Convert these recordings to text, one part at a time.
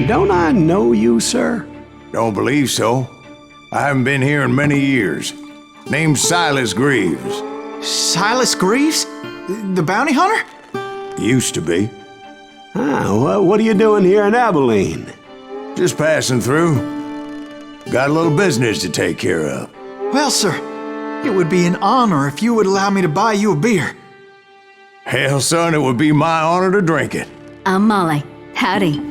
Don't I know you, sir? Don't believe so. I haven't been here in many years. Name's Silas Greaves. Silas Greaves? The bounty hunter? Used to be. Ah, what are you doing here in Abilene? Just passing through. Got a little business to take care of. Well, sir, it would be an honor if you would allow me to buy you a beer. Hell, son, it would be my honor to drink it. I'm Molly. Howdy.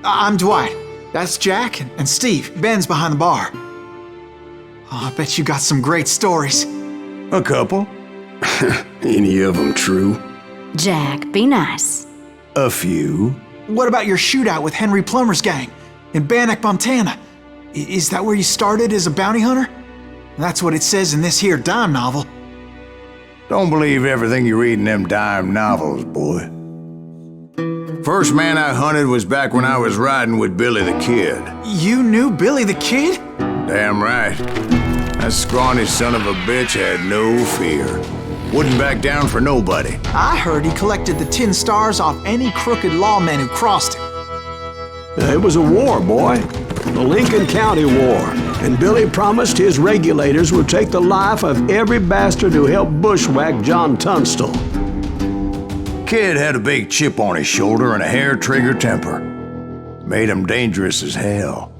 I'm Dwight. That's Jack and Steve. Ben's behind the bar. Oh, I bet you got some great stories. A couple. Any of them true? Jack, be nice. A few. What about your shootout with Henry Plummer's gang in Bannock, Montana? Is that where you started as a bounty hunter? That's what it says in this here dime novel. Don't believe everything you read in them dime novels, boy. First man I hunted was back when I was riding with Billy the Kid. You knew Billy the Kid? Damn right. That scrawny son of a bitch had no fear. Wouldn't back down for nobody. I heard he collected the 10 stars off any crooked lawmen who crossed him. It was a war, boy. The Lincoln County War. And Billy promised his regulators would take the life of every bastard who helped bushwhack John Tunstall. Kid had a big chip on his shoulder and a hair-trigger temper. Made him dangerous as hell.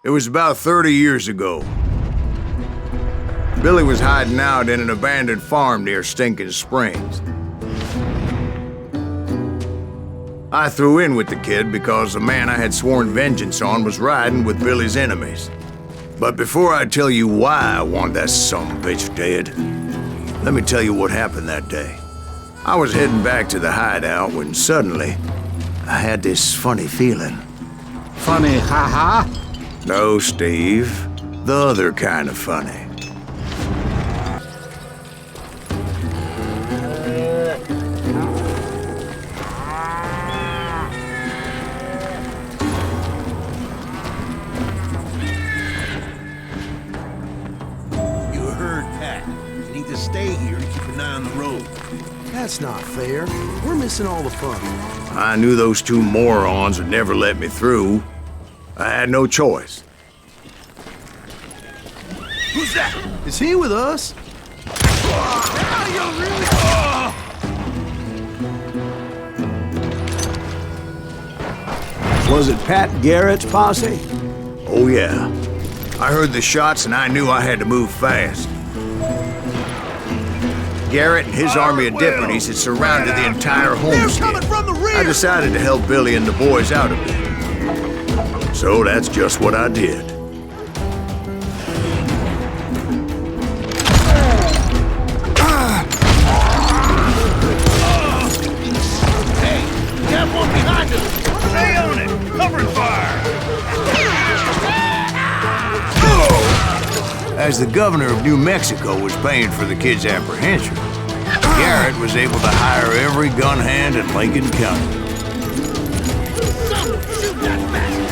It was about 30 years ago. Billy was hiding out in an abandoned farm near Stinking Springs. I threw in with the kid because the man I had sworn vengeance on was riding with Billy's enemies. But before I tell you why I want that sumbitch dead, let me tell you what happened that day. I was heading back to the hideout when suddenly I had this funny feeling. Funny, ha-ha? No, Steve. The other kind of funny. Stay here to keep an eye on the road. That's not fair. We're missing all the fun. I knew those two morons would never let me through. I had no choice. Who's that? Is he with us? Was it Pat Garrett's posse? Oh, yeah. I heard the shots and I knew I had to move fast. Garrett and his army of deputies had surrounded the entire homestead. I decided to help Billy and the boys out of it. So that's just what I did. Hey, we got one behind us! Stay on it! Covering fire! As the governor of New Mexico was paying for the kid's apprehension, Garrett was able to hire every gun hand in Lincoln County. Shoot that bastard!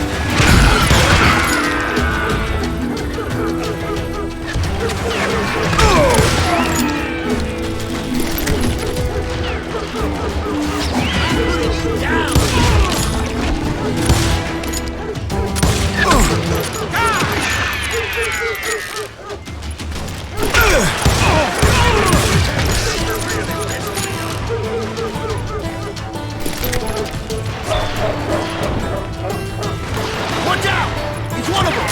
Watch out! He's one of them!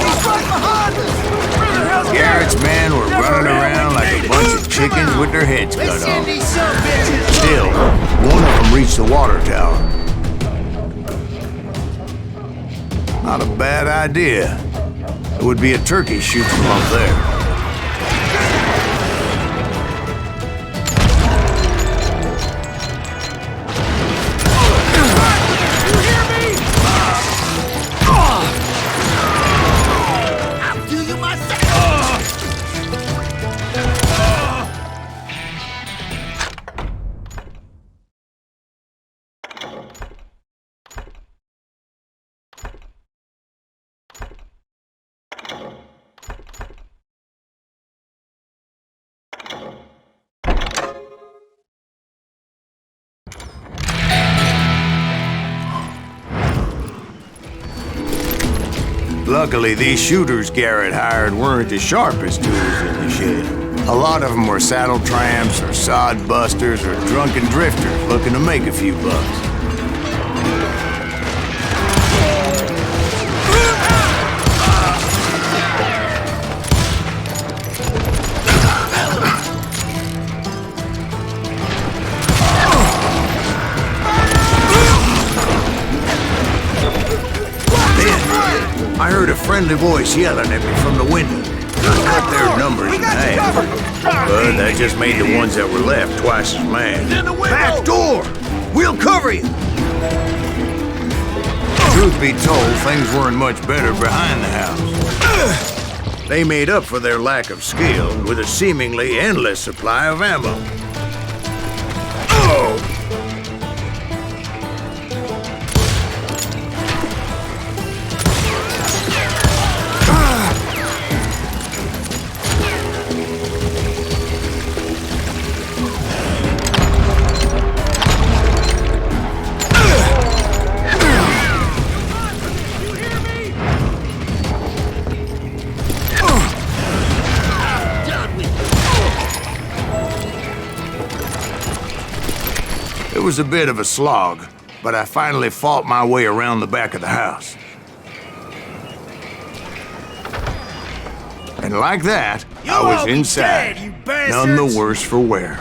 He's right behind us! Garrett's men were running around like a bunch of chickens with their heads cut off. Still, one of them reached the water tower. Not a bad idea. It would be a turkey shoot from up there. Luckily, these shooters Garrett hired weren't the sharpest tools in the shed. A lot of them were saddle tramps or sod busters or drunken drifters looking to make a few bucks. I heard a friendly voice yelling at me from the window. I cut their numbers in half. But that just made the ones that were left twice as mad. Back door! We'll cover you! Truth be told, things weren't much better behind the house. They made up for their lack of skill with a seemingly endless supply of ammo. It was a bit of a slog, but I finally fought my way around the back of the house. And like that, I was inside, none the worse for wear.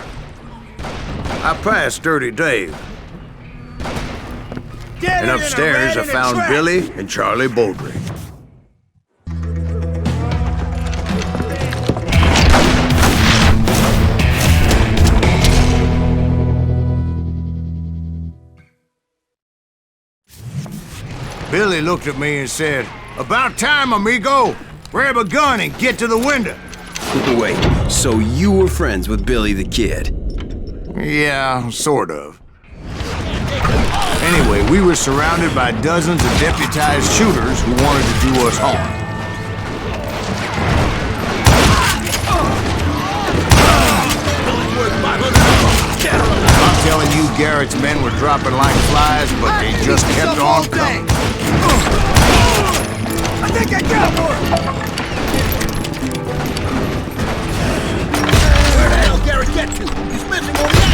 I passed Dirty Dave. And upstairs I found Billy and Charlie Bowdry. Billy looked at me and said, "About time, amigo! Grab a gun and get to the window!" Wait, so you were friends with Billy the Kid? Yeah, sort of. Anyway, we were surrounded by dozens of deputized shooters who wanted to do us harm. I'm telling you, Garrett's men were dropping like flies, but they just kept on coming. I think I got one! Where the hell Garrett get to? He's missing on that!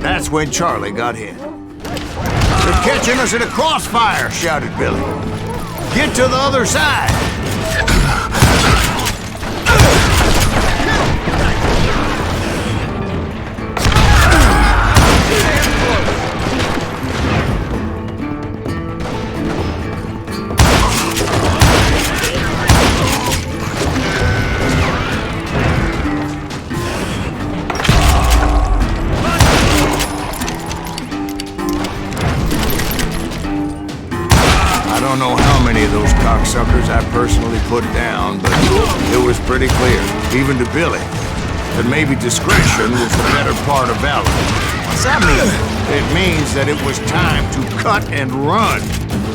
That's when Charlie got hit. "They're catching us in a crossfire!" shouted Billy. "Get to the other side!" I don't know how many of those cocksuckers I personally put down, but it was pretty clear, even to Billy, that maybe discretion was the better part of valor. What's that mean? It means that it was time to cut and run.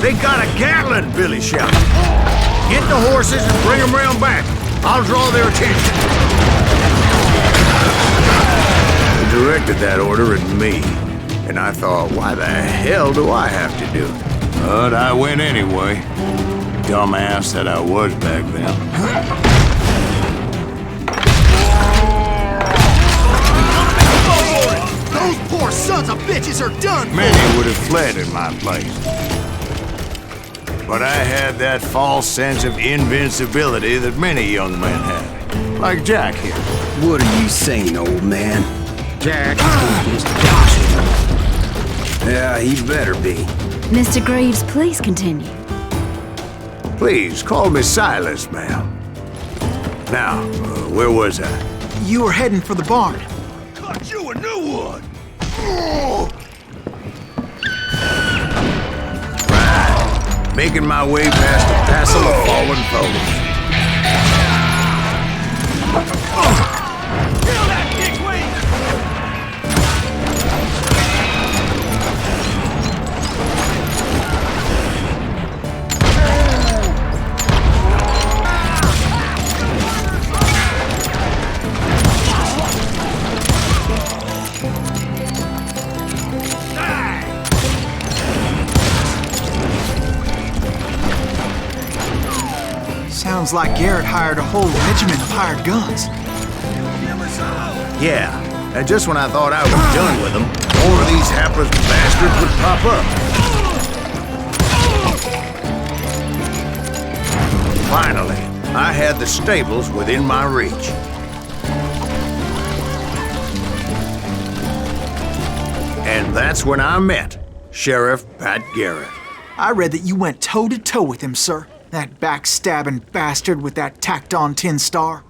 "They got a Gatling!" Billy shouted. "Get the horses and bring them round back. I'll draw their attention." He directed that order at me, and I thought, why the hell do I have to do it? But I went anyway. Dumbass that I was back then. Those poor sons of bitches are done! Many would have fled in my place. But I had that false sense of invincibility that many young men have. Like Jack here. What are you saying, old man? Jack is joshing. Yeah, he better be. Mr. Greaves, please continue. Please, call me Silas, ma'am. Now, where was I? You were heading for the barn. Cut you a new one! Right. Making my way past a passel of fallen foes. Kill that dickweed! Sounds like Garrett hired a whole regiment of hired guns. Yeah, and just when I thought I was done with them, more of these hapless bastards would pop up. Finally, I had the stables within my reach. And that's when I met Sheriff Pat Garrett. I read that you went toe-to-toe with him, sir. That backstabbing bastard with that tacked-on tin star.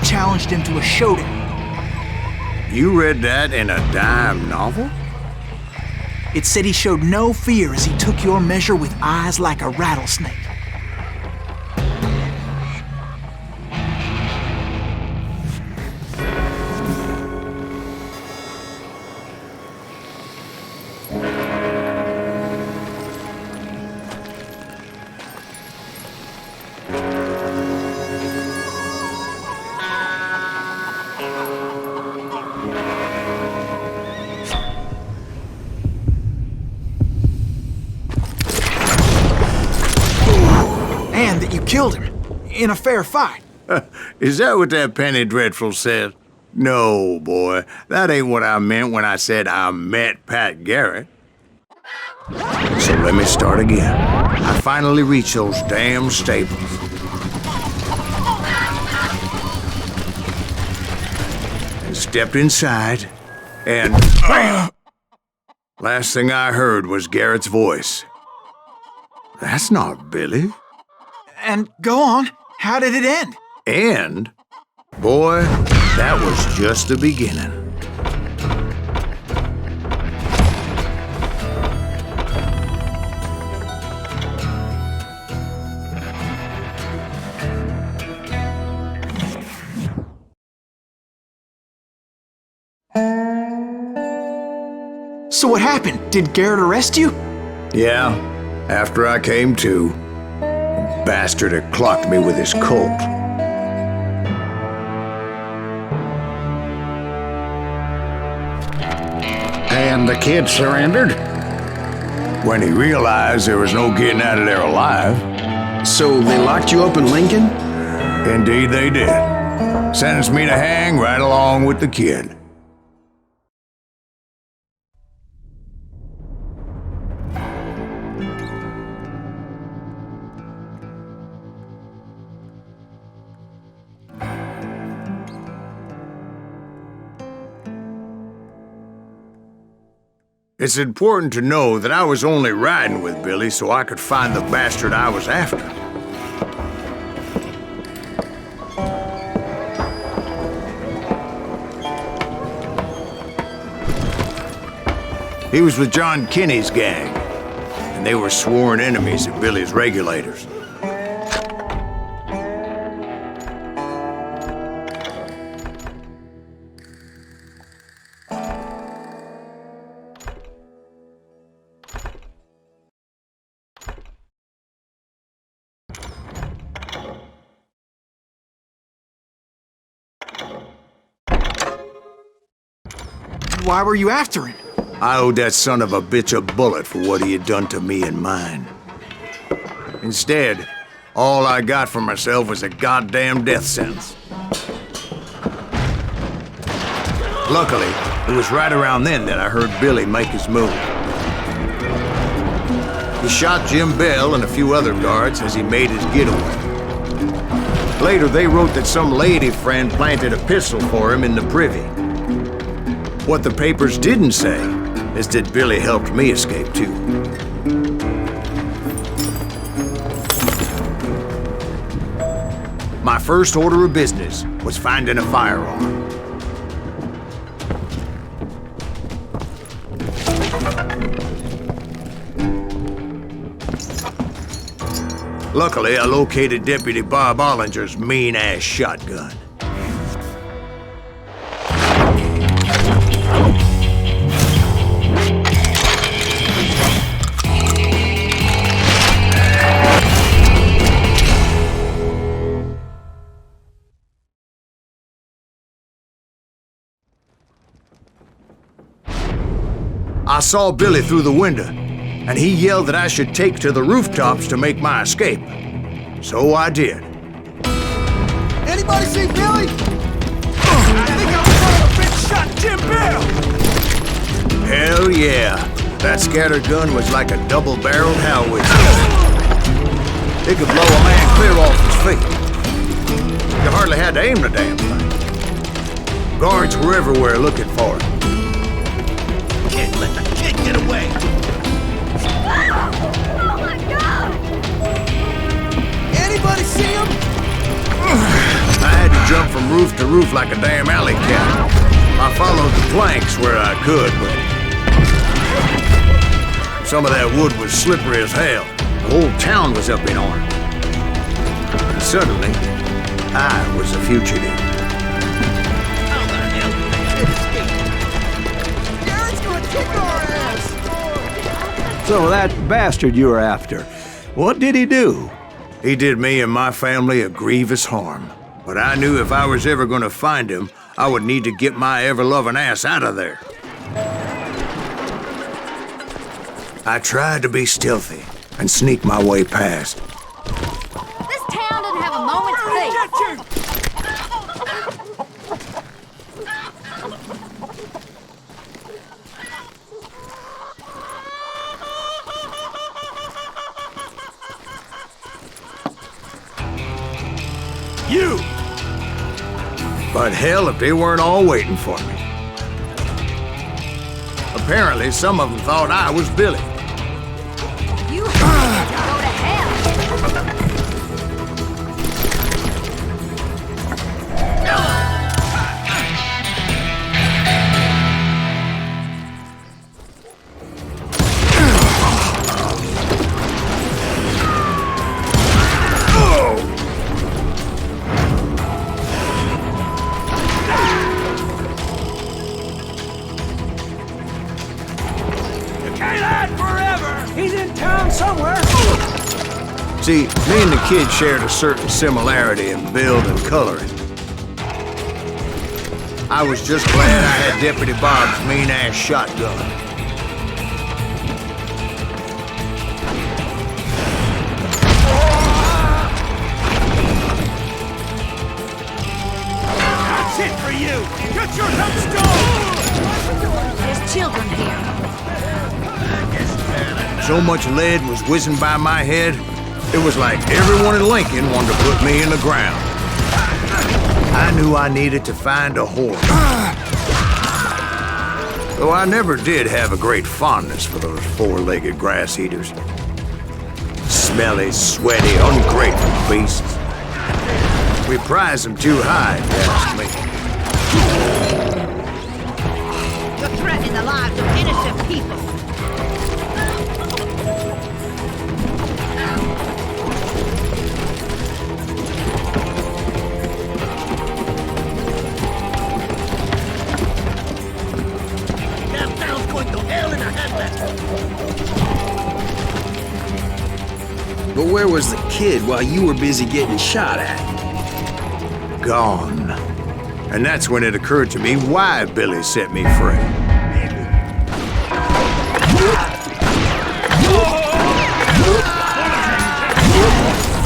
Challenged him to a showdown. You read that in a dime novel? It said he showed no fear as he took your measure with eyes like a rattlesnake. Killed him in a fair fight. Is that what that penny dreadful said? No, boy, that ain't what I meant when I said I met Pat Garrett. So let me start again. I finally reached those damn stables. And stepped inside, and last thing I heard was Garrett's voice. That's not Billy. And go on, how did it end? And, boy, that was just the beginning. So what happened? Did Garrett arrest you? Yeah, after I came to. Bastard had clocked me with his Colt. And the kid surrendered? When he realized there was no getting out of there alive. So they locked you up in Lincoln? Indeed they did. Sentenced me to hang right along with the kid. It's important to know that I was only riding with Billy so I could find the bastard I was after. He was with John Kinney's gang, and they were sworn enemies of Billy's regulators. Why were you after him? I owed that son of a bitch a bullet for what he had done to me and mine. Instead, all I got for myself was a goddamn death sentence. Luckily, it was right around then that I heard Billy make his move. He shot Jim Bell and a few other guards as he made his getaway. Later, they wrote that some lady friend planted a pistol for him in the privy. What the papers didn't say is that Billy helped me escape too. My first order of business was finding a firearm. Luckily, I located Deputy Bob Ollinger's mean-ass shotgun. I saw Billy through the window, and he yelled that I should take to the rooftops to make my escape. So I did. Anybody see Billy? I think I was one of the bitch shot Jim Bill! Hell yeah. That scatter gun was like a double-barreled howitzer. It could blow a man clear off his feet. You hardly had to aim the damn thing. Guards were everywhere looking for it. Can't let the kid get away! Oh my god! Anybody see him? I had to jump from roof to roof like a damn alley cat. I followed the planks where I could, but some of that wood was slippery as hell. The whole town was up in arms. And suddenly, I was a fugitive. How the hell did the kid escape? Garrett's gonna kick our ass! So that bastard you were after, what did he do? He did me and my family a grievous harm. But I knew if I was ever gonna find him, I would need to get my ever-loving ass out of there. I tried to be stealthy and sneak my way past. This town doesn't have a moment's peace. You! But hell if they weren't all waiting for me. Apparently, some of them thought I was Billy. You have to go to hell. See, me and the kid shared a certain similarity in build and coloring. I was just glad I had Deputy Bob's mean-ass shotgun. That's it for you! Get your head stone! There's children here. So much lead was whizzing by my head, it was like everyone in Lincoln wanted to put me in the ground. I knew I needed to find a horse. Though I never did have a great fondness for those four-legged grass eaters. Smelly, sweaty, ungrateful beasts. We prize them too high, if you ask me. You're threatening the lives of innocent people. But where was the kid while you were busy getting shot at? Gone. And that's when it occurred to me why Billy set me free.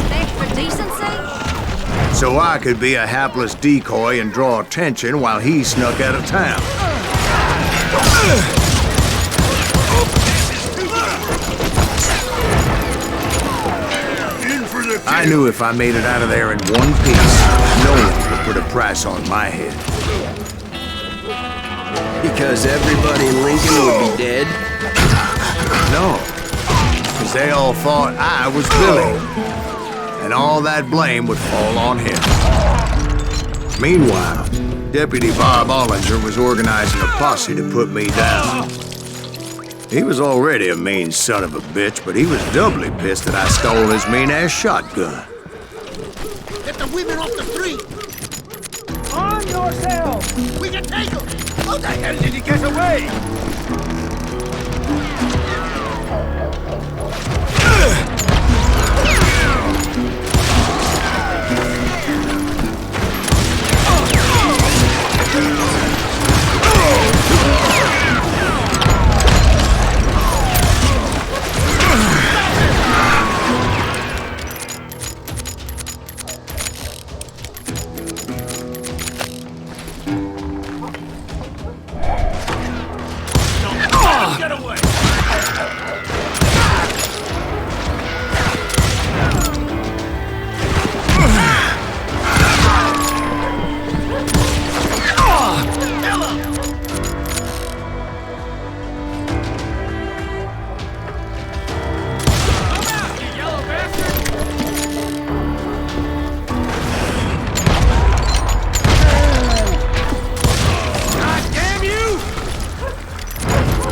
Thanks for decency. So I could be a hapless decoy and draw attention while he snuck out of town. I knew if I made it out of there in one piece, no one would put a price on my head. Because everybody in Lincoln would be dead? No, because they all thought I was Billy, and all that blame would fall on him. Meanwhile, Deputy Bob Ollinger was organizing a posse to put me down. He was already a mean son of a bitch, but he was doubly pissed that I stole his mean-ass shotgun. Get the women off the street! On yourself! We can take them! How the hell did he get away?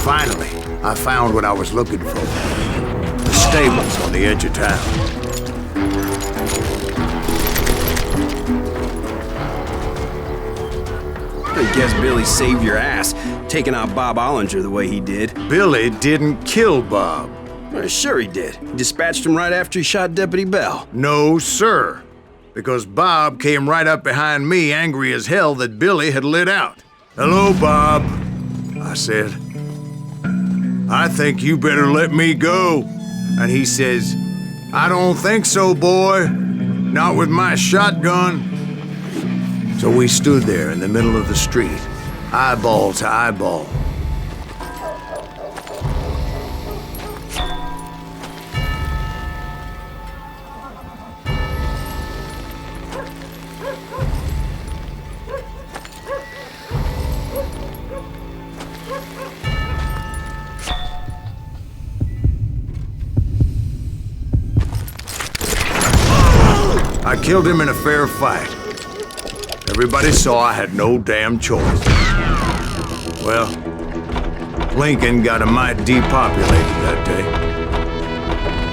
Finally, I found what I was looking for. The stables on the edge of town. I guess Billy saved your ass, taking out Bob Ollinger the way he did. Billy didn't kill Bob. Well, sure he did. He dispatched him right after he shot Deputy Bell. No, sir. Because Bob came right up behind me, angry as hell that Billy had lit out. "Hello, Bob," I said. "I think you better let me go." And he says, "I don't think so, boy. Not with my shotgun." So we stood there in the middle of the street, eyeball to eyeball. I killed him in a fair fight. Everybody saw I had no damn choice. Well, Lincoln got a mite depopulated that day.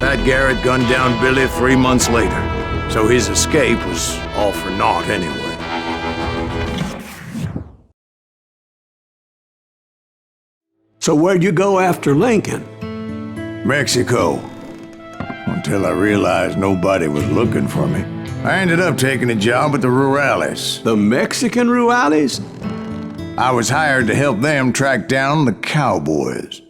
Pat Garrett gunned down Billy 3 months later, so his escape was all for naught anyway. So where'd you go after Lincoln? Mexico. Until I realized nobody was looking for me. I ended up taking a job at the Rurales. The Mexican Rurales? I was hired to help them track down the cowboys.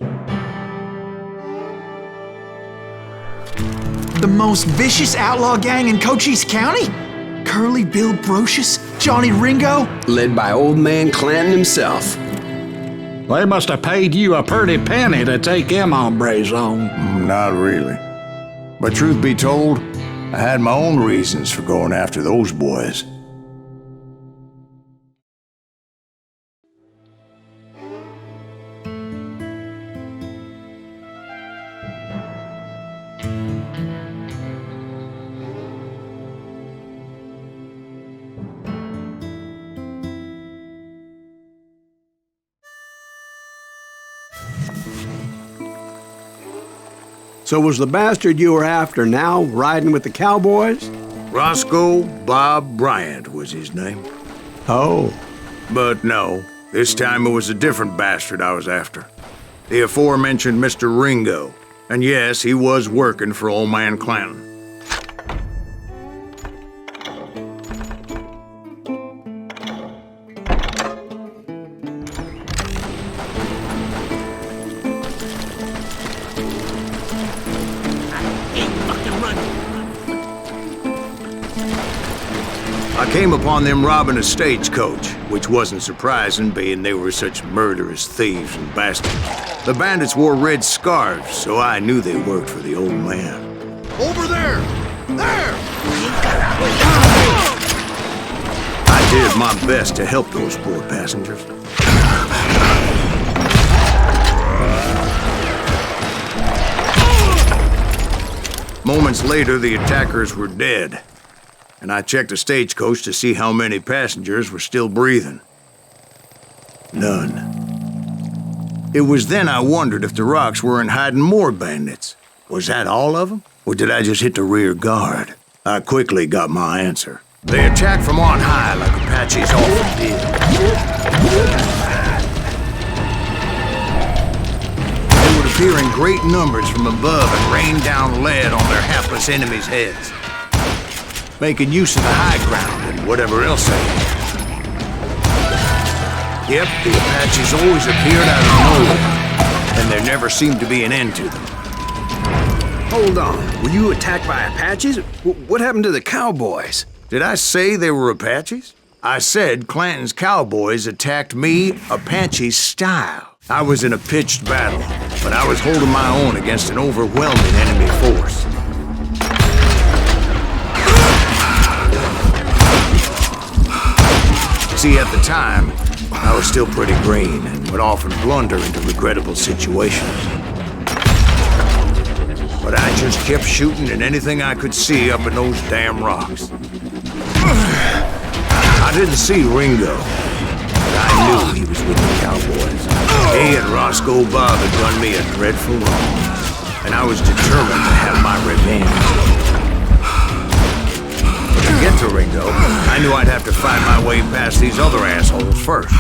The most vicious outlaw gang in Cochise County? Curly Bill Brocious? Johnny Ringo? Led by old man Clanton himself. They must have paid you a pretty penny to take them hombres on. Not really. But truth be told, I had my own reasons for going after those boys. So was the bastard you were after now riding with the cowboys? Roscoe Bob Bryant was his name. Oh. But no, this time it was a different bastard I was after. The aforementioned Mr. Ringo. And yes, he was working for old man Clanton. I came upon them robbing a stagecoach, which wasn't surprising, being they were such murderous thieves and bastards. The bandits wore red scarves, so I knew they worked for the old man. Over there! There! I did my best to help those poor passengers. Moments later, the attackers were dead. And I checked the stagecoach to see how many passengers were still breathing. None. It was then I wondered if the rocks weren't hiding more bandits. Was that all of them? Or did I just hit the rear guard? I quickly got my answer. They attacked from on high like Apaches often did. They would appear in great numbers from above and rain down lead on their hapless enemies' heads, making use of the high ground and whatever else they had. Yep, the Apaches always appeared out of nowhere, and there never seemed to be an end to them. Hold on, were you attacked by Apaches? What happened to the cowboys? Did I say they were Apaches? I said Clanton's cowboys attacked me Apache style. I was in a pitched battle, but I was holding my own against an overwhelming enemy force. See, at the time, I was still pretty green and would often blunder into regrettable situations. But I just kept shooting at anything I could see up in those damn rocks. I didn't see Ringo, but I knew he was with the cowboys. He and Roscoe Bob had done me a dreadful wrong, and I was determined to have my revenge. To get to Ringo, I knew I'd have to find my way past these other assholes first.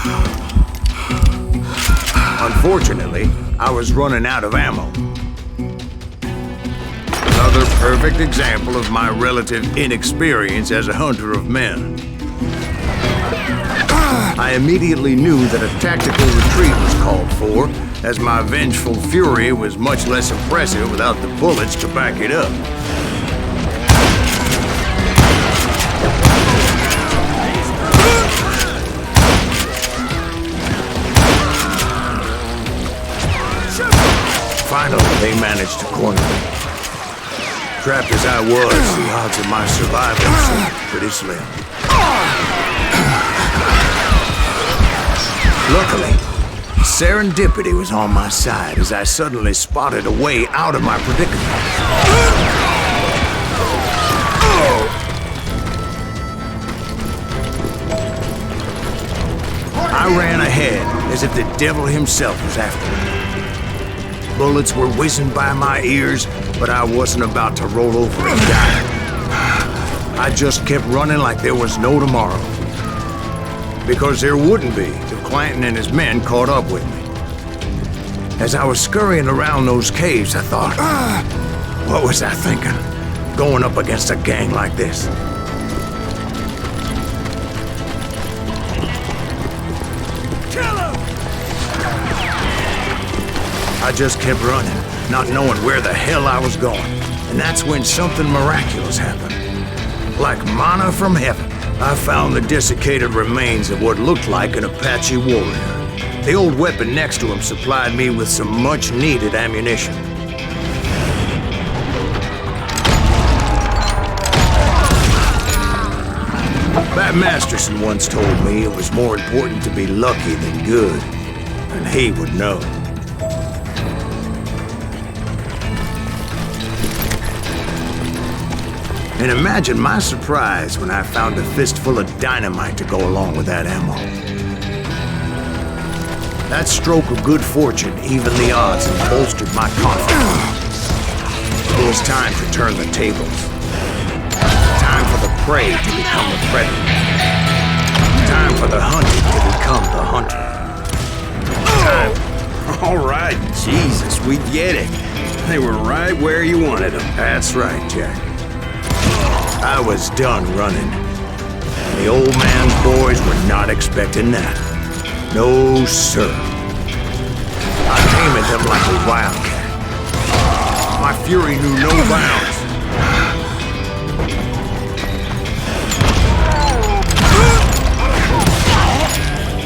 Unfortunately, I was running out of ammo. Another perfect example of my relative inexperience as a hunter of men. I immediately knew that a tactical retreat was called for, as my vengeful fury was much less impressive without the bullets to back it up. Finally, they managed to corner me. Trapped as I was, the odds of my survival seemed pretty slim. Luckily, serendipity was on my side as I suddenly spotted a way out of my predicament. I ran ahead as if the devil himself was after me. Bullets were whizzing by my ears, but I wasn't about to roll over and die. I just kept running like there was no tomorrow. Because there wouldn't be if Clanton and his men caught up with me. As I was scurrying around those caves, I thought, what was I thinking? Going up against a gang like this? Kill him! I just kept running, not knowing where the hell I was going. And that's when something miraculous happened. Like manna from heaven, I found the desiccated remains of what looked like an Apache warrior. The old weapon next to him supplied me with some much-needed ammunition. Bat Masterson once told me it was more important to be lucky than good, and he would know. And imagine my surprise when I found a fistful of dynamite to go along with that ammo. That stroke of good fortune evened the odds and bolstered my confidence. It was time to turn the tables. Time for the prey to become the predator. Time for the hunted to become the hunter. Time. All right, Jesus, we get it. They were right where you wanted them. That's right, Jack. I was done running. The old man's boys were not expecting that. No, sir. I came at them like a wildcat. My fury knew no bounds.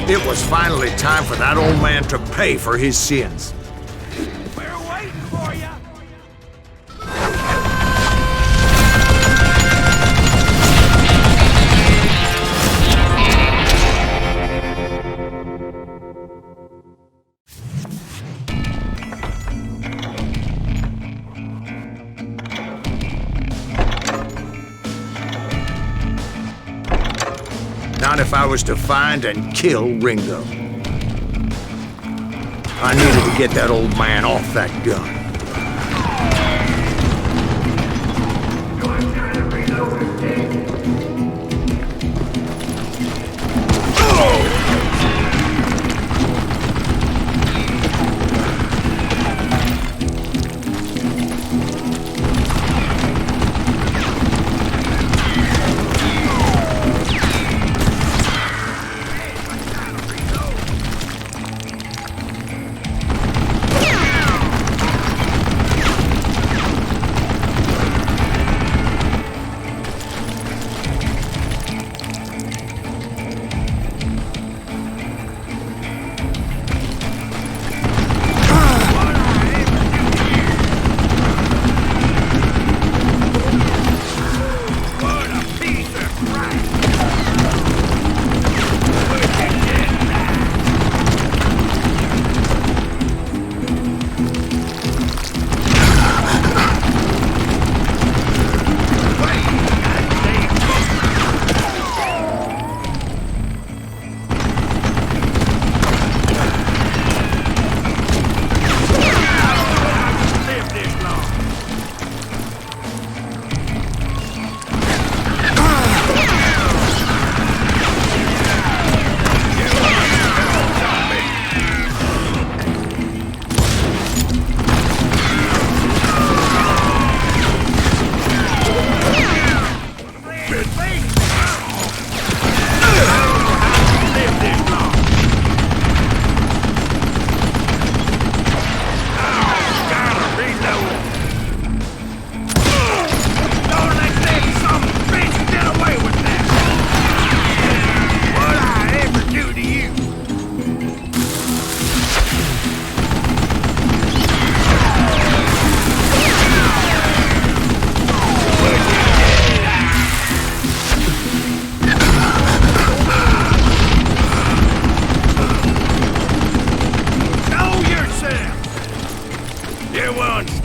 It was finally time for that old man to pay for his sins. We're waiting for you! Not if I was to find and kill Ringo. I needed to get that old man off that gun.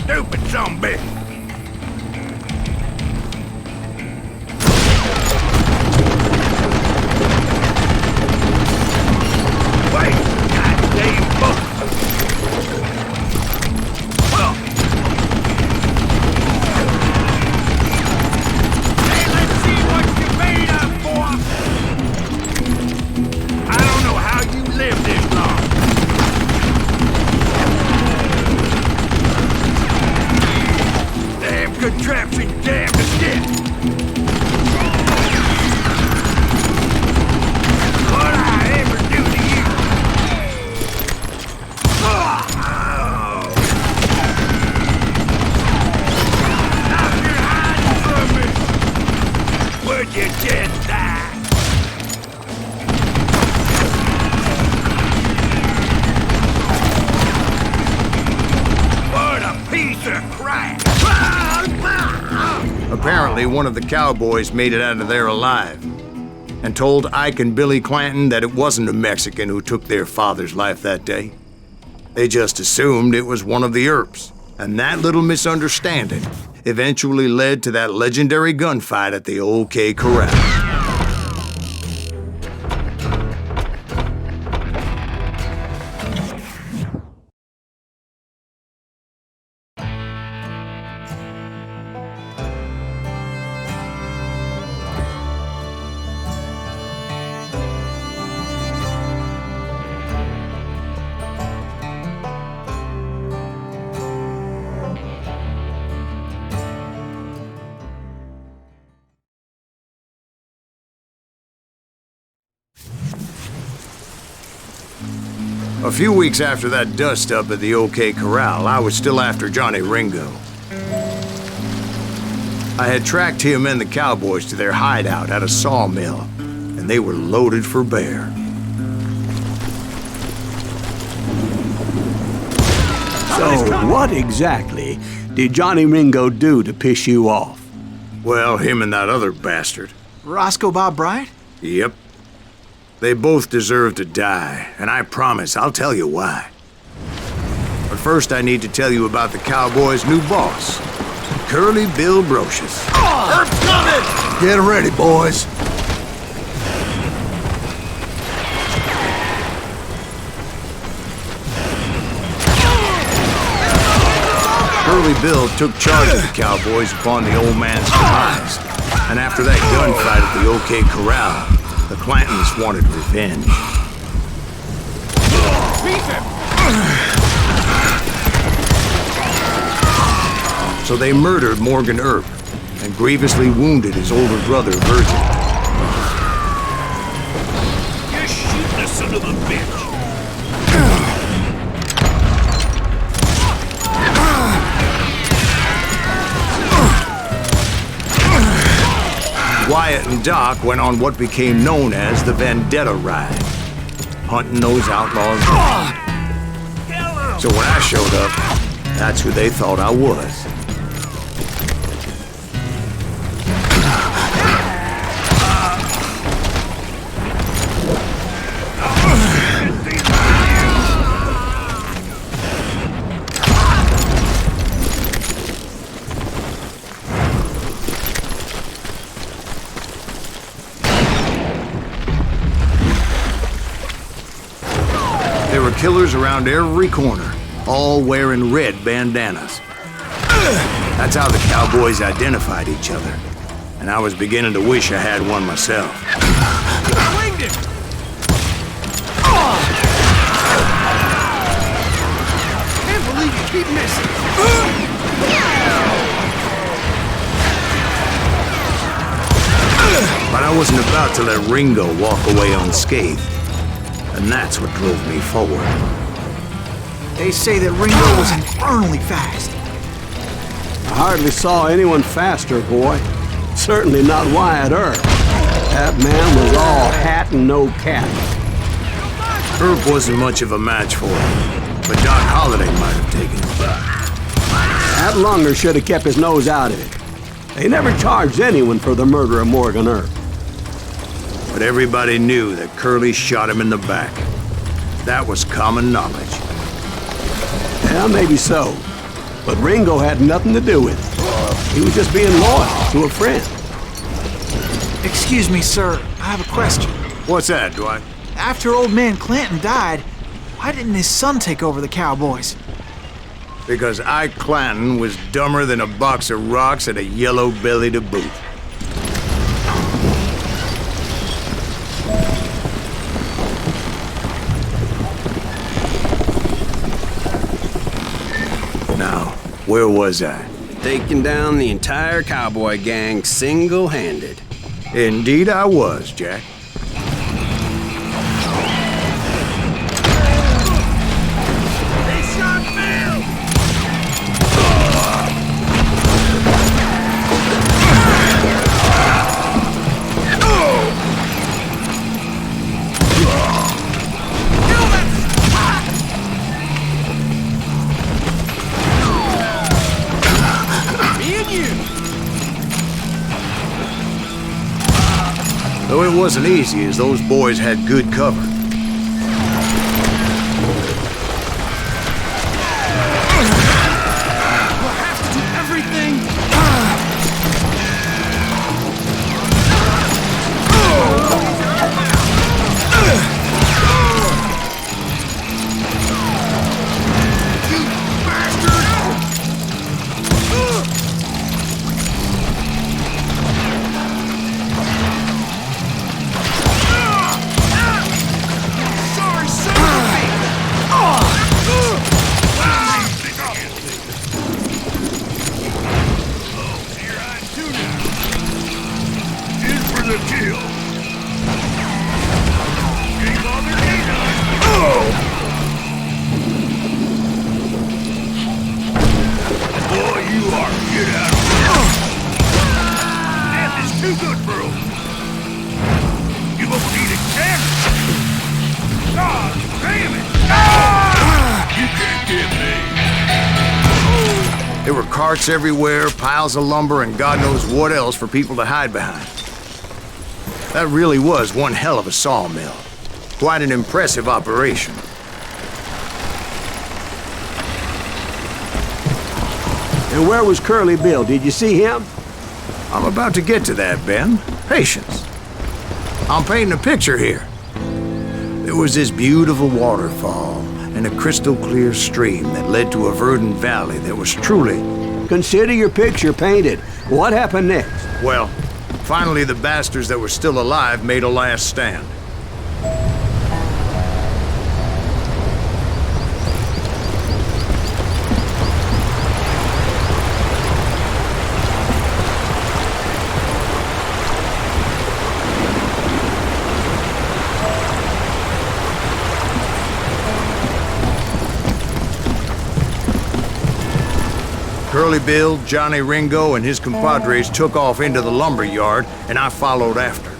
stupid zombie! Wait! Goddamn book! Hey, let's see what you're made of, boy! I don't know how you live this long. Damn contraption, damn the shit! What I ever do to you? Stop your hiding from me! Would you just die? What a piece of crap! Apparently, one of the cowboys made it out of there alive and told Ike and Billy Clanton that it wasn't a Mexican who took their father's life that day. They just assumed it was one of the Earps, and that little misunderstanding eventually led to that legendary gunfight at the OK Corral. A few weeks after that dust-up at the OK Corral, I was still after Johnny Ringo. I had tracked him and the cowboys to their hideout at a sawmill, and they were loaded for bear. So, what exactly did Johnny Ringo do to piss you off? Well, him and that other bastard. Roscoe Bob Bryant? Yep. They both deserve to die, and I promise I'll tell you why. But first I need to tell you about the cowboys' new boss, Curly Bill Brocious. Earth's coming! Get ready, boys. Curly Bill took charge of the cowboys upon the old man's demise, and after that gunfight at the OK Corral, the Clantons wanted revenge. So they murdered Morgan Earp and grievously wounded his older brother, Virgil. You shoot the son of a bitch! Wyatt and Doc went on what became known as the Vendetta Ride, hunting those outlaws down. So when I showed up, that's who they thought I was. There were killers around every corner, all wearing red bandanas. That's how the cowboys identified each other, and I was beginning to wish I had one myself. Winged him! Can't believe you keep missing. But I wasn't about to let Ringo walk away unscathed, and that's what drove me forward. They say that Ringo was infernally fast. I hardly saw anyone faster, boy. Certainly not Wyatt Earp. That man was all hat and no cap. Earp wasn't much of a match for him, but Doc Holliday might have taken him. That lunger should have kept his nose out of it. They never charged anyone for the murder of Morgan Earp. But everybody knew that Curly shot him in the back. That was common knowledge. Yeah, maybe so. But Ringo had nothing to do with it. He was just being loyal to a friend. Excuse me, sir. I have a question. What's that, Dwight? After old man Clanton died, why didn't his son take over the cowboys? Because Ike Clanton was dumber than a box of rocks and a yellow belly to boot. Now, where was I? Taking down the entire cowboy gang single-handed. Indeed I was, Jack. Though it wasn't easy, as those boys had good cover. There were carts everywhere, piles of lumber, and God knows what else for people to hide behind. That really was one hell of a sawmill. Quite an impressive operation. And where was Curly Bill? Did you see him? I'm about to get to that, Ben. Patience. I'm painting a picture here. There was this beautiful waterfall and a crystal clear stream that led to a verdant valley that was truly... Consider your picture painted. What happened next? Well, finally the bastards that were still alive made a last stand. Curly Bill, Johnny Ringo, and his compadres took off into the lumber yard, and I followed after.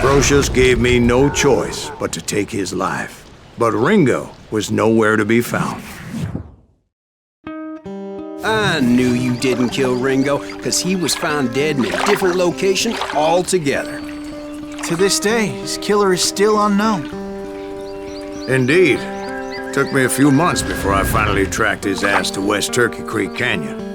Brocious gave me no choice but to take his life. But Ringo was nowhere to be found. I knew you didn't kill Ringo, because he was found dead in a different location altogether. To this day, his killer is still unknown. Indeed. Took me a few months before I finally tracked his ass to West Turkey Creek Canyon.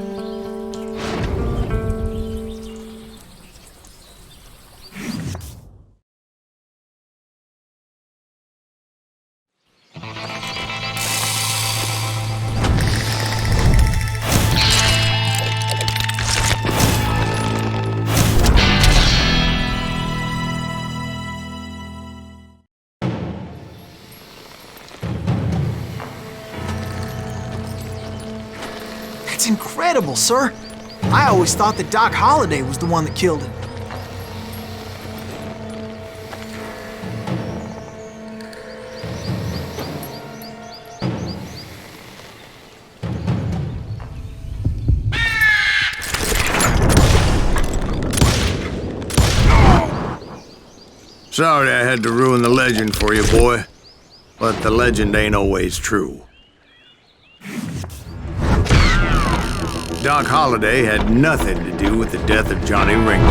That's incredible, sir. I always thought that Doc Holliday was the one that killed him. Sorry I had to ruin the legend for you, boy. But the legend ain't always true. Doc Holliday had nothing to do with the death of Johnny Ringo.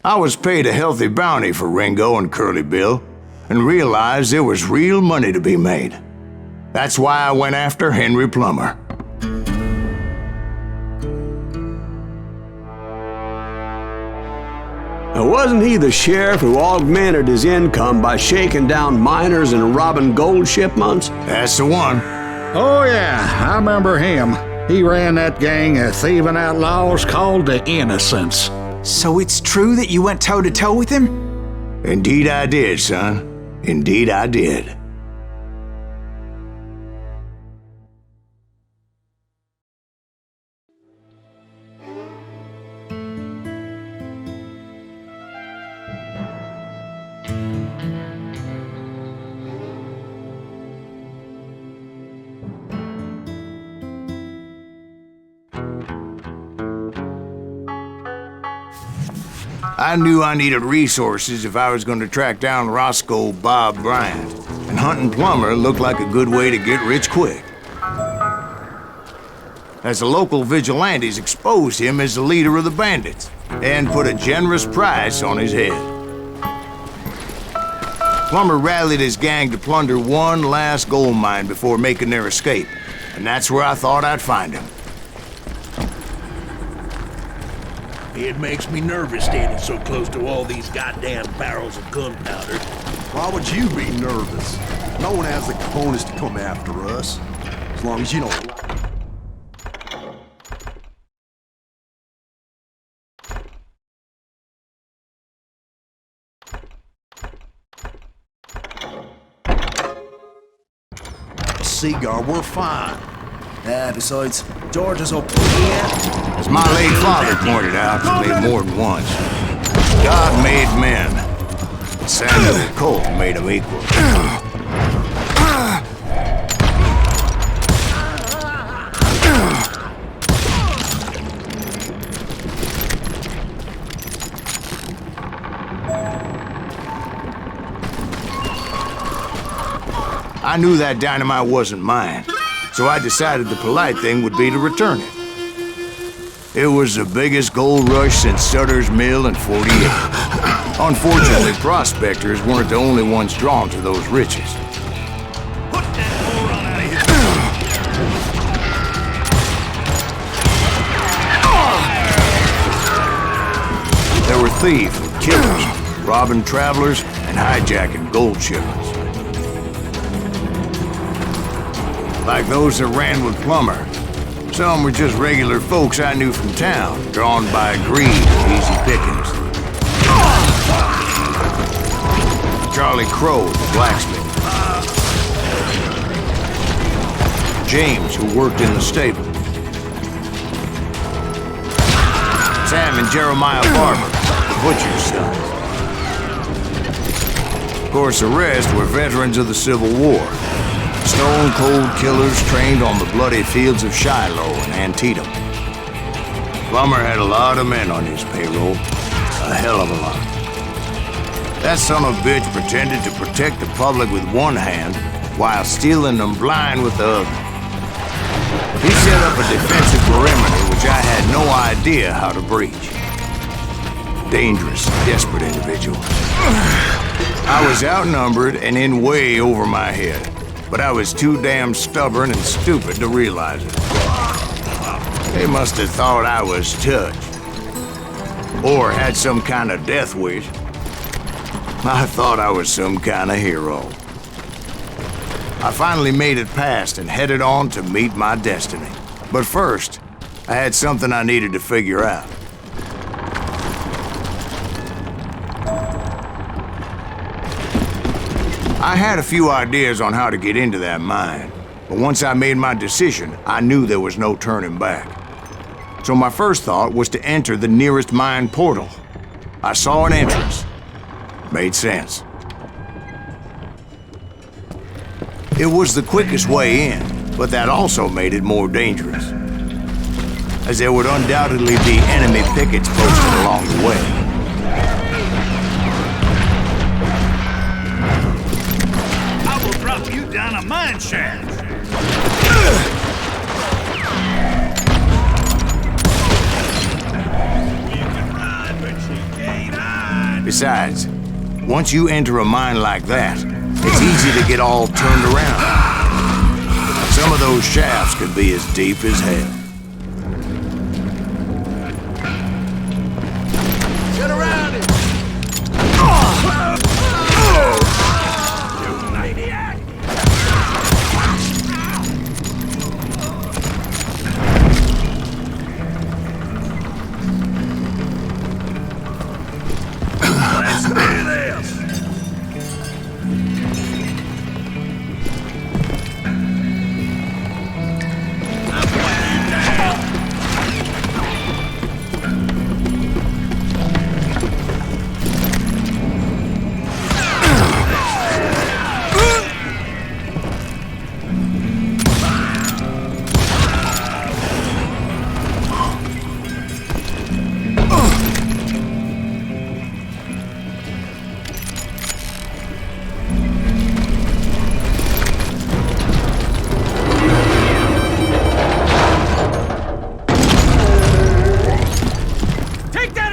I was paid a healthy bounty for Ringo and Curly Bill, and realized there was real money to be made. That's why I went after Henry Plummer. Now, wasn't he the sheriff who augmented his income by shaking down miners and robbing gold shipments? That's the one. Oh, yeah, I remember him. He ran that gang of thieving outlaws called the Innocents. So it's true that you went toe-to-toe with him? Indeed I did, son. Indeed I did. I knew I needed resources if I was going to track down Roscoe Bob Bryant, and hunting Plummer looked like a good way to get rich quick. As the local vigilantes exposed him as the leader of the bandits, and put a generous price on his head. Plummer rallied his gang to plunder one last gold mine before making their escape, and that's where I thought I'd find him. It makes me nervous standing so close to all these goddamn barrels of gunpowder. Why would you be nervous? No one has the cojones to come after us. As long as you don't... Seagull, we're fine. Besides, George's up here. As my late father pointed out to me more than once, God made men. Samuel Colt made them equal. I knew that dynamite wasn't mine, so I decided the polite thing would be to return it. It was the biggest gold rush since Sutter's Mill in 48. Unfortunately, prospectors weren't the only ones drawn to those riches. Put that moron out of here! There were thieves and killers, robbing travelers and hijacking gold shipments. Like those that ran with Plummer. Some were just regular folks I knew from town, drawn by greed and easy pickings. Charlie Crow, the blacksmith. James, who worked in the stable. Sam and Jeremiah Barber, the butcher's sons. Of course, the rest were veterans of the Civil War. Stone-cold killers trained on the bloody fields of Shiloh and Antietam. Plummer had a lot of men on his payroll. A hell of a lot. That son of a bitch pretended to protect the public with one hand while stealing them blind with the other. He set up a defensive perimeter which I had no idea how to breach. dangerous, desperate individual. I was outnumbered and in way over my head, but I was too damn stubborn and stupid to realize it. They must have thought I was touched, or had some kind of death wish. I thought I was some kind of hero. I finally made it past and headed on to meet my destiny. But first, I had something I needed to figure out. I had a few ideas on how to get into that mine, but once I made my decision, I knew there was no turning back. So my first thought was to enter the nearest mine portal. I saw an entrance. Made sense. It was the quickest way in, but that also made it more dangerous, as there would undoubtedly be enemy pickets posted along the way. I will drop you down a mine shaft. You can run, but you can't hide. Besides, once you enter a mine like that, it's easy to get all turned around. Some of those shafts could be as deep as hell. Get around it! You maniac! Let's do this!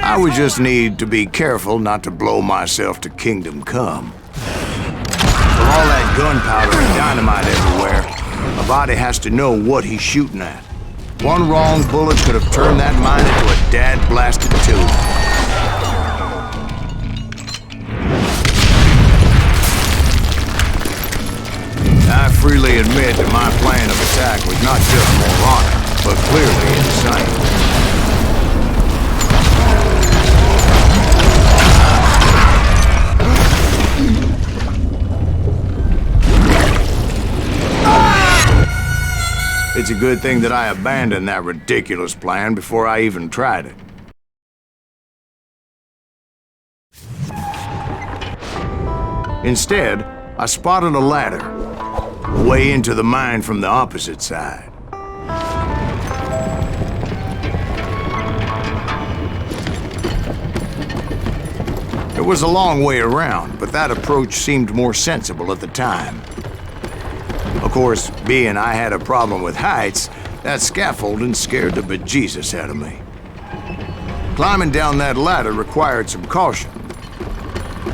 I would just need to be careful not to blow myself to kingdom come. With all that gunpowder and dynamite everywhere, a body has to know what he's shooting at. One wrong bullet could have turned that mine into a dad-blasted tube. I freely admit that my plan of attack was not just moronic, but clearly insane. It's a good thing that I abandoned that ridiculous plan before I even tried it. Instead, I spotted a ladder, way into the mine from the opposite side. It was a long way around, but that approach seemed more sensible at the time. Of course, being I had a problem with heights, that scaffolding scared the bejesus out of me. Climbing down that ladder required some caution,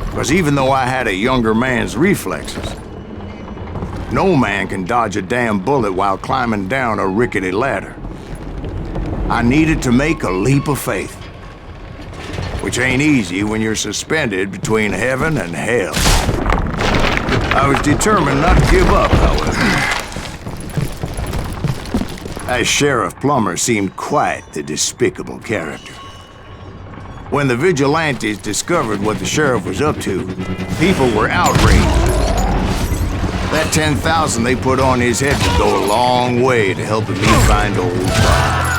because even though I had a younger man's reflexes, no man can dodge a damn bullet while climbing down a rickety ladder. I needed to make a leap of faith, which ain't easy when you're suspended between heaven and hell. I was determined not to give up, however. That Sheriff Plummer seemed quite the despicable character. When the vigilantes discovered what the sheriff was up to, people were outraged. That 10,000 they put on his head would go a long way to helping me find old Bob.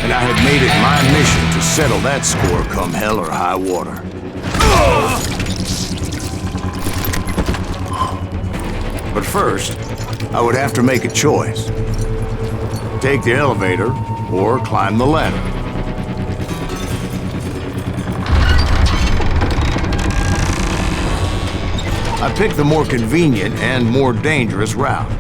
And I had made it my mission to settle that score come hell or high water. But first, I would have to make a choice. Take the elevator or climb the ladder. I picked the more convenient and more dangerous route.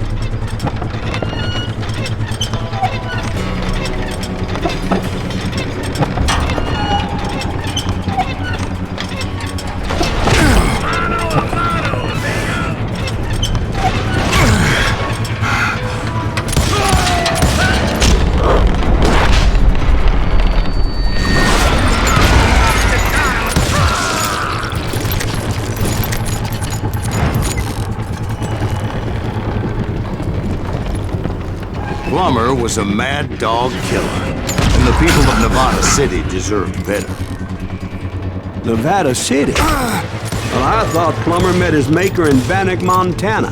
Plummer was a mad dog killer, and the people of Nevada City deserved better. Nevada City? Well, I thought Plummer met his maker in Bannock, Montana.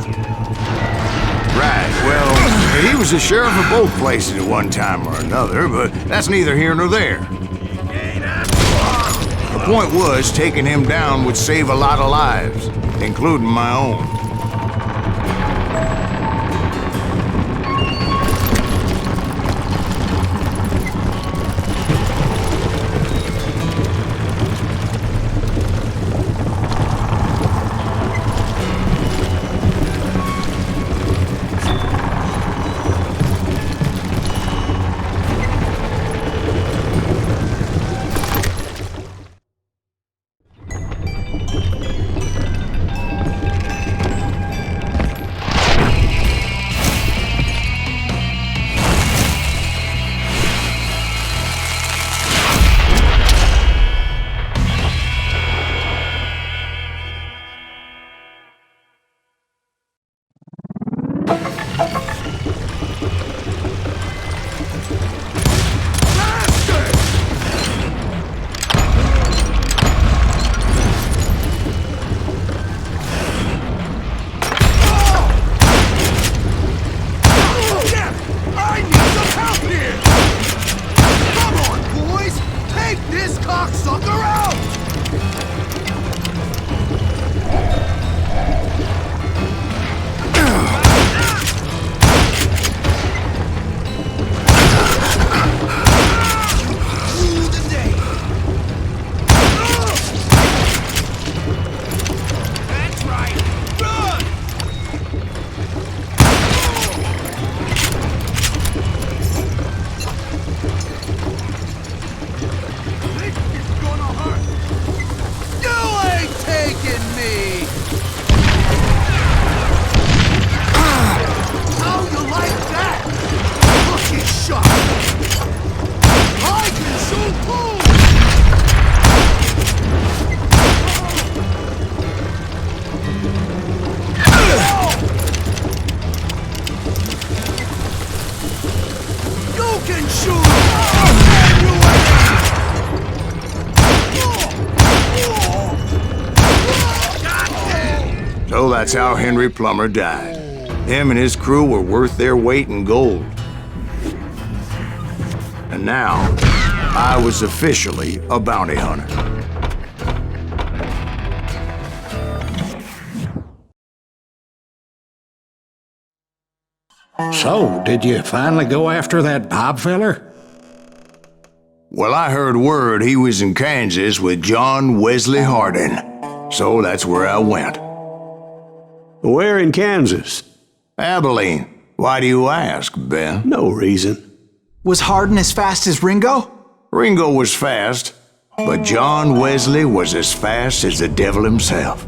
Right, well, he was the sheriff of both places at one time or another, but that's neither here nor there. The point was, taking him down would save a lot of lives, including my own. So that's how Henry Plummer died. Him and his crew were worth their weight in gold. And now, I was officially a bounty hunter. So, did you finally go after that Bob feller? Well, I heard word he was in Kansas with John Wesley Hardin. So that's where I went. Where in Kansas? Abilene. Why do you ask, Ben? No reason. Was Hardin as fast as Ringo? Ringo was fast, but John Wesley was as fast as the devil himself.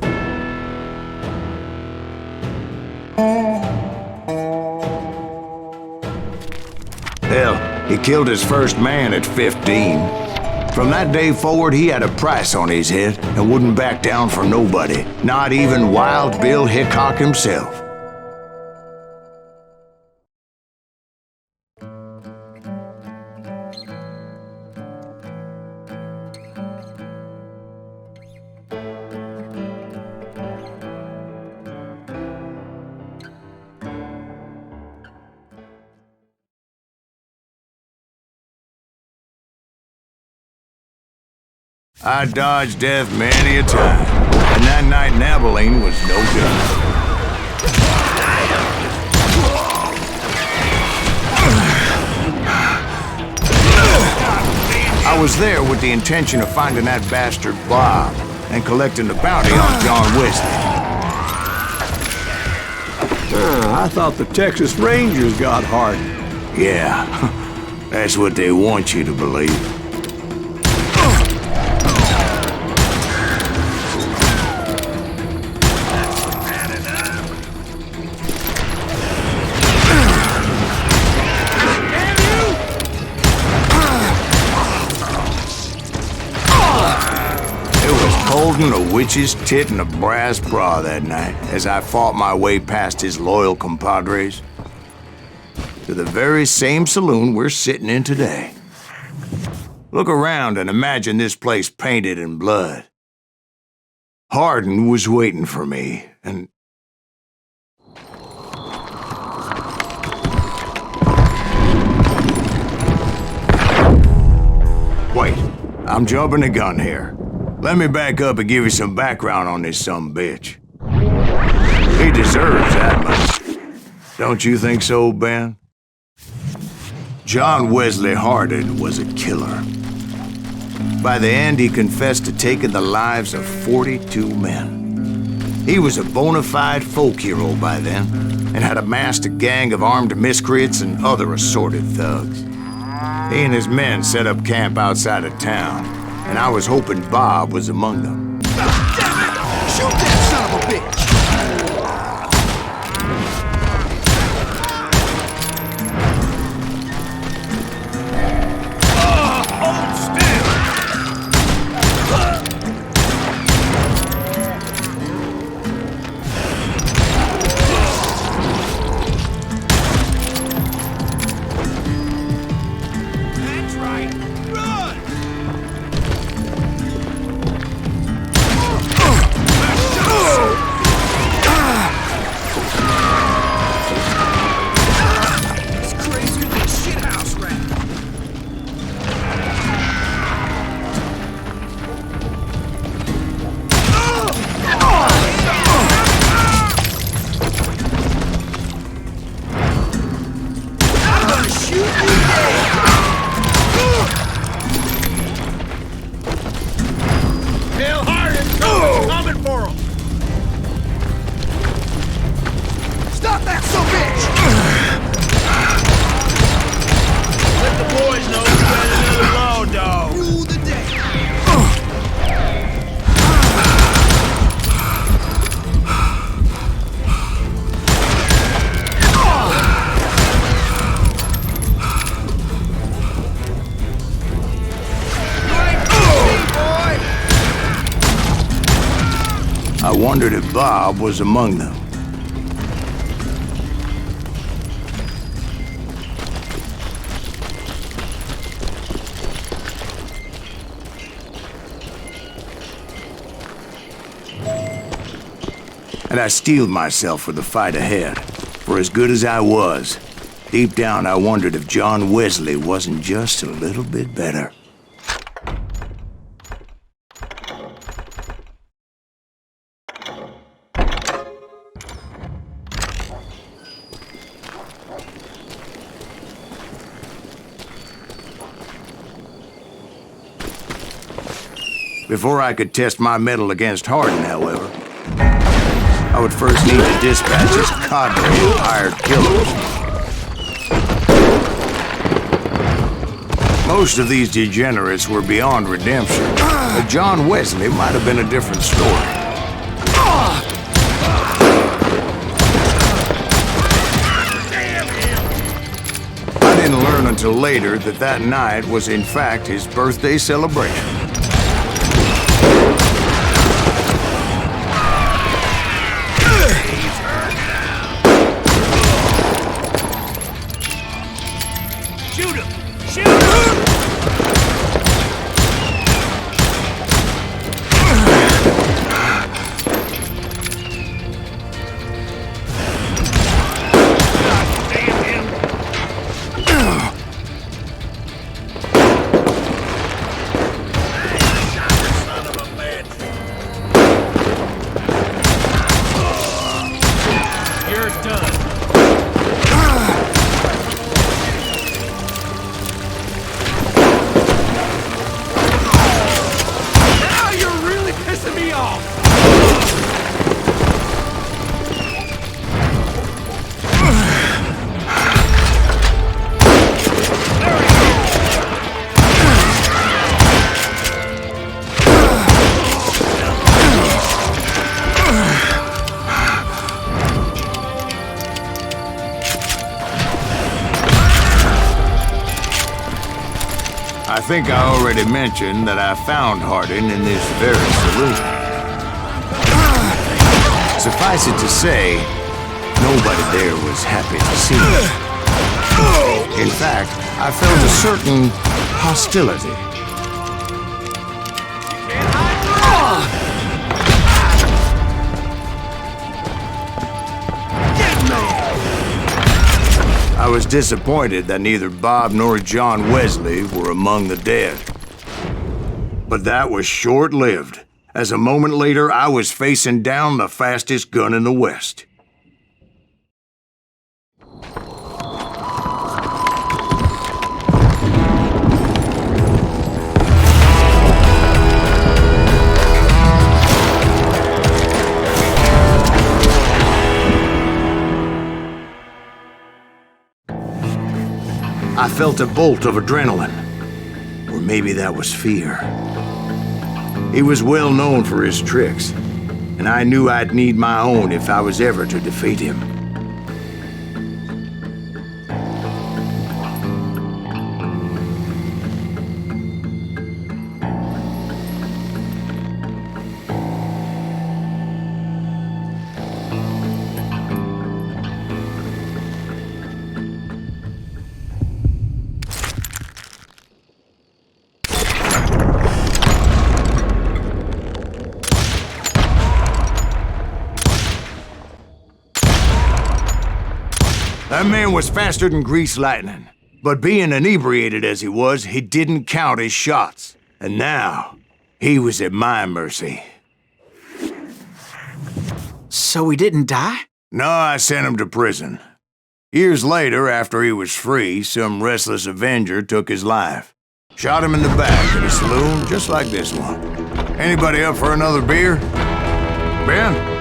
Hell, he killed his first man at 15. From that day forward, he had a price on his head and wouldn't back down for nobody, not even Wild Bill Hickok himself. I dodged death many a time, and that night in Abilene was no different. I was there with the intention of finding that bastard Bob and collecting the bounty on John Wesley. I thought the Texas Rangers got Hardin. Yeah, that's what they want you to believe. Holding a witch's tit and a brass bra that night as I fought my way past his loyal compadres. to the very same saloon we're sitting in today. Look around and imagine this place painted in blood. Hardin was waiting for me, and... Wait, I'm jumping the gun here. Let me back up and give you some background on this sumbitch. He deserves that much. Don't you think so, Ben? John Wesley Hardin was a killer. By the end, he confessed to taking the lives of 42 men. He was a bona fide folk hero by then, and had amassed a gang of armed miscreants and other assorted thugs. He and his men set up camp outside of town, and I was hoping Bob was among them. Damn it! Shoot that son of a bitch! I wondered if Bob was among them. And I steeled myself for the fight ahead. For as good as I was, deep down I wondered if John Wesley wasn't just a little bit better. Before I could test my mettle against Hardin, however, I would first need to dispatch his cadre of hired killers. Most of these degenerates were beyond redemption, but John Wesley might have been a different story. I didn't learn until later that that night was in fact his birthday celebration. I think I already mentioned that I found Hardin in this very saloon. Suffice it to say, nobody there was happy to see me. In fact, I felt a certain hostility. I was disappointed that neither Bob nor John Wesley were among the dead. But that was short-lived, as a moment later I was facing down the fastest gun in the West. I felt a bolt of adrenaline, or maybe that was fear. He was well known for his tricks, and I knew I'd need my own if I was ever to defeat him. That man was faster than greased lightning, but being inebriated as he was, he didn't count his shots. And now, he was at my mercy. So he didn't die? No, I sent him to prison. Years later, after he was free, some restless Avenger took his life. Shot him in the back at a saloon just like this one. Anybody up for another beer? Ben?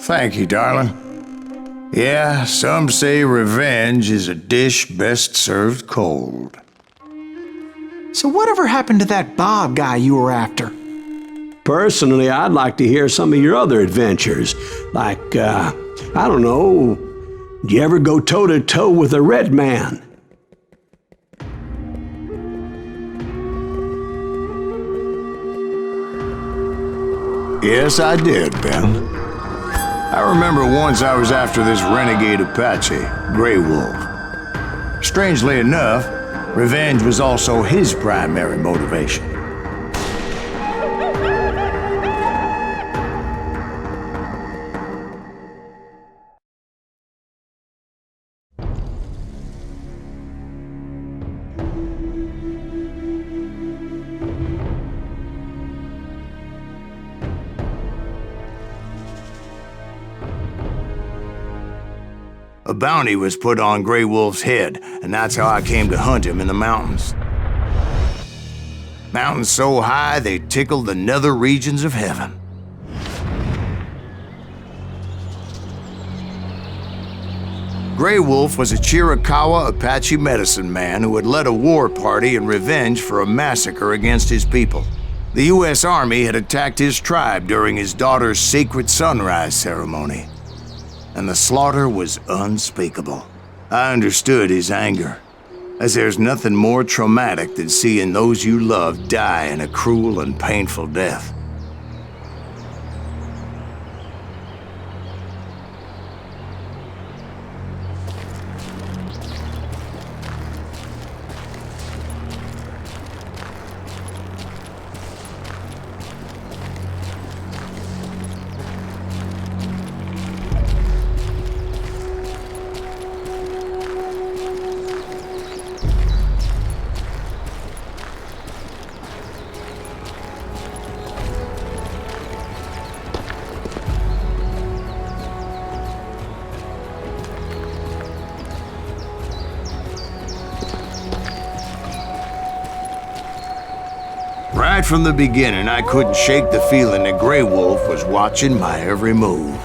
Thank you, darling. Yeah, some say revenge is a dish best served cold. So whatever happened to that Bob guy you were after? Personally, I'd like to hear some of your other adventures. Like, I don't know, did you ever go toe-to-toe with a red man? Yes, I did, Ben. I remember once I was after this renegade Apache, Grey Wolf. Strangely enough, revenge was also his primary motivation. A bounty was put on Grey Wolf's head, and that's how I came to hunt him in the mountains. Mountains so high they tickled the nether regions of heaven. Grey Wolf was a Chiricahua Apache medicine man who had led a war party in revenge for a massacre against his people. The U.S. Army had attacked his tribe during his daughter's sacred sunrise ceremony, and the slaughter was unspeakable. I understood his anger, as there's nothing more traumatic than seeing those you love die in a cruel and painful death. Right from the beginning, I couldn't shake the feeling that Grey Wolf was watching my every move.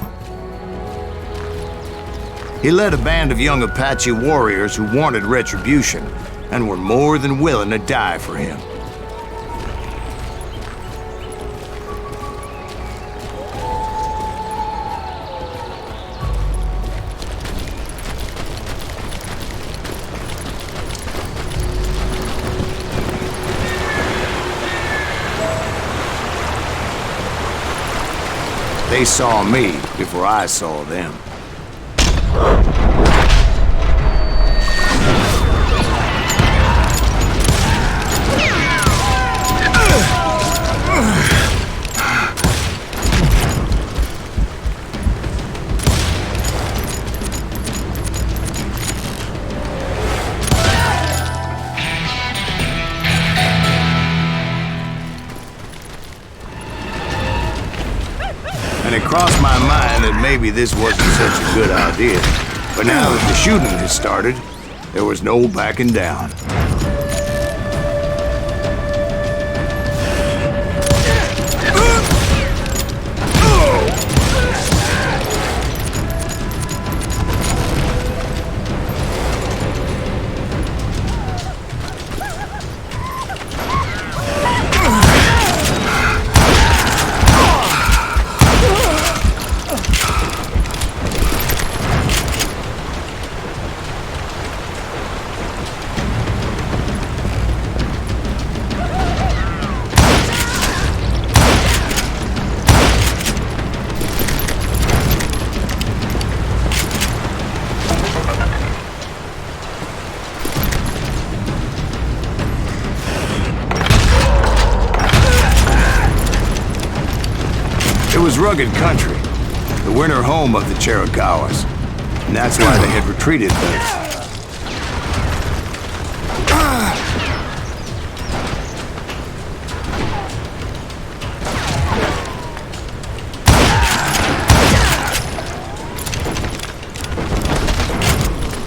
He led a band of young Apache warriors who wanted retribution and were more than willing to die for him. They saw me before I saw them. And it crossed my mind that maybe this wasn't such a good idea. But now that the shooting had started, there was no backing down. It was rugged country, the winter home of the Chiricahuas, and that's why they had retreated there.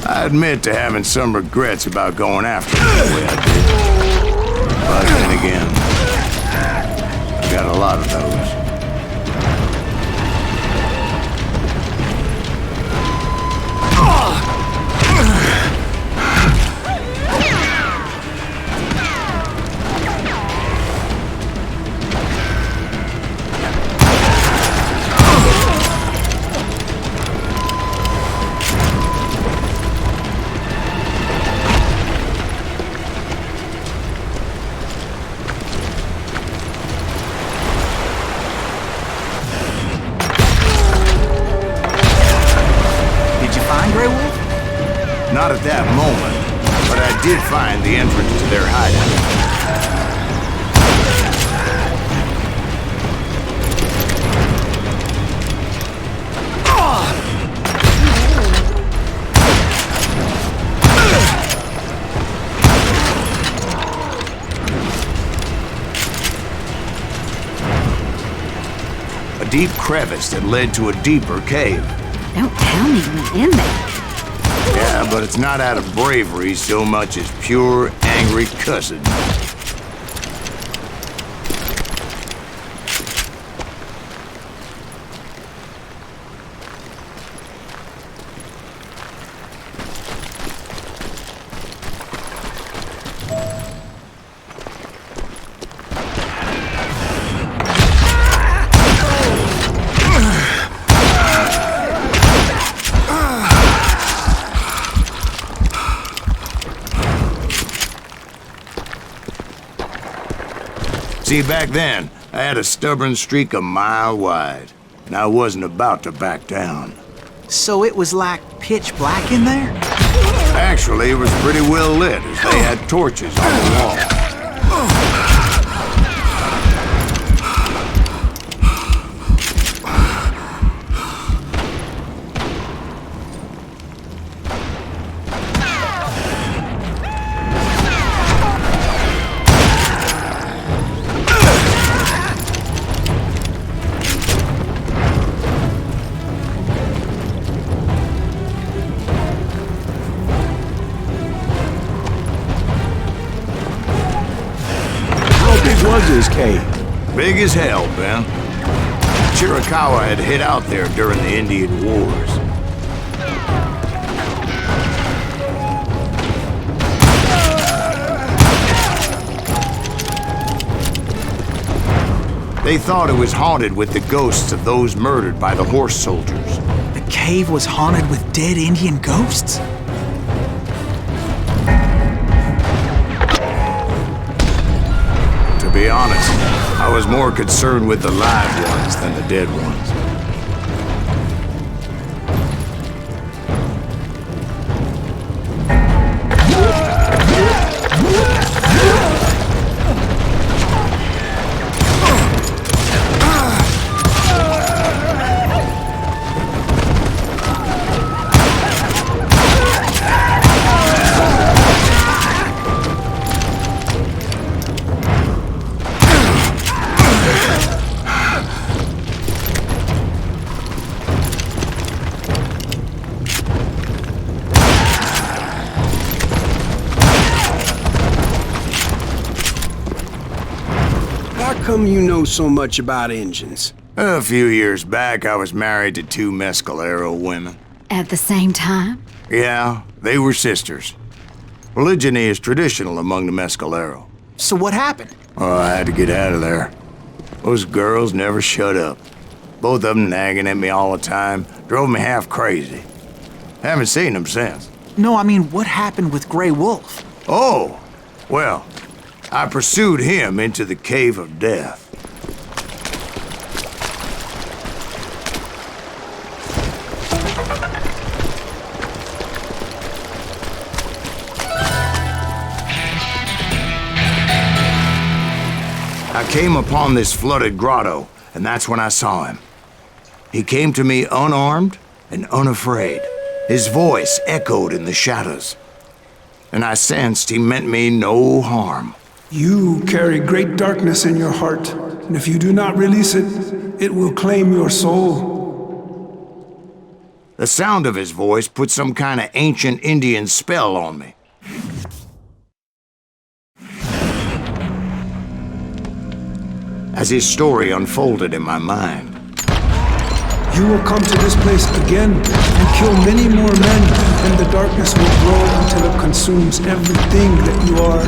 I admit to having some regrets about going after them the way I did. But then again, I got a lot of those. Not at that moment, but I did find the entrance to their hideout. A deep crevice that led to a deeper cave. Don't tell me you went in there. Yeah, but it's not out of bravery so much as pure, angry cussing. See, back then, I had a stubborn streak a mile wide, and I wasn't about to back down. So it was like pitch black in there? Actually, it was pretty well lit, as they had torches on the wall. Was this cave? Big as hell, Ben. Chiricahua had hid out there during the Indian Wars. They thought it was haunted with the ghosts of those murdered by the horse soldiers. The cave was haunted with dead Indian ghosts? To be honest, I was more concerned with the live ones than the dead ones. come you know so much about engines? A few years back, I was married to 2 Mescalero women. At the same time? Yeah, they were sisters. Polygyny is traditional among the Mescalero. So what happened? Oh, I had to get out of there. Those girls never shut up. Both of them nagging at me all the time. Drove me half crazy. Haven't seen them since. No, I mean, what happened with Grey Wolf? Oh, well, I pursued him into the Cave of Death. I came upon this flooded grotto, and that's when I saw him. He came to me unarmed and unafraid. His voice echoed in the shadows, and I sensed he meant me no harm. You carry great darkness in your heart, and if you do not release it, it will claim your soul. The sound of his voice put some kind of ancient Indian spell on me. As his story unfolded in my mind, You will come to this place again and kill many more men, and the darkness will grow until it consumes everything that you are.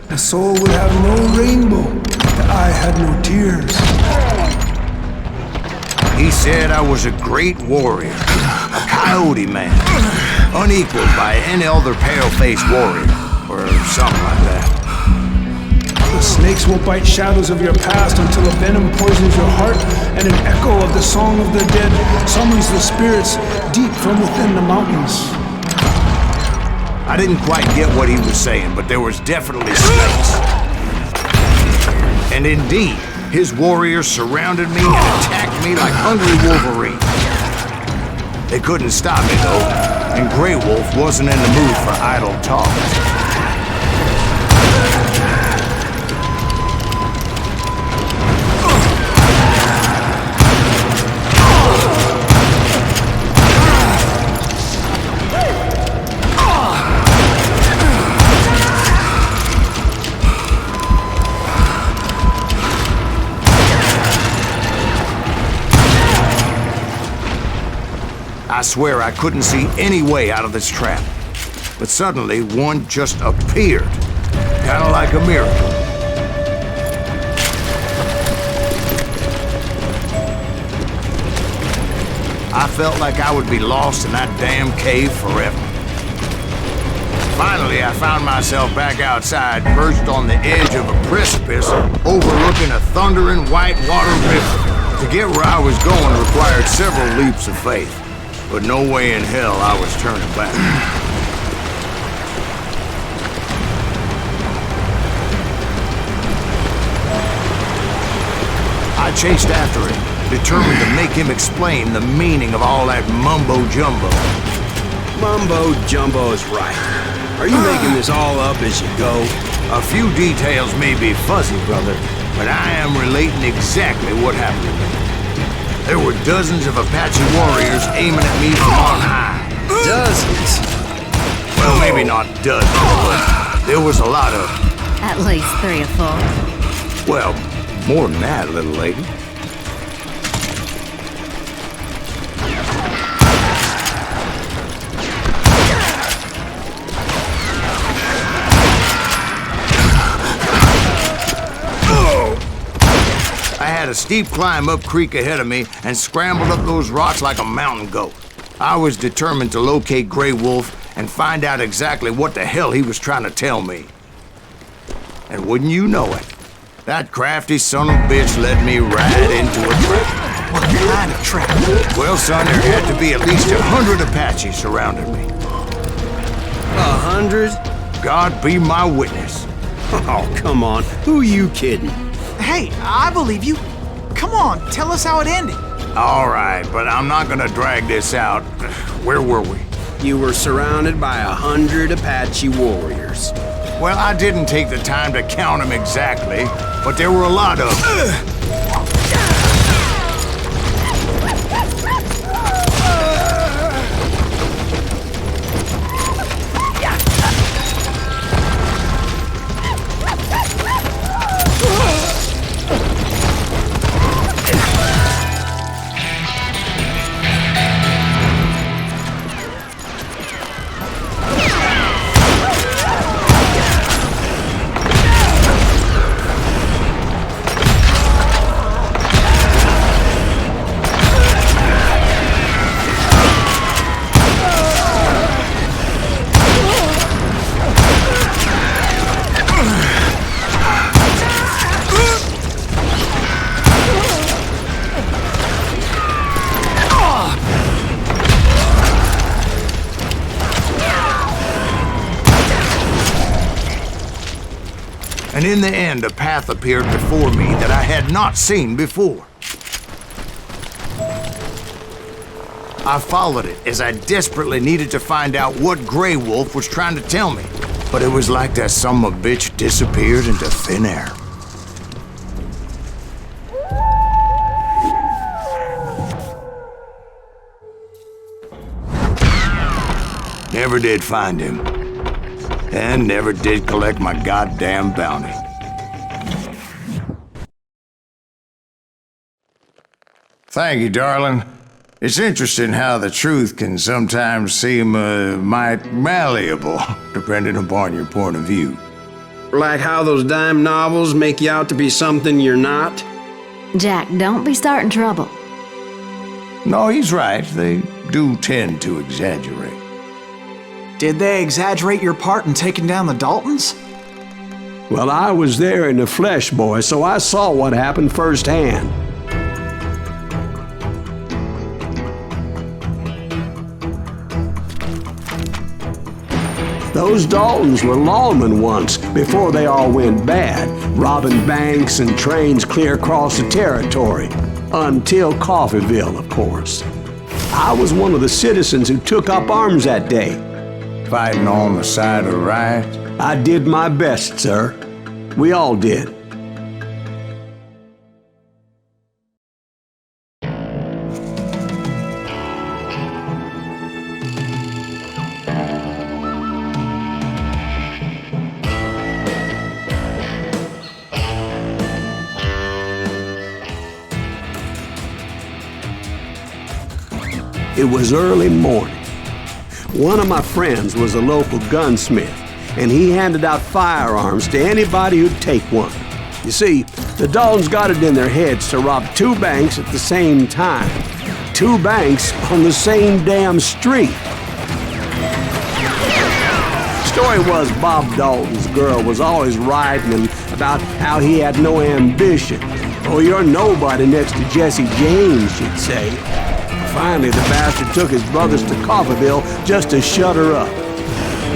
The soul would have no rainbow, the eye had no tears. he said I was a great warrior, a coyote man, unequaled by any other pale-faced warrior, or something like that. The snakes will bite shadows of your past until a venom poisons your heart, and an echo of the song of the dead summons the spirits deep from within the mountains. I didn't quite get what he was saying, but there was definitely snakes. And indeed, his warriors surrounded me and attacked me like hungry wolverines. They couldn't stop me, though, and Grey Wolf wasn't in the mood for idle talk. I swear I couldn't see any way out of this trap. But suddenly, one just appeared. Kind of like a miracle. I felt like I would be lost in that damn cave forever. Finally, I found myself back outside, perched on the edge of a precipice, overlooking a thundering white water river. To get where I was going required several leaps of faith. But no way in hell I was turning back. I chased after him, determined to make him explain the meaning of all that mumbo-jumbo. Mumbo-jumbo is right. Are you making this all up as you go? A few details may be fuzzy, brother, but I am relating exactly what happened to me. There were dozens of Apache warriors aiming at me from on high. Dozens? Well, maybe not dozens, but there was a lot of them. At least 3 or 4. Well, more than that, little lady. I had a steep climb up creek ahead of me and scrambled up those rocks like a mountain goat. I was determined to locate Grey Wolf and find out exactly what the hell he was trying to tell me. And wouldn't you know it, that crafty son of a bitch led me right into a trap. What kind of trap? Well, son, there had to be at least 100 Apaches surrounding me. 100? God be my witness. Oh, come on. Who are you kidding? Hey, I believe you. Come on, tell us how it ended. All right, but I'm not gonna drag this out. Where were we? You were surrounded by 100 Apache warriors. Well, I didn't take the time to count them exactly, but there were a lot of them. And in the end, a path appeared before me that I had not seen before. I followed it as I desperately needed to find out what Grey Wolf was trying to tell me. But it was like that son of a bitch disappeared into thin air. Never did find him. And never did collect my goddamn bounty. Thank you, darling. It's interesting how the truth can sometimes seem, might malleable, depending upon your point of view. Like how those dime novels make you out to be something you're not? Jack, don't be starting trouble. No, he's right. They do tend to exaggerate. Did they exaggerate your part in taking down the Daltons? Well, I was there in the flesh, boy, so I saw what happened firsthand. Those Daltons were lawmen once, before they all went bad, robbing banks and trains clear across the territory. Until Coffeeville, of course. I was one of the citizens who took up arms that day. Fighting on the side of right? I did my best, sir. We all did. It was early morning. One of my friends was a local gunsmith, and he handed out firearms to anybody who'd take one. You see, the Daltons got it in their heads to rob 2 banks at the same time. 2 banks on the same damn street. Story was Bob Dalton's girl was always writing about how he had no ambition. Oh, you're nobody next to Jesse James, she'd say. Finally, the bastard took his brothers to Coffeeville just to shut her up.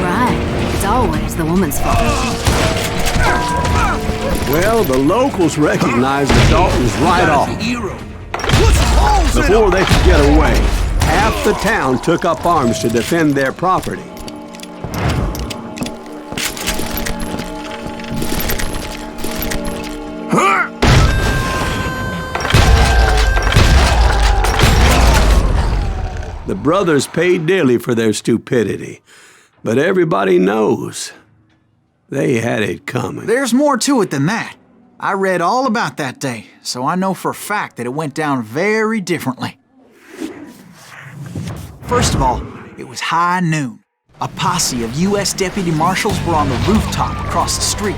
Right. It's always the woman's fault. Well, the locals recognized the Daltons right off. Before they could get away, half the town took up arms to defend their property. The brothers paid dearly for their stupidity, but everybody knows they had it coming. There's more to it than that. I read all about that day, so I know for a fact that it went down very differently. First of all, it was high noon. A posse of U.S. deputy marshals were on the rooftop across the street.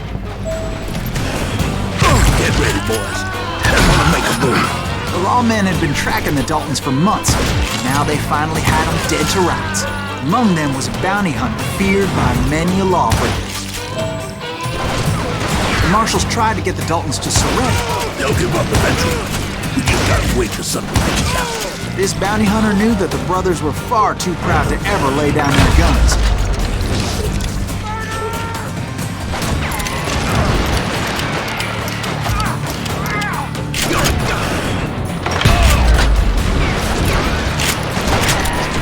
Get ready, boys. I'm gonna make a move. The lawmen had been tracking the Daltons for months, and now they finally had them dead to rights. Among them was a bounty hunter feared by many a lawbreaker. The marshals tried to get the Daltons to surrender. They'll give up eventually. We just gotta wait for something to reach out. This bounty hunter knew that the brothers were far too proud to ever lay down their guns.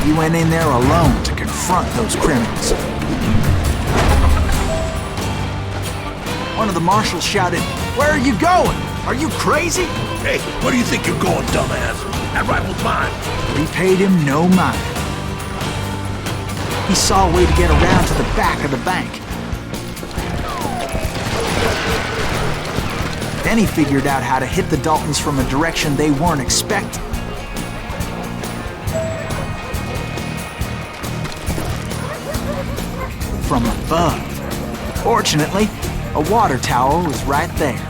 He went in there alone to confront those criminals. One of the marshals shouted, "Where are you going? Are you crazy?" Hey, where do you think you're going, dumbass? That rifle's mine. He paid him no mind. He saw a way to get around to the back of the bank. Then he figured out how to hit the Daltons from a direction they weren't expecting. From above. Fortunately, a water tower was right there.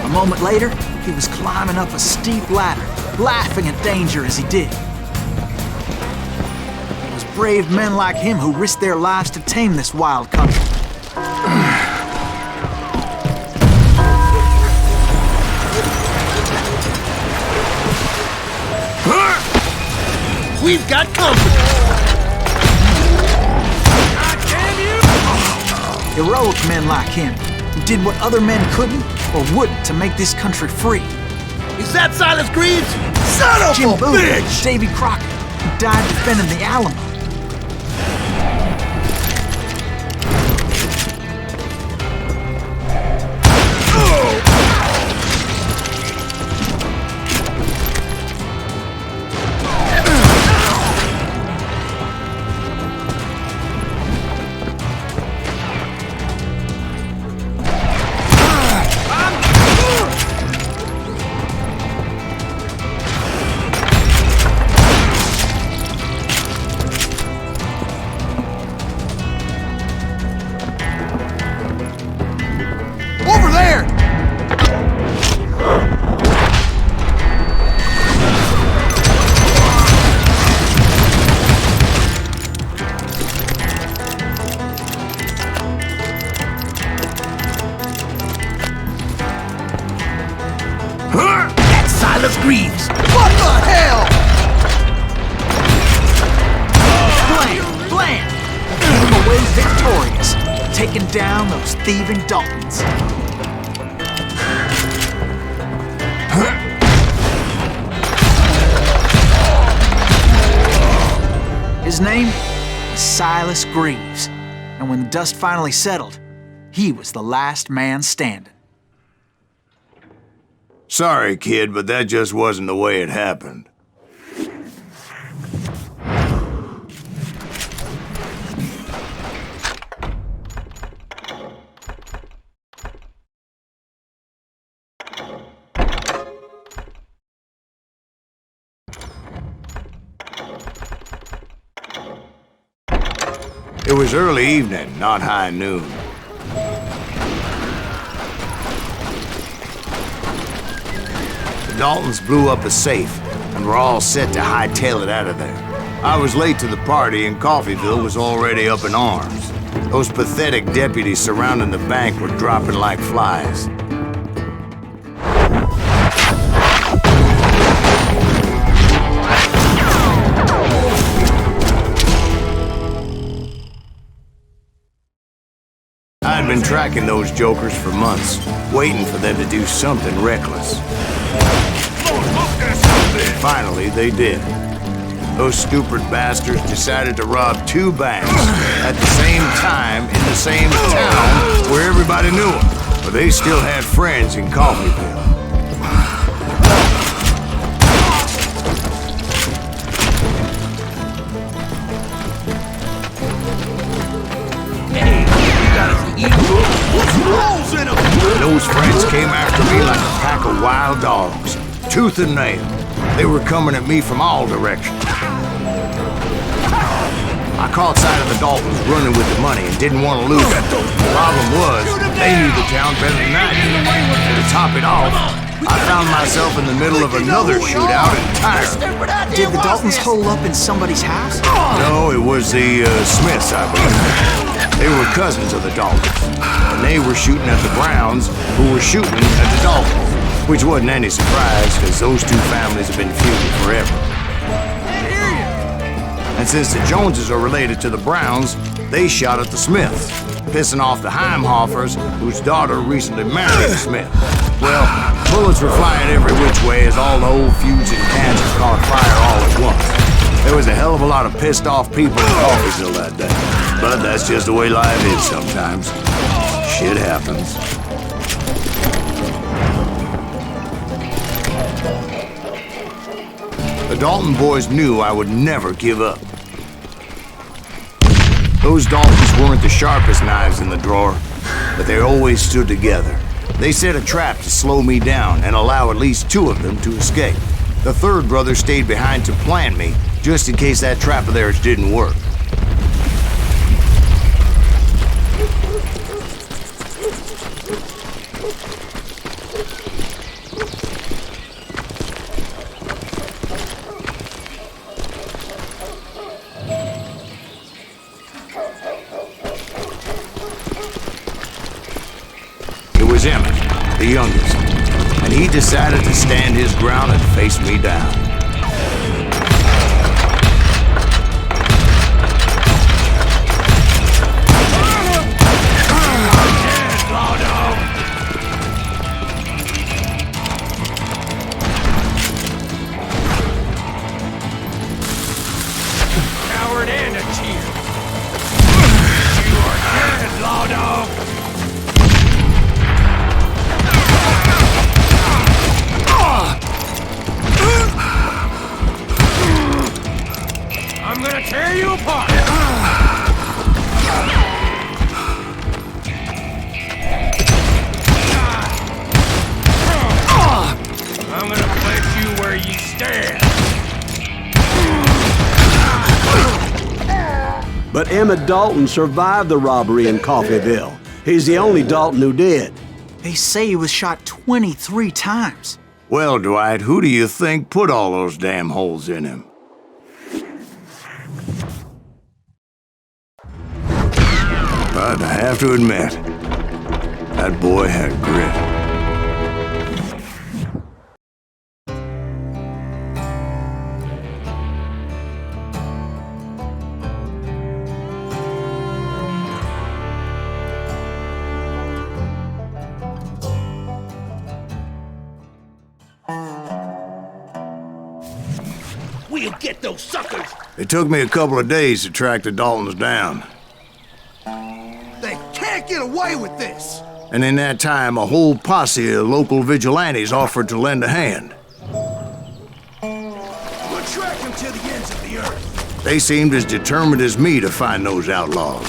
A moment later, he was climbing up a steep ladder, laughing at danger as he did. It was brave men like him who risked their lives to tame this wild country. We've got company. Heroic men like him, who did what other men couldn't or wouldn't to make this country free. Is that Silas Greaves? Son of Jim a Booth, bitch! Davy Crockett, who died defending the Alamo. Over there! That's Silas Greaves! What the hell? Blam! Blam! Came away victorious, taking down those thieving Daltons. His name was Silas Greaves, and when the dust finally settled, he was the last man standing. Sorry, kid, but that just wasn't the way it happened. It was early evening, not high noon. The Daltons blew up a safe, and were all set to hightail it out of there. I was late to the party, and Coffeyville was already up in arms. Those pathetic deputies surrounding the bank were dropping like flies. I'd been tracking those jokers for months, waiting for them to do something reckless. Finally, they did. Those stupid bastards decided to rob 2 banks at the same time in the same town where everybody knew them, but they still had friends in Coffeyville. Those friends came after me like a pack of wild dogs, tooth and nail. They were coming at me from all directions. I caught sight of the Daltons running with the money and didn't want to lose it. The problem was, they knew the town better than I did. And to top it off, I found myself in the middle of another shootout entirely. Did the Daltons hole up in somebody's house? No, it was the Smiths, I believe. They were cousins of the Daltons, and they were shooting at the Browns, who were shooting at the Daltons, which wasn't any surprise, because those 2 families have been feuding forever. And since the Joneses are related to the Browns, they shot at the Smiths, pissing off the Heimhoffers, whose daughter recently married a Smith. Well, bullets were flying every which way as all the old feuds in Kansas caught fire all at once. There was a hell of a lot of pissed-off people in Coffeyville that day. But that's just the way life is sometimes. Shit happens. The Dalton boys knew I would never give up. Those Daltons weren't the sharpest knives in the drawer, but they always stood together. They set a trap to slow me down and allow at least 2 of them to escape. The 3rd brother stayed behind to plant me, just in case that trap of theirs didn't work. It was Emmett, the youngest, and he decided to stand his ground and face me down. I'm gonna tear you apart! I'm gonna place you where you stand! But Emmett Dalton survived the robbery in Coffeyville. He's the only Dalton who did. They say he was shot 23 times. Well, Dwight, who do you think put all those damn holes in him? But I have to admit, that boy had grit. We'll get those suckers! It took me a couple of days to track the Daltons down. They can't get away with this! And in that time, a whole posse of local vigilantes offered to lend a hand. We'll track them to the ends of the earth. They seemed as determined as me to find those outlaws.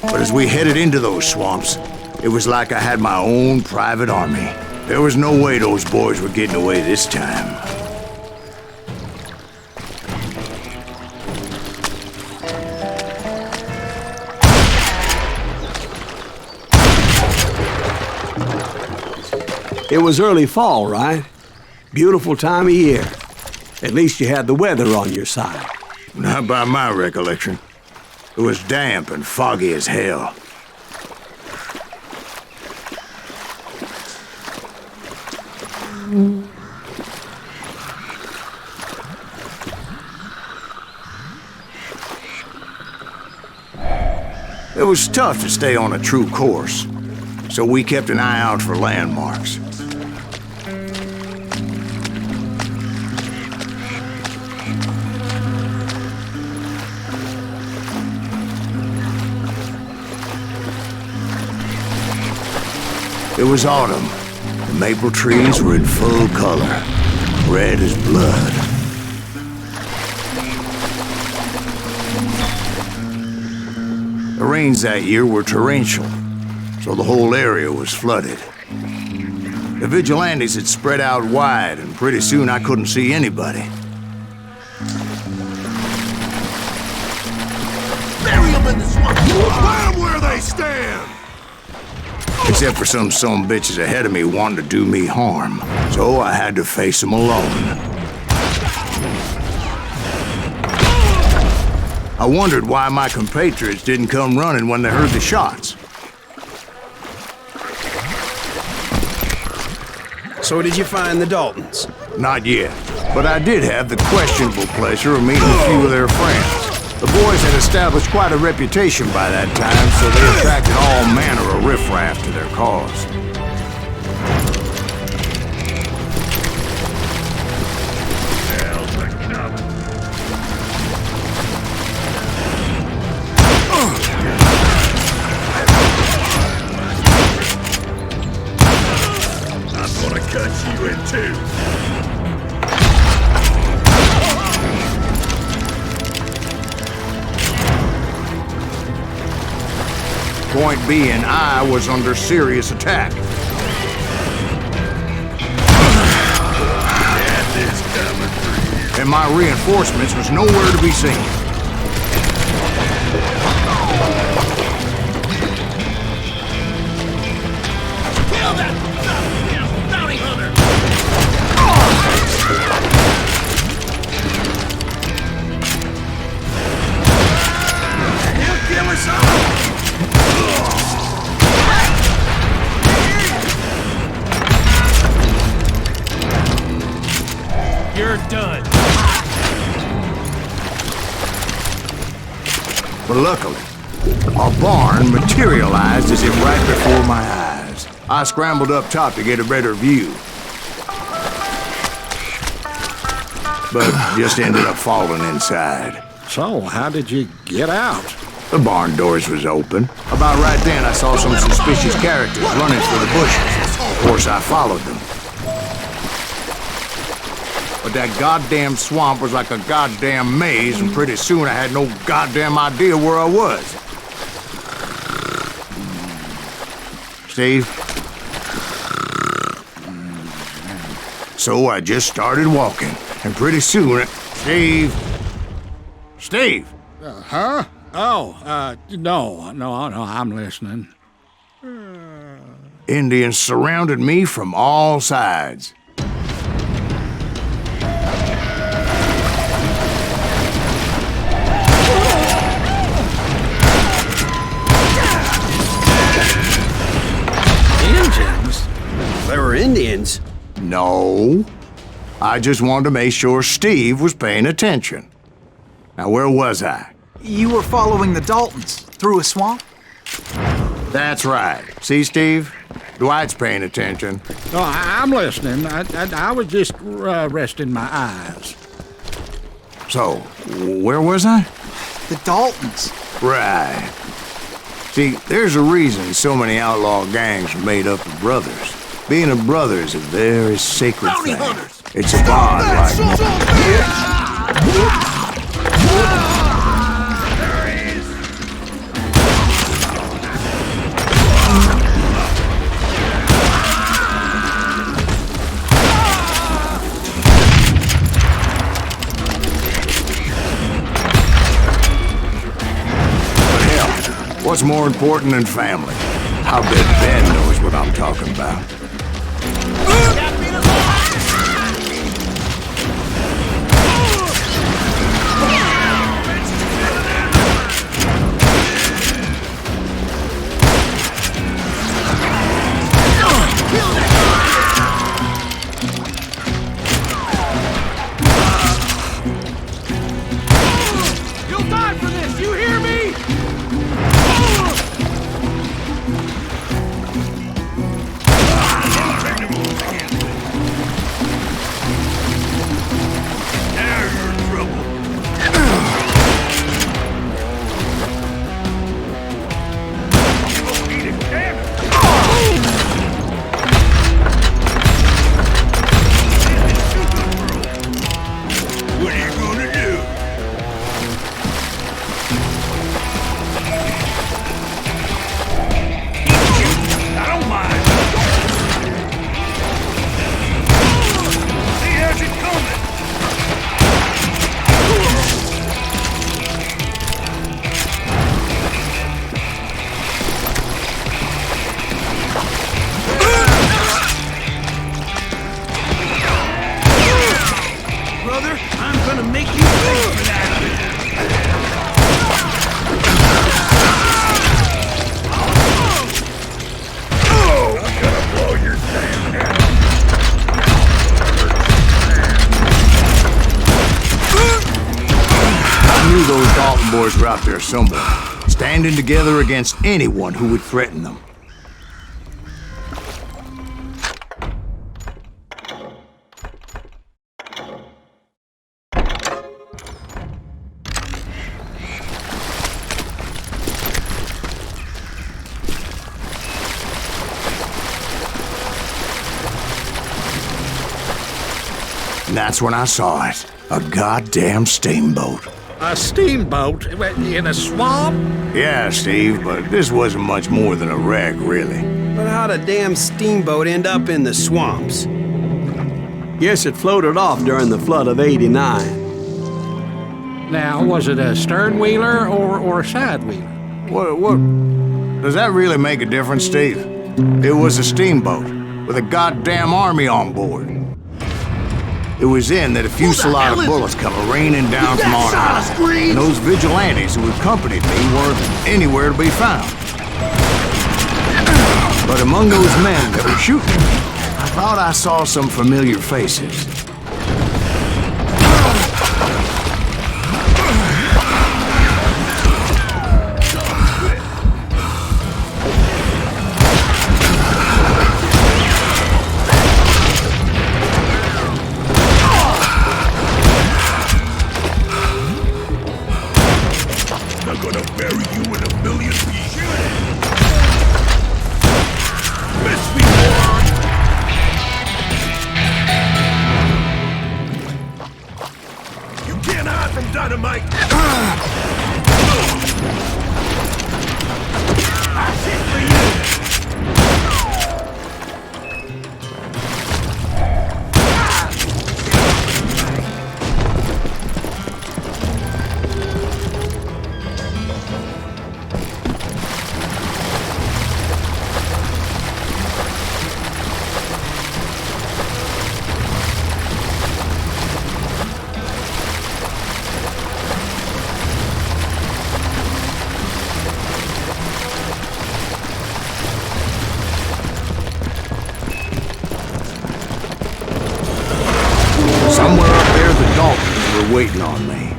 But as we headed into those swamps, it was like I had my own private army. There was no way those boys were getting away this time. It was early fall, right? Beautiful time of year. At least you had the weather on your side. Not by my recollection. It was damp and foggy as hell. It was tough to stay on a true course, so we kept an eye out for landmarks. It was autumn. The maple trees were in full color, red as blood. The rains that year were torrential, so the whole area was flooded. The vigilantes had spread out wide, and pretty soon I couldn't see anybody. Bury them in the swamp! Let them where they stand! Except for some bitches ahead of me wanting to do me harm, so I had to face them alone. I wondered why my compatriots didn't come running when they heard the shots. So did you find the Daltons? Not yet, but I did have the questionable pleasure of meeting a few of their friends. The boys had established quite a reputation by that time, so they attracted all manner of riffraff to their cause. I'm gonna cut you in two! Point being, I was under serious attack. Death is coming for you. And my reinforcements was nowhere to be seen. Kill that bounty hunter! He'll kill us all! You're done. But luckily, a barn materialized as if right before my eyes. I scrambled up top to get a better view, but just ended up falling inside. So, how did you get out? The barn doors was open. About right then, I saw some suspicious characters running through the bushes. Of course, I followed them. But that goddamn swamp was like a goddamn maze, and pretty soon I had no goddamn idea where I was. Steve? So I just started walking, and pretty soon... Steve? Steve! Huh? Oh, no, I'm listening. Indians surrounded me from all sides. Indians? They were Indians? No. I just wanted to make sure Steve was paying attention. Now, where was I? You were following the Daltons through a swamp? That's right. See, Steve? Dwight's paying attention. No, I'm listening. I was just resting my eyes. So, where was I? The Daltons. Right. See, there's a reason so many outlaw gangs are made up of brothers. Being a brother is a very sacred thing. It's a bond like... What's more important than family? I bet Ben knows what I'm talking about. You'll die for this, you hear me? Boys were out there somewhere, standing together against anyone who would threaten them. And that's when I saw it. A goddamn steamboat. A steamboat in a swamp? Yeah, Steve, but this wasn't much more than a wreck, really. But how'd a damn steamboat end up in the swamps? Guess it floated off during the flood of '89. Now, was it a stern-wheeler or a side-wheeler? What? Does that really make a difference, Steve? It was a steamboat with a goddamn army on board. It was then that a fusillade of bullets come raining down from on high, and those vigilantes who accompanied me weren't anywhere to be found. But among those men that were shooting, I thought I saw some familiar faces. Mike! That's it for you! Somewhere up there, the Daltons were waiting on me.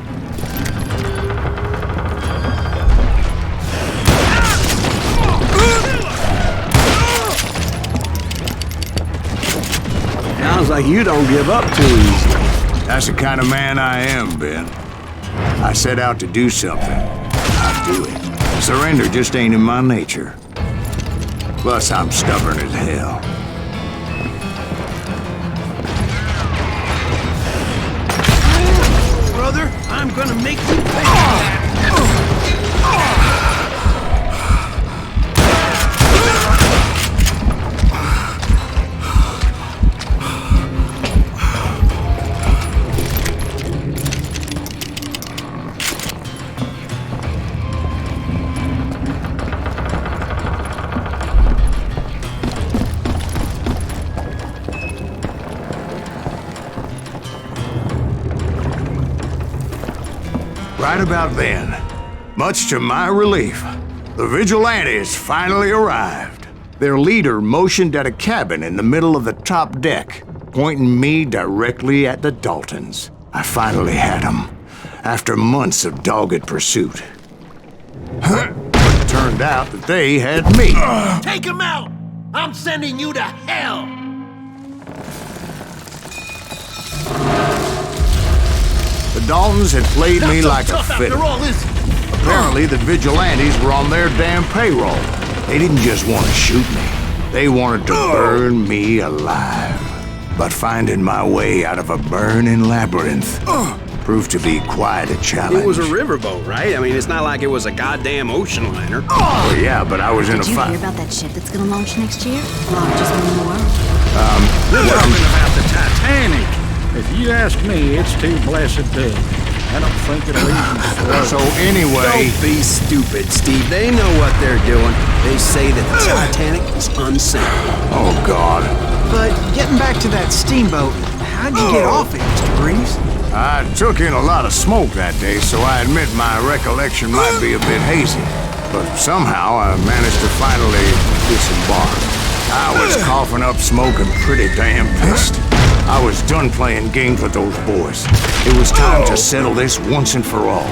Sounds like you don't give up too easily. That's the kind of man I am, Ben. I set out to do something. I do it. Surrender just ain't in my nature. Plus, I'm stubborn as hell. Brother, I'm gonna make you pay. Right about then, much to my relief, the vigilantes finally arrived. Their leader motioned at a cabin in the middle of the top deck, pointing me directly at the Daltons. I finally had them, after months of dogged pursuit. But it turned out that they had me. Take him out! I'm sending you to hell! The Daltons had played me like a fiddle. After all, is Apparently, the vigilantes were on their damn payroll. They didn't just want to shoot me. They wanted to burn me alive. But finding my way out of a burning labyrinth proved to be quite a challenge. It was a riverboat, right? I mean, it's not like it was a goddamn ocean liner. Oh, yeah, but I was in a Did you fight. hear about that ship that's gonna launch next year? Largest one in the world. We're talking about the Titanic. If you ask me, it's too blessed big. I don't think it'll even float. So anyway, Don't be stupid, Steve. They know what they're doing. They say that the Titanic is unsinkable. oh God, But getting back to that steamboat, how'd you get off it, Mr. Breeze? I took in a lot of smoke that day, so I admit my recollection might be a bit hazy. But somehow I managed to finally disembark. I was coughing up smoke and pretty damn pissed. I was done playing games with those boys. It was time to settle this once and for all.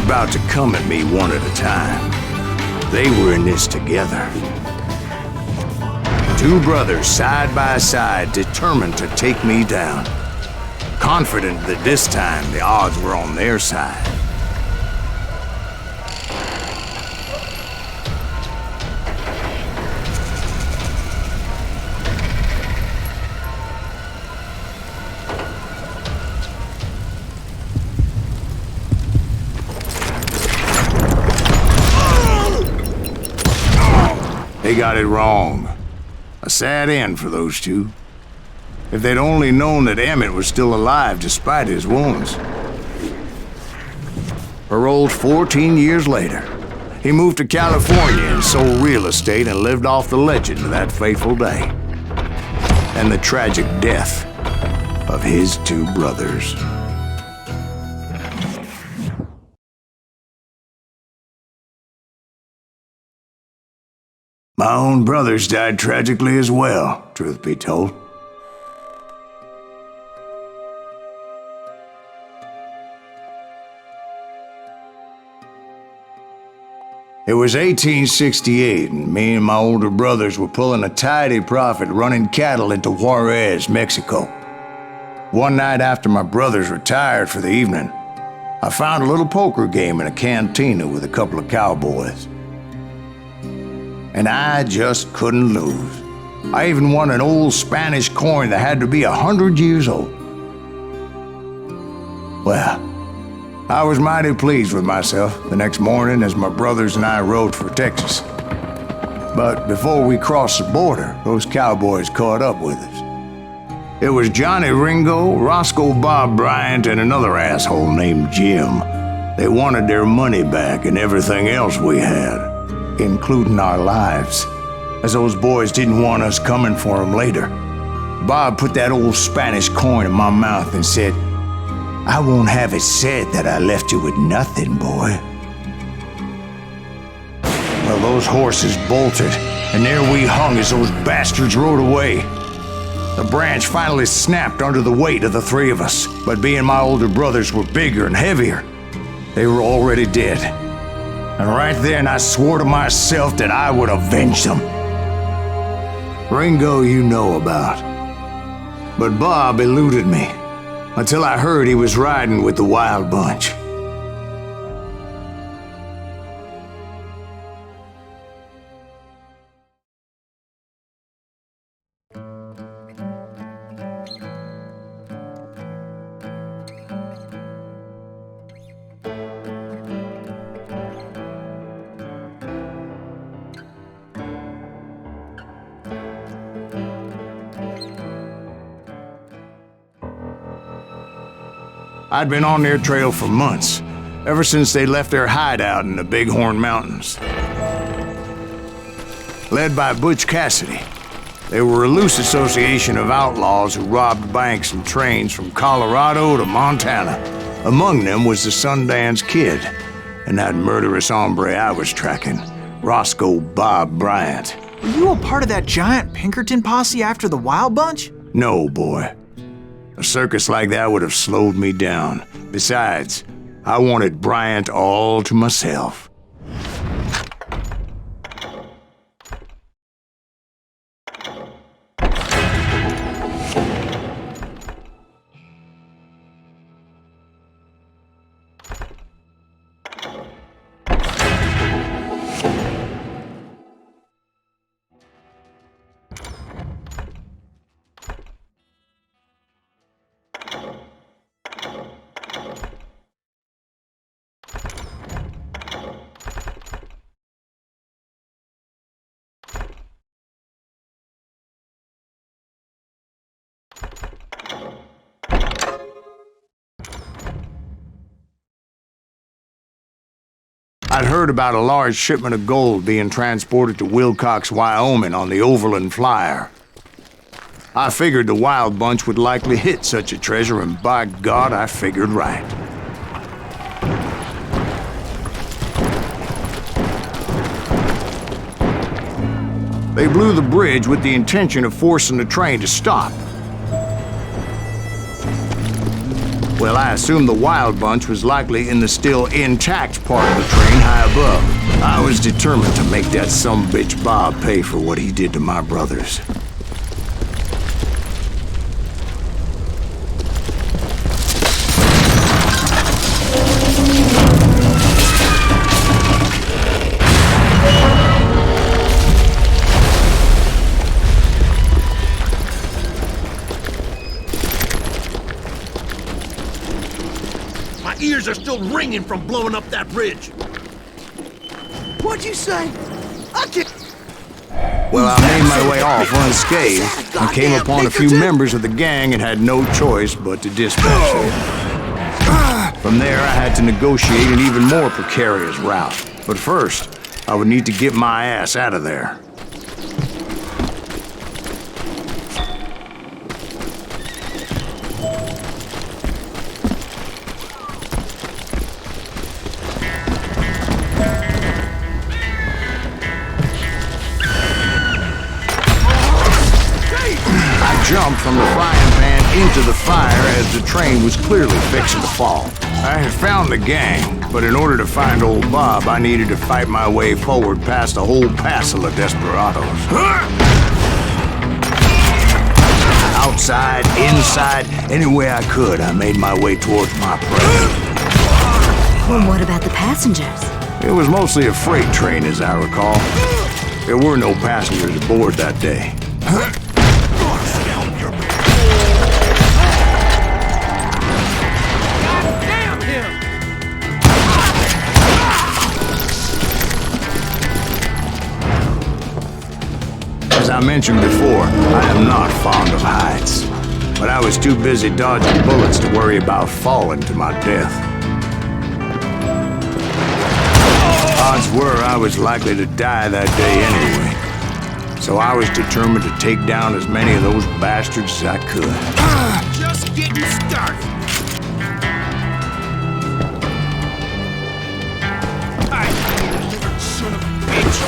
About to come at me one at a time. They were in this together. Two brothers side by side, determined to take me down. Confident that this time the odds were on their side. They got it wrong. A sad end for those two. If they'd only known that Emmett was still alive despite his wounds. Paroled 14 years later, he moved to California and sold real estate and lived off the legend of that fateful day. And the tragic death of his two brothers. My own brothers died tragically as well, truth be told. It was 1868, and me and my older brothers were pulling a tidy profit running cattle into Juarez, Mexico. One night after my brothers retired for the evening, I found a little poker game in a cantina with a couple of cowboys. And I just couldn't lose. I even won an old Spanish coin that had to be 100 years old. Well, I was mighty pleased with myself the next morning as my brothers and I rode for Texas. But before we crossed the border, those cowboys caught up with us. It was Johnny Ringo, Roscoe Bob Bryant, and another asshole named Jim. They wanted their money back and everything else we had, including our lives, as those boys didn't want us coming for them later. Bob put that old Spanish coin in my mouth and said, "I won't have it said that I left you with nothing, boy." Well, those horses bolted, and there we hung as those bastards rode away. The branch finally snapped under the weight of the three of us, but being my older brothers were bigger and heavier, they were already dead. And right then I swore to myself that I would avenge them. Ringo you know about. But Bob eluded me, until I heard he was riding with the Wild Bunch. I'd been on their trail for months, ever since they left their hideout in the Bighorn Mountains. Led by Butch Cassidy, they were a loose association of outlaws who robbed banks and trains from Colorado to Montana. Among them was the Sundance Kid, and that murderous hombre I was tracking, Roscoe Bob Bryant. Were you a part of that giant Pinkerton posse after the Wild Bunch? No, boy. A circus like that would have slowed me down. Besides, I wanted Bryant all to myself. I'd heard about a large shipment of gold being transported to Wilcox, Wyoming on the Overland Flyer. I figured the Wild Bunch would likely hit such a treasure, and by God, I figured right. They blew the bridge with the intention of forcing the train to stop. Well, I assumed the Wild Bunch was likely in the still intact part of the train high above. I was determined to make that sumbitch Bob pay for what he did to my brothers. Ears are still ringing from blowing up that bridge. What'd you say? I can't... Well, I made my way off unscathed and came upon a few members of the gang and had no choice but to dispatch them. From there, I had to negotiate an even more precarious route. But first, I would need to get my ass out of there. from the frying pan into the fire as the train was clearly fixing to fall. I had found the gang, but in order to find old Bob, I needed to fight my way forward past a whole passel of desperados. Outside, inside, any way I could, I made my way towards my prey. Well, what about the passengers? It was mostly a freight train, as I recall. There were no passengers aboard that day. As I mentioned before, I am not fond of heights, but I was too busy dodging bullets to worry about falling to my death. Odds were I was likely to die that day anyway, so I was determined to take down as many of those bastards as I could. Just getting started. Son of a bitch.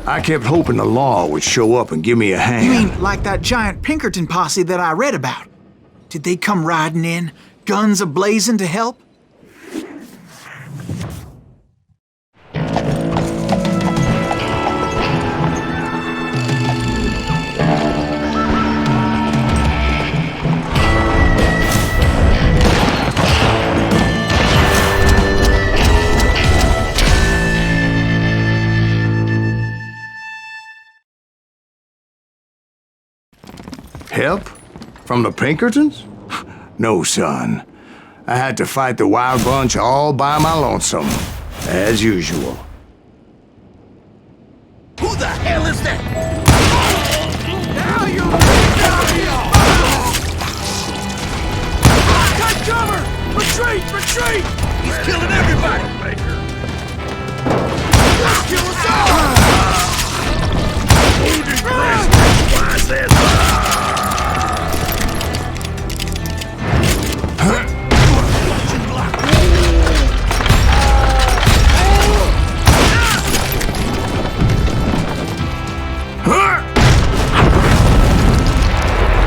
I kept hoping the law would show up and give me a hand. You mean like that giant Pinkerton posse that I read about? Did they come riding in, guns a-blazing to help? Help? From the Pinkertons? No, son. I had to fight the wild bunch all by my lonesome, as usual. Who the hell is that? Now you're got cover! Retreat! Retreat! He's killing everybody! Let's kill us all! Holding breast, wise ass.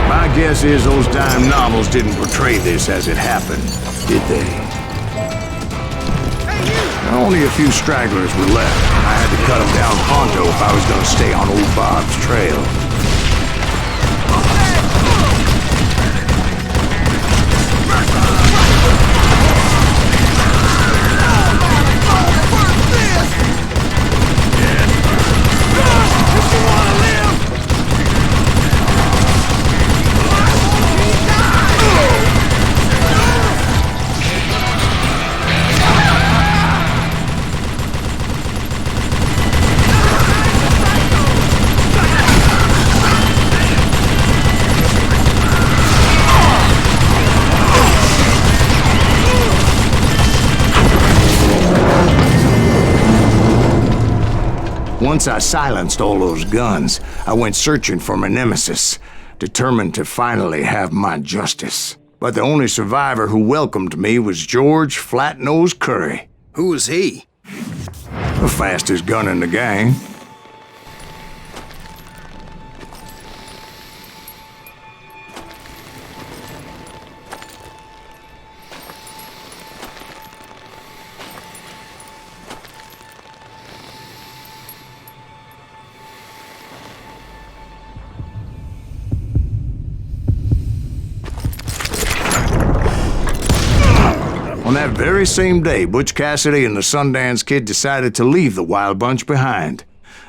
My guess is those dime novels didn't portray this as it happened, did they? Only a few stragglers were left, and I had to cut them down pronto if I was going to stay on old Bob's trail. Once I silenced all those guns, I went searching for my nemesis, determined to finally have my justice. But the only survivor who welcomed me was George Flat-Nosed Curry. Who was he? The fastest gun in the gang. On that very same day, Butch Cassidy and the Sundance Kid decided to leave the Wild Bunch behind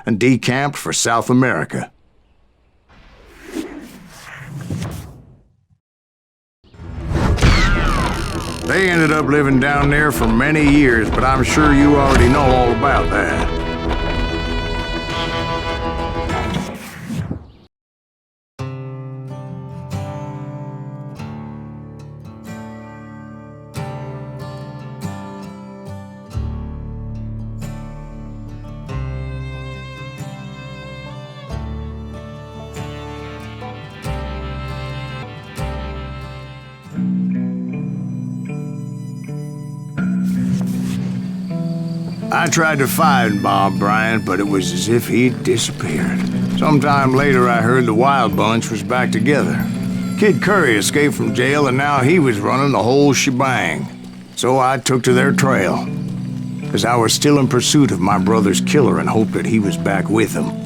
and decamped for South America. They ended up living down there for many years, but I'm sure you already know all about that. I tried to find Bob Bryant, but it was as if he'd disappeared. Sometime later, I heard the Wild Bunch was back together. Kid Curry escaped from jail, and now he was running the whole shebang. So I took to their trail, as I was still in pursuit of my brother's killer and hoped that he was back with him.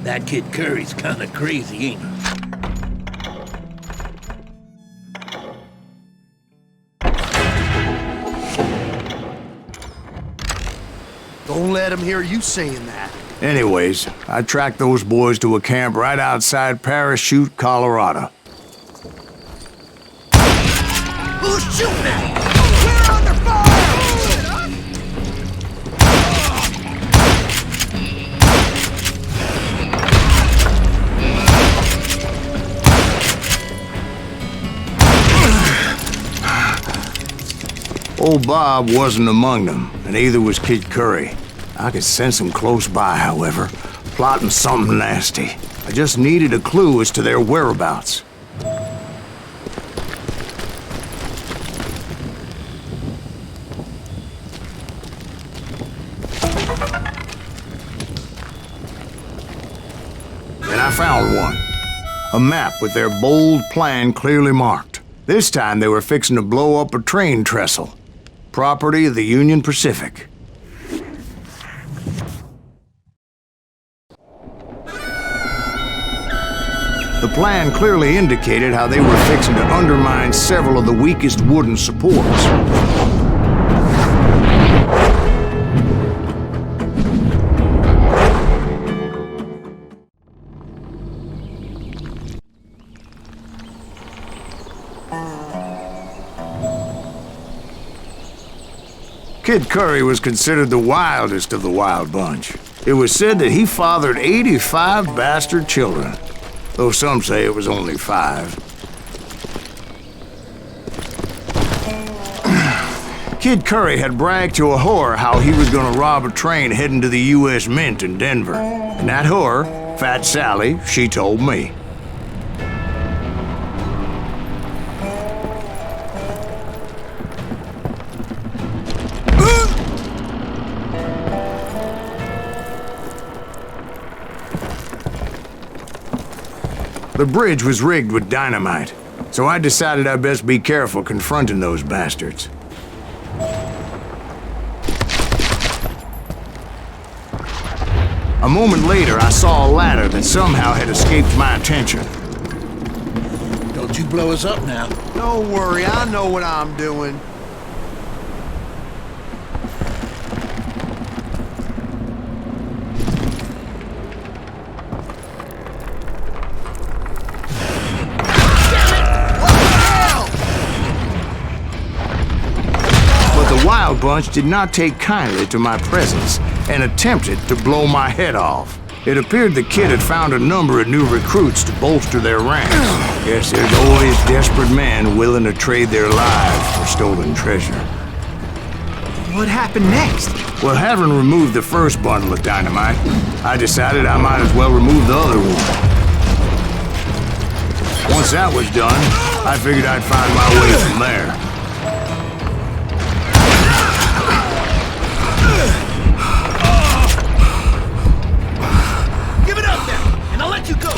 That Kid Curry's kinda crazy, ain't he? Don't let him hear you saying that. Anyways, I tracked those boys to a camp right outside Parachute, Colorado. Who's shooting at him? We're under fire! Old Bob wasn't among them, and neither was Kid Curry. I could sense him close by, however, plotting something nasty. I just needed a clue as to their whereabouts. And I found one. A map with their bold plan clearly marked. This time they were fixing to blow up a train trestle. Property of the Union Pacific. The plan clearly indicated how they were fixing to undermine several of the weakest wooden supports. Kid Curry was considered the wildest of the Wild Bunch. It was said that he fathered 85 bastard children, though some say it was only 5. Kid Curry had bragged to a whore how he was gonna rob a train heading to the U.S. Mint in Denver. And that whore, Fat Sally, she told me. The bridge was rigged with dynamite, so I decided I'd best be careful confronting those bastards. A moment later, I saw a ladder that somehow had escaped my attention. Don't you blow us up now. Don't worry, I know what I'm doing. The Wild Bunch did not take kindly to my presence and attempted to blow my head off. It appeared the kid had found a number of new recruits to bolster their ranks. Guess there's always desperate men willing to trade their lives for stolen treasure. What happened next? Well, having removed the first bundle of dynamite, I decided I might as well remove the other one. Once that was done, I figured I'd find my way from there. You go.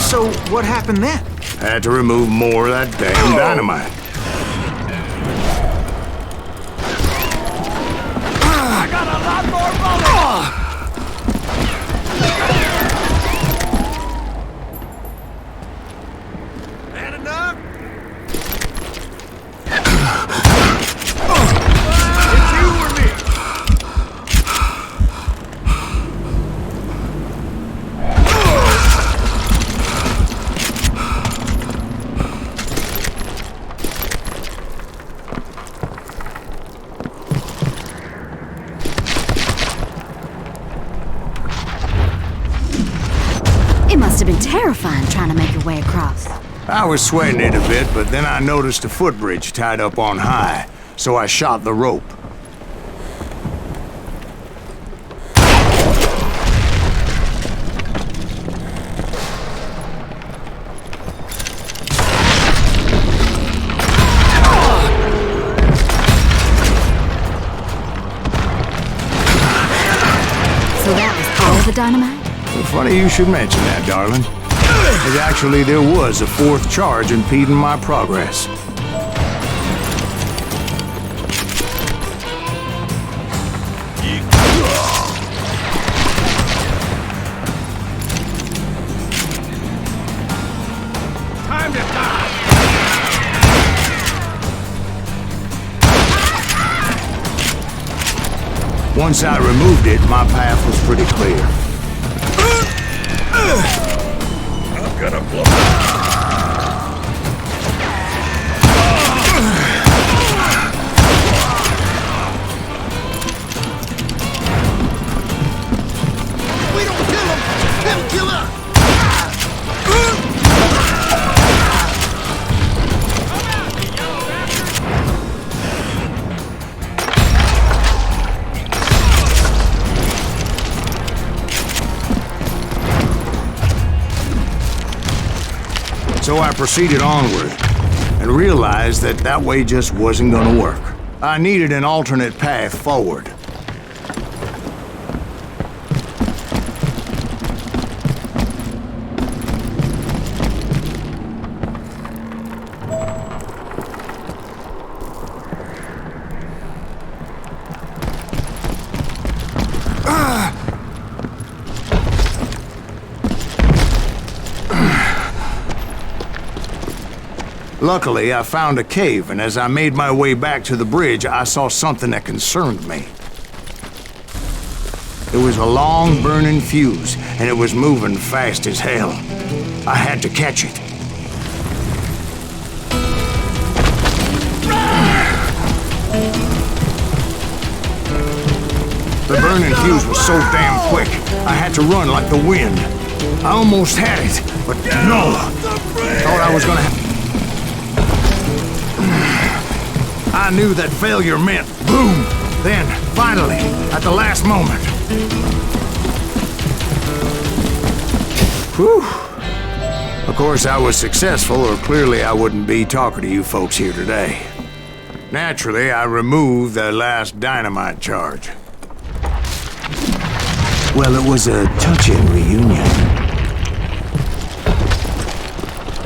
So, what happened then? Had to remove more of that damn dynamite. I got a lot more bullets! Had enough? terrifying trying to make your way across. I was sweating it a bit, but then I noticed a footbridge tied up on high, so I shot the rope. So that was all the dynamite? Well, funny you should mention that, darling. Because actually there was a fourth charge impeding my progress. Time to die! Once I removed it, my path was pretty clear. I'm gonna blow. We don't kill him! He'll kill us! So I proceeded onward, and realized that that way just wasn't gonna work. I needed an alternate path forward. Luckily, I found a cave, and as I made my way back to the bridge, I saw something that concerned me. It was a long, burning fuse, and it was moving fast as hell. I had to catch it. The burning fuse was so damn quick, I had to run like the wind. I almost had it, but no! Thought I was gonna have... I knew that failure meant boom! Then, finally, at the last moment. Whew. Of course, I was successful, or clearly I wouldn't be talking to you folks here today. Naturally, I removed the last dynamite charge. Well, it was a touching reunion.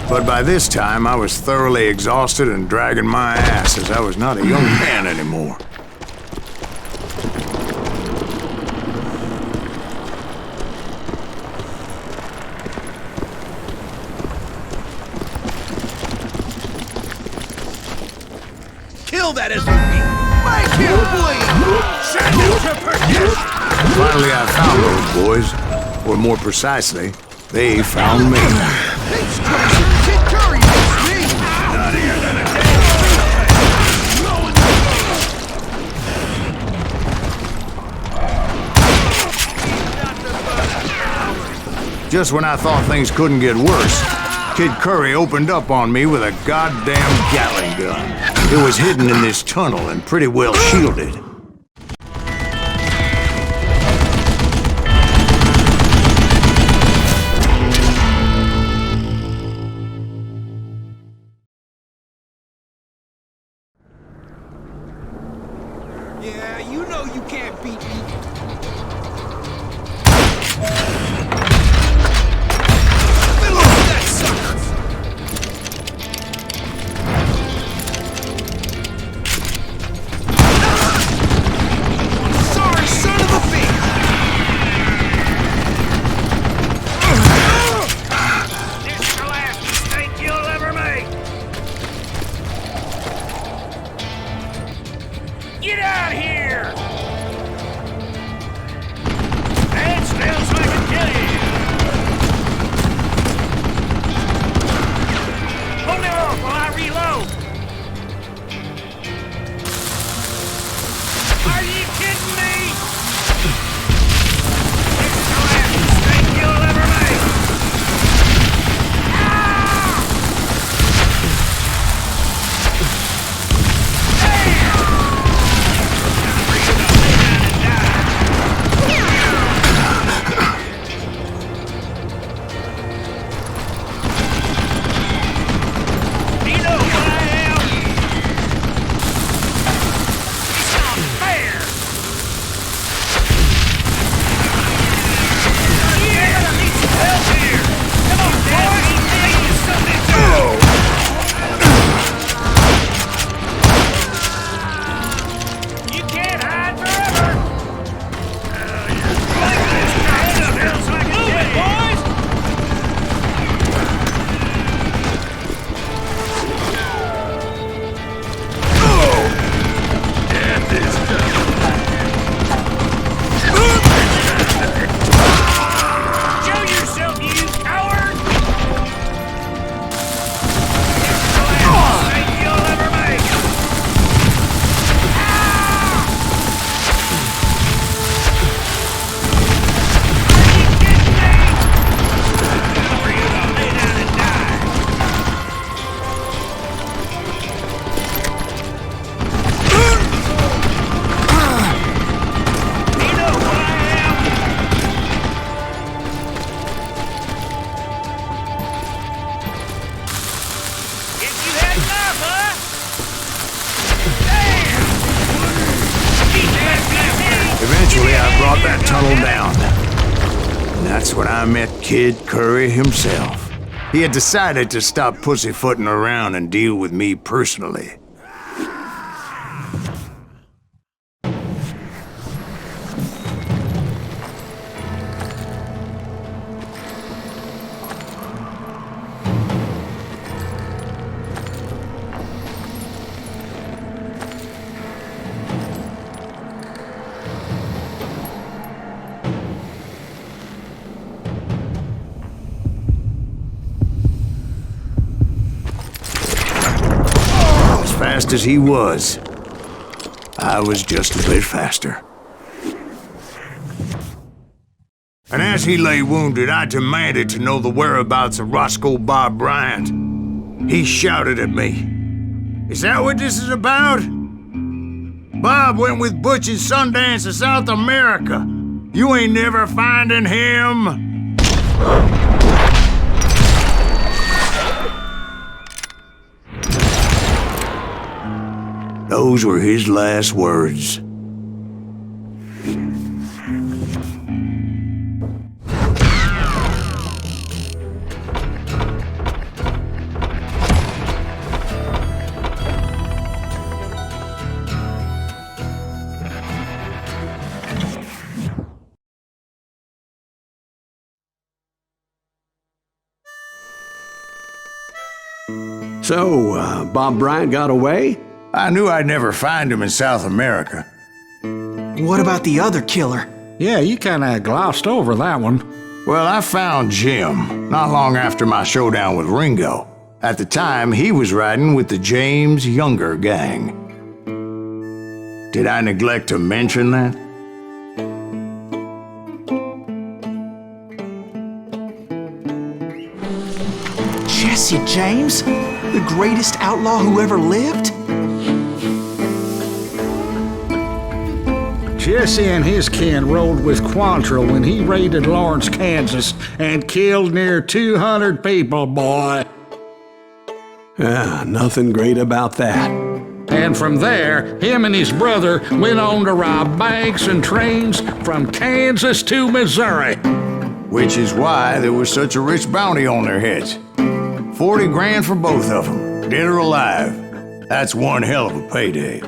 But by this time, I was thoroughly exhausted and dragging my ass as I was not a young man anymore. Kill that SUV! Make him bleed! Send him to perdition! Finally, I found those boys. Or more precisely, they found me. Just when I thought things couldn't get worse, Kid Curry opened up on me with a goddamn Gatling gun. It was hidden in this tunnel and pretty well shielded. Yeah, you know you can't beat me. Eventually, I brought that tunnel down. And that's when I met Kid Curry himself. He had decided to stop pussyfooting around and deal with me personally. Fast as he was, I was just a bit faster. And as he lay wounded, I demanded to know the whereabouts of Roscoe Bob Bryant. He shouted at me, "Is that what this is about? Bob went with Butch and Sundance to South America. You ain't never finding him." Those were his last words. So, Bob Bryant got away? I knew I'd never find him in South America. What about the other killer? Yeah, you kinda glossed over that one. Well, I found Jim not long after my showdown with Ringo. At the time, he was riding with the James Younger gang. Did I neglect to mention that? Jesse James? The greatest outlaw who ever lived? Jesse and his kin rode with Quantrill when he raided Lawrence, Kansas, and killed near 200 people, boy. Nothing great about that. And from there, him and his brother went on to rob banks and trains from Kansas to Missouri. Which is why there was such a rich bounty on their heads. 40 grand for both of them, dead or alive. That's one hell of a payday.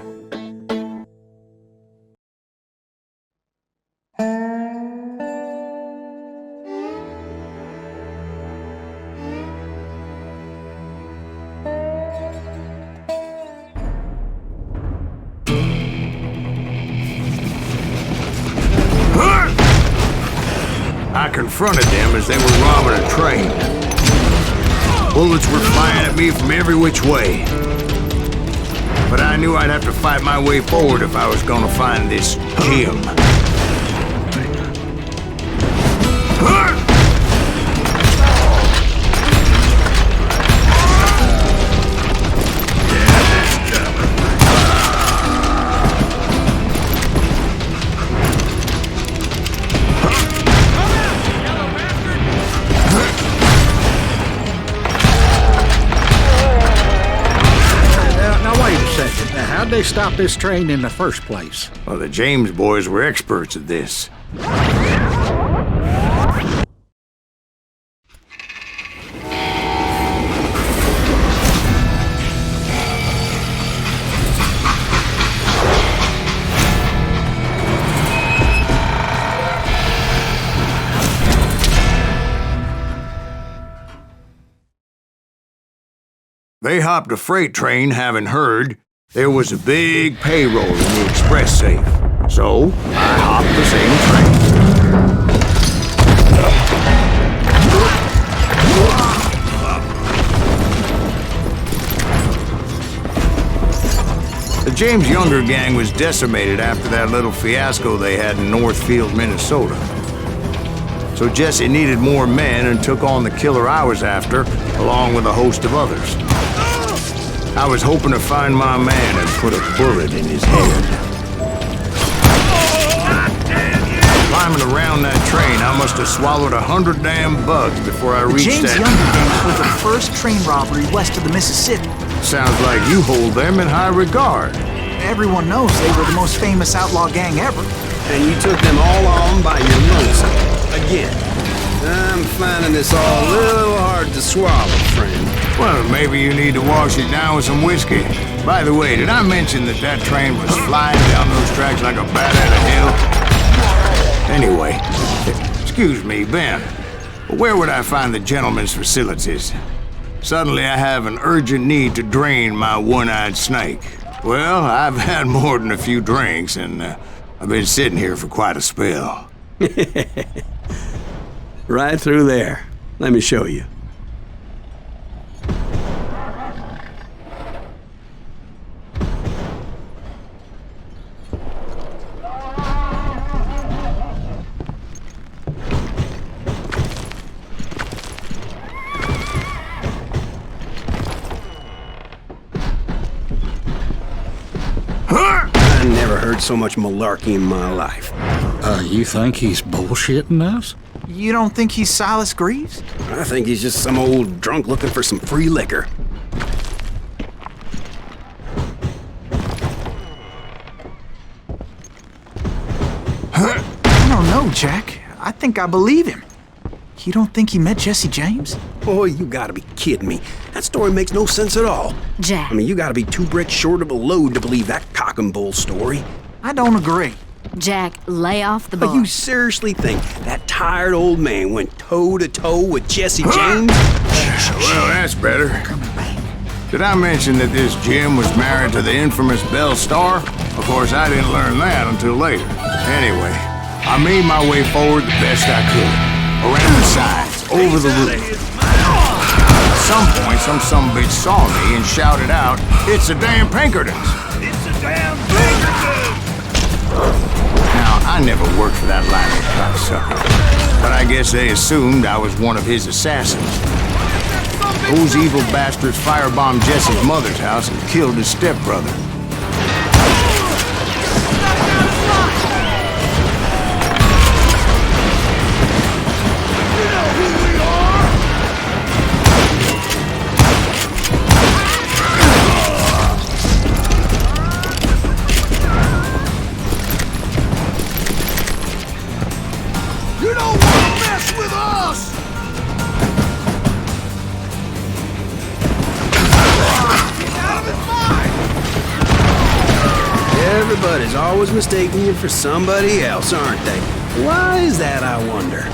I confronted them as they were robbing a train. Bullets were flying at me from every which way. But I knew I'd have to fight my way forward if I was gonna find this Jim. How'd they stop this train in the first place? Well, the James boys were experts at this. They hopped a freight train having heard there was a big payroll in the express safe. So, I hopped the same train. The James Younger gang was decimated after that little fiasco they had in Northfield, Minnesota. So Jesse needed more men and took on the killer I was after, along with a host of others. I was hoping to find my man and put a bullet in his head. Climbing around that train, I must have swallowed 100 damn bugs before I reached James that... Younger gang was the first train robbery west of the Mississippi. Sounds like you hold them in high regard. Everyone knows they were the most famous outlaw gang ever. And you took them all on by your lonesome. Again. I'm finding this all a little hard to swallow, friend. Well, maybe you need to wash it down with some whiskey. By the way, did I mention that that train was flying down those tracks like a bat out of hell? Anyway, excuse me, Ben. Where would I find the gentleman's facilities? Suddenly I have an urgent need to drain my one-eyed snake. Well, I've had more than a few drinks, and I've been sitting here for quite a spell. Right through there. Let me show you. I never heard so much malarkey in my life. You think he's bullshitting us? You don't think he's Silas Greaves? I think he's just some old drunk looking for some free liquor. I don't know, Jack. I think I believe him. You don't think he met Jesse James? Boy, you gotta be kidding me. That story makes no sense at all. Jack. I mean, you gotta be two bricks short of a load to believe that cock and bull story. I don't agree. Jack, lay off the bar. But you seriously think that tired old man went toe-to-toe with Jesse James? Well, that's better. Did I mention that this Jim was married to the infamous Belle Starr? Of course, I didn't learn that until later. Anyway, I made my way forward the best I could. Around the sides, over the roof. At some point, some sumbitch saw me and shouted out, "It's the damn Pinkertons!" It's a damn Pinkertons! Now, I never worked for that lying cocksucker, but I guess they assumed I was one of his assassins. Those evil bastards firebombed Jesse's mother's house and killed his stepbrother. You don't want to mess with us! Everybody's always mistaking you for somebody else, aren't they? Why is that, I wonder?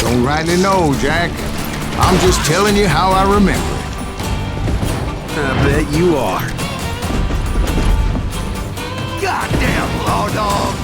Don't rightly know, Jack. I'm just telling you how I remember it. I bet you are. Goddamn law dog!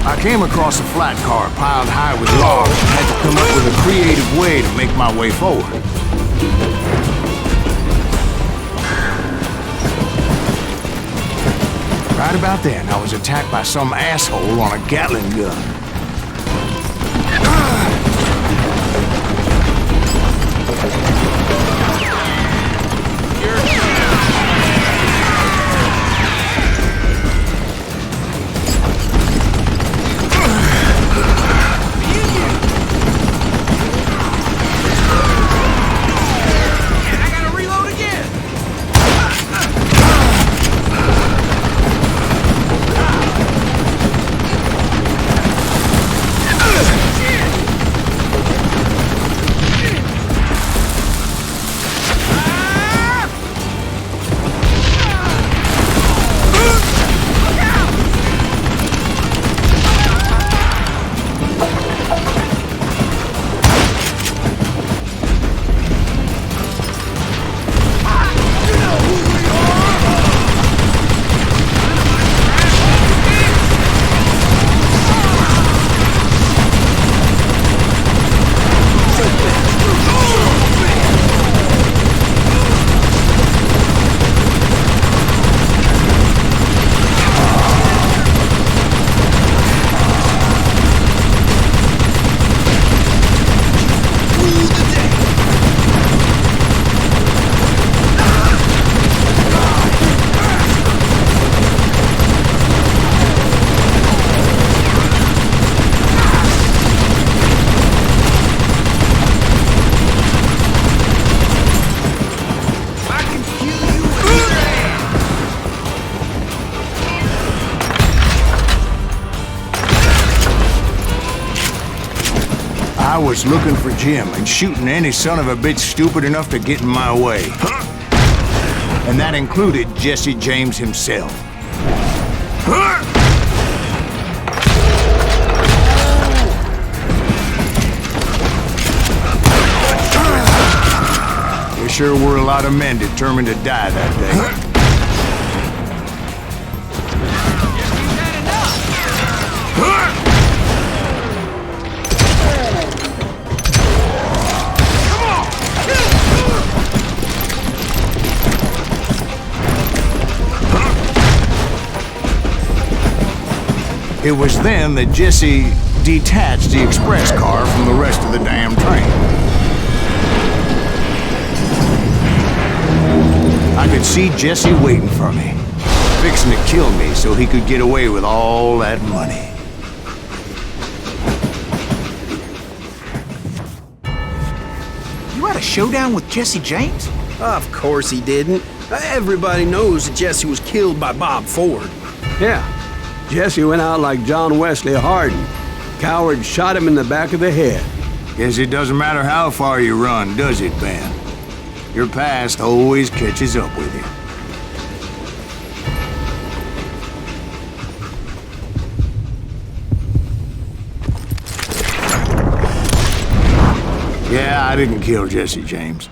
I came across a flat car piled high with logs and had to come up with a creative way to make my way forward. Right about then, I was attacked by some asshole on a Gatling gun. I was looking for Jim and shooting any son of a bitch stupid enough to get in my way. And that included Jesse James himself. There sure were a lot of men determined to die that day. It was then that Jesse detached the express car from the rest of the damn train. I could see Jesse waiting for me, fixing to kill me so he could get away with all that money. You had a showdown with Jesse James? Of course he didn't. Everybody knows that Jesse was killed by Bob Ford. Yeah. Jesse went out like John Wesley Hardin. Coward shot him in the back of the head. Guess it doesn't matter how far you run, does it, Ben? Your past always catches up with you. Yeah, I didn't kill Jesse James.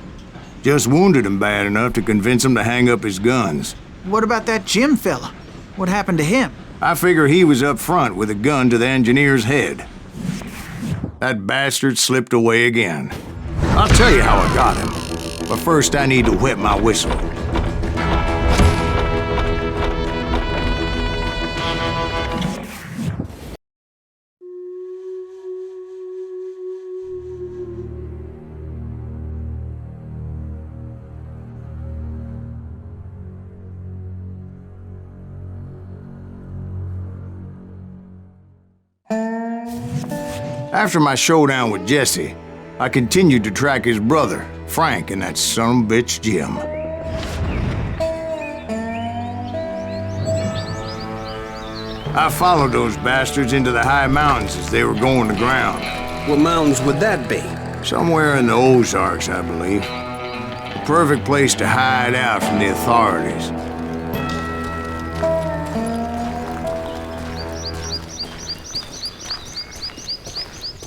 Just wounded him bad enough to convince him to hang up his guns. What about that Jim fella? What happened to him? I figure he was up front with a gun to the engineer's head. That bastard slipped away again. I'll tell you how I got him. But first I need to wet my whistle. After my showdown with Jesse, I continued to track his brother, Frank, and that son of a bitch, Jim. I followed those bastards into the high mountains as they were going to ground. What mountains would that be? Somewhere in the Ozarks, I believe. The perfect place to hide out from the authorities.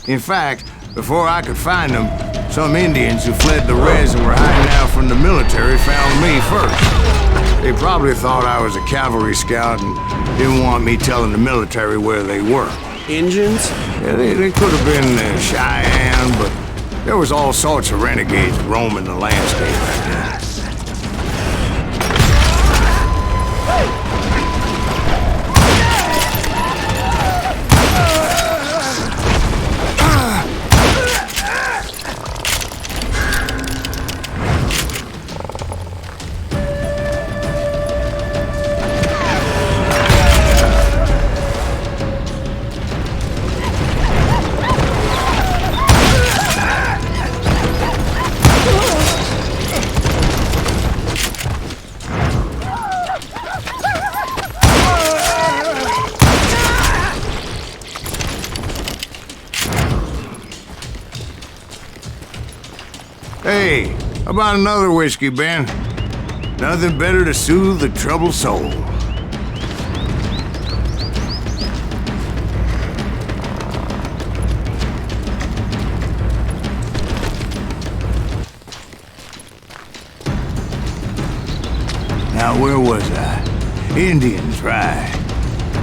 In fact, before I could find them, some Indians who fled the res and were hiding out from the military found me first. They probably thought I was a cavalry scout and didn't want me telling the military where they were. Indians? Yeah, they could have been Cheyenne, but there was all sorts of renegades roaming the landscape back then. Hey, how about another whiskey, Ben? Nothing better to soothe the troubled soul. Now, where was I? Indians, right.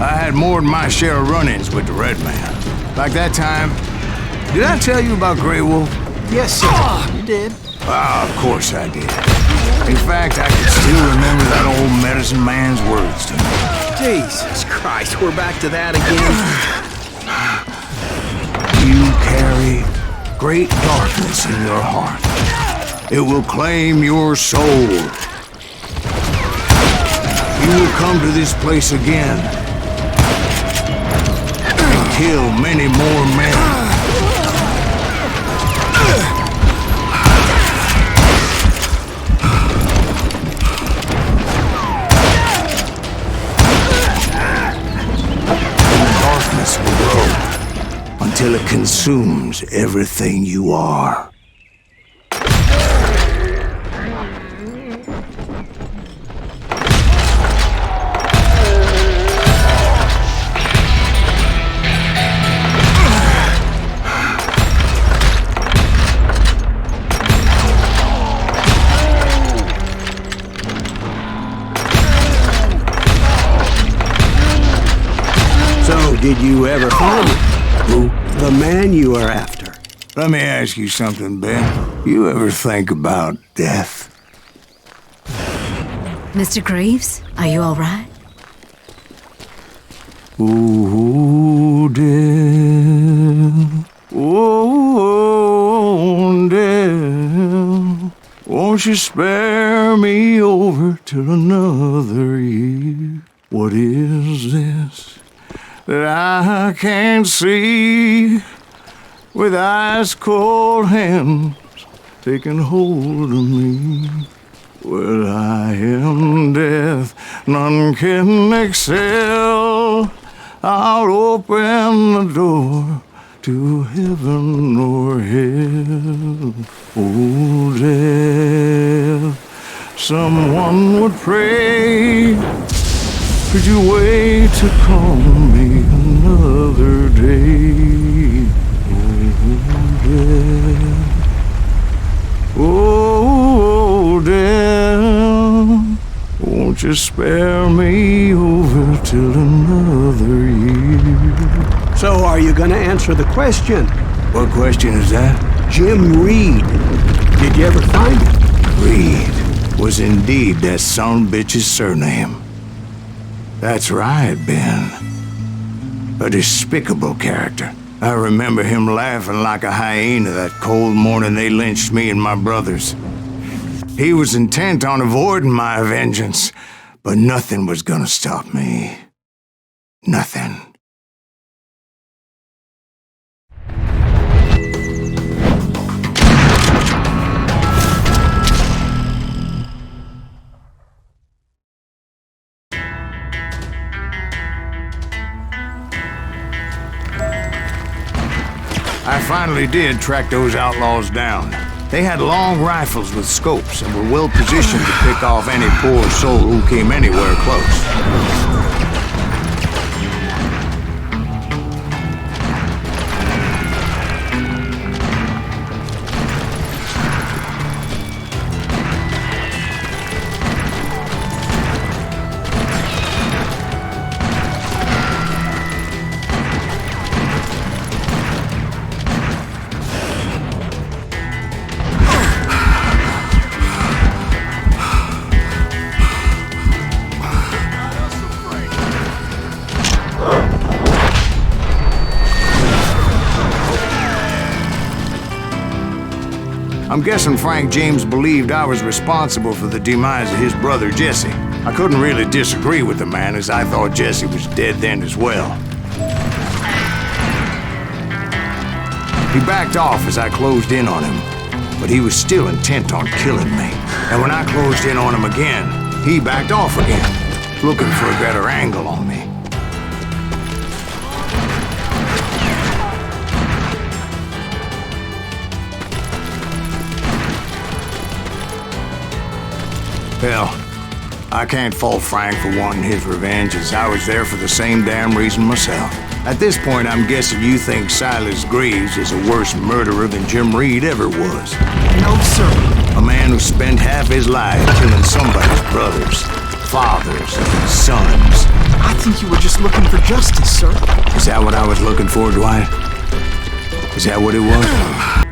I had more than my share of run-ins with the Red Man. Like that time, did I tell you about Grey Wolf? Yes, sir. You did. Ah, of course I did. In fact, I can still remember that old medicine man's words to me. Jesus Christ, we're back to that again. You carry great darkness in your heart. It will claim your soul. You will come to this place again and kill many more men. Until until it consumes everything you are. Did you ever find it? Who? The man you are after. Let me ask you something, Ben. You ever think about death? Mr. Greaves, are you all right? Ooh, death. Oh, death. Won't you spare me over till another year? What is this that I can't see, with ice cold hands taking hold of me? Well, I am death, none can excel. I'll open the door to heaven or hell. Oh, death, someone would pray. Could you wait to call me another day? Oh, death, won't you spare me over till another year? So are you gonna answer the question? What question is that? Jim Reed. Did you ever find him? Reed was indeed that son bitch's surname. That's right, Ben. A despicable character. I remember him laughing like a hyena that cold morning they lynched me and my brothers. He was intent on avoiding my vengeance, but nothing was gonna stop me. Nothing. I finally did track those outlaws down. They had long rifles with scopes and were well positioned to pick off any poor soul who came anywhere close. I'm guessing Frank James believed I was responsible for the demise of his brother Jesse. I couldn't really disagree with the man, as I thought Jesse was dead then as well. He backed off as I closed in on him, but he was still intent on killing me. And when I closed in on him again, he backed off again, looking for a better angle on me. Hell, I can't fault Frank for wanting his revenge, as I was there for the same damn reason myself. At this point, I'm guessing you think Silas Greaves is a worse murderer than Jim Reed ever was. No, sir. A man who spent half his life killing somebody's brothers, fathers, sons. I think you were just looking for justice, sir. Is that what I was looking for, Dwight? Is that what it was?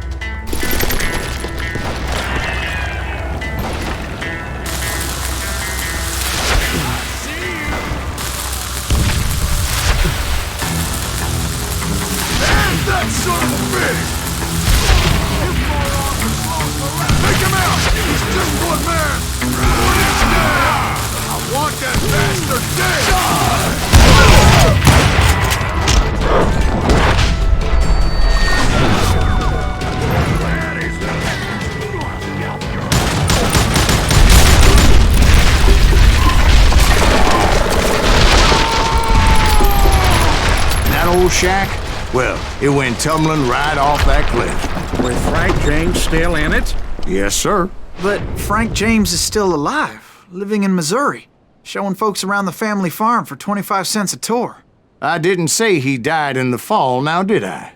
Shack, Well, it went tumbling right off that cliff. With Frank James still in it? Yes, sir. But Frank James is still alive, living in Missouri, showing folks around the family farm for 25 cents a tour. I didn't say he died in the fall, now did I?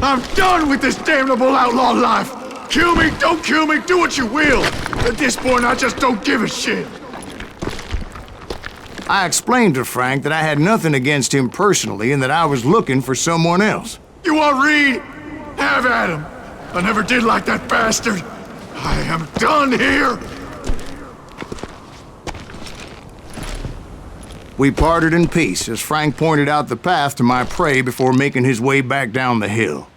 I'm done with this damnable outlaw life! Kill me, don't kill me, do what you will! At this point, I just don't give a shit! I explained to Frank that I had nothing against him personally and that I was looking for someone else. You want Reed? Have at him! I never did like that bastard! I am done here! We parted in peace as Frank pointed out the path to my prey before making his way back down the hill.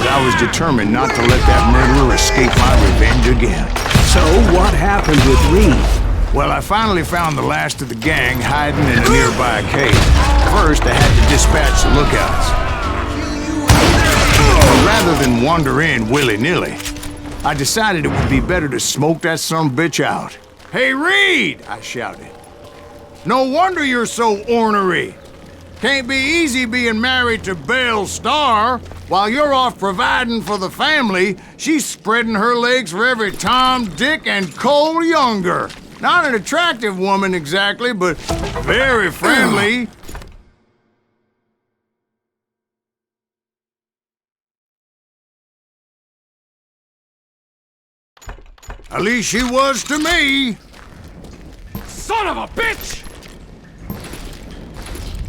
I was determined not to let that murderer escape my revenge again. So what happened with Reed? Well, I finally found the last of the gang hiding in a nearby cave. First, I had to dispatch the lookouts. But rather than wander in willy-nilly, I decided it would be better to smoke that sumbitch out. "Hey, Reed!" I shouted. "No wonder you're so ornery. Can't be easy being married to Belle Starr. While you're off providing for the family, she's spreading her legs for every Tom, Dick, and Cole Younger. Not an attractive woman exactly, but very friendly." At least she was to me. Son of a bitch!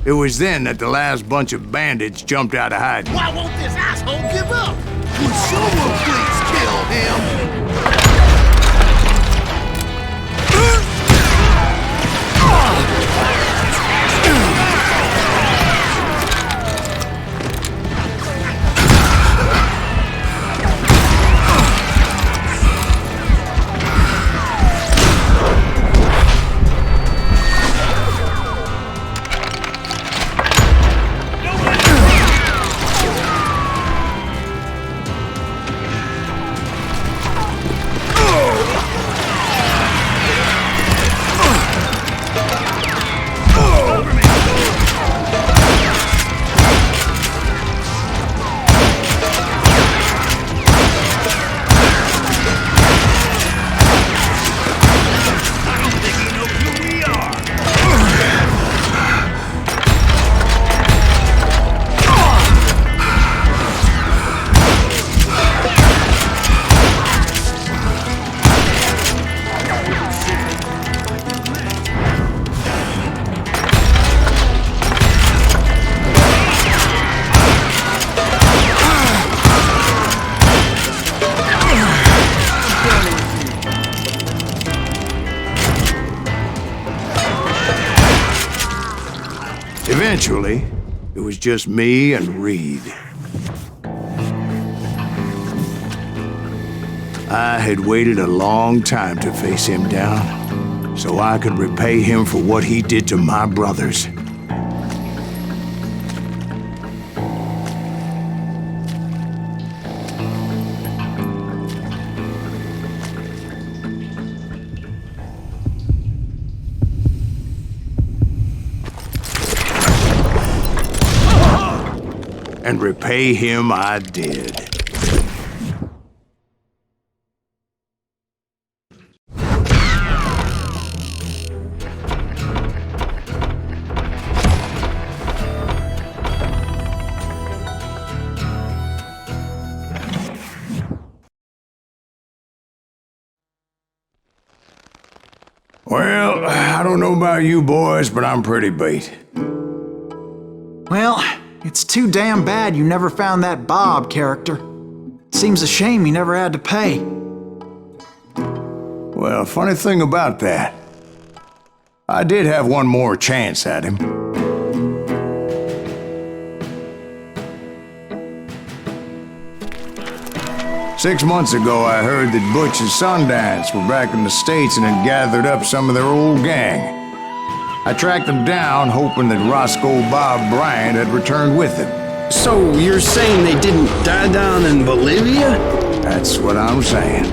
It was then that the last bunch of bandits jumped out of hiding. Why won't this asshole give up? Would someone please kill him? Eventually, it was just me and Reed. I had waited a long time to face him down, so I could repay him for what he did to my brothers. And repay him I did. Well, I don't know about you boys, but I'm pretty beat. Well, it's too damn bad you never found that Bob character. Seems a shame you never had to pay. Well, funny thing about that, I did have one more chance at him. Six months ago, I heard that Butch and Sundance were back in the States and had gathered up some of their old gang. I tracked them down, hoping that Roscoe Bob Bryant had returned with them. So you're saying they didn't die down in Bolivia? That's what I'm saying.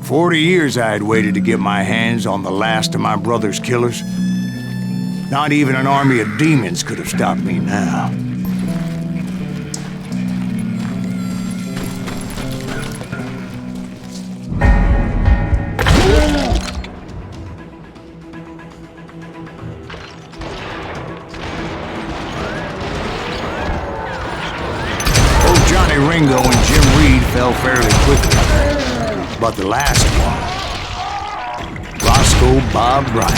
"40 years I had waited to get my hands on the last of my brother's killers. Not even an army of demons could have stopped me now. Both Johnny Ringo and Jim Reed fell fairly quickly. But the last one, Roscoe Bob Bryant,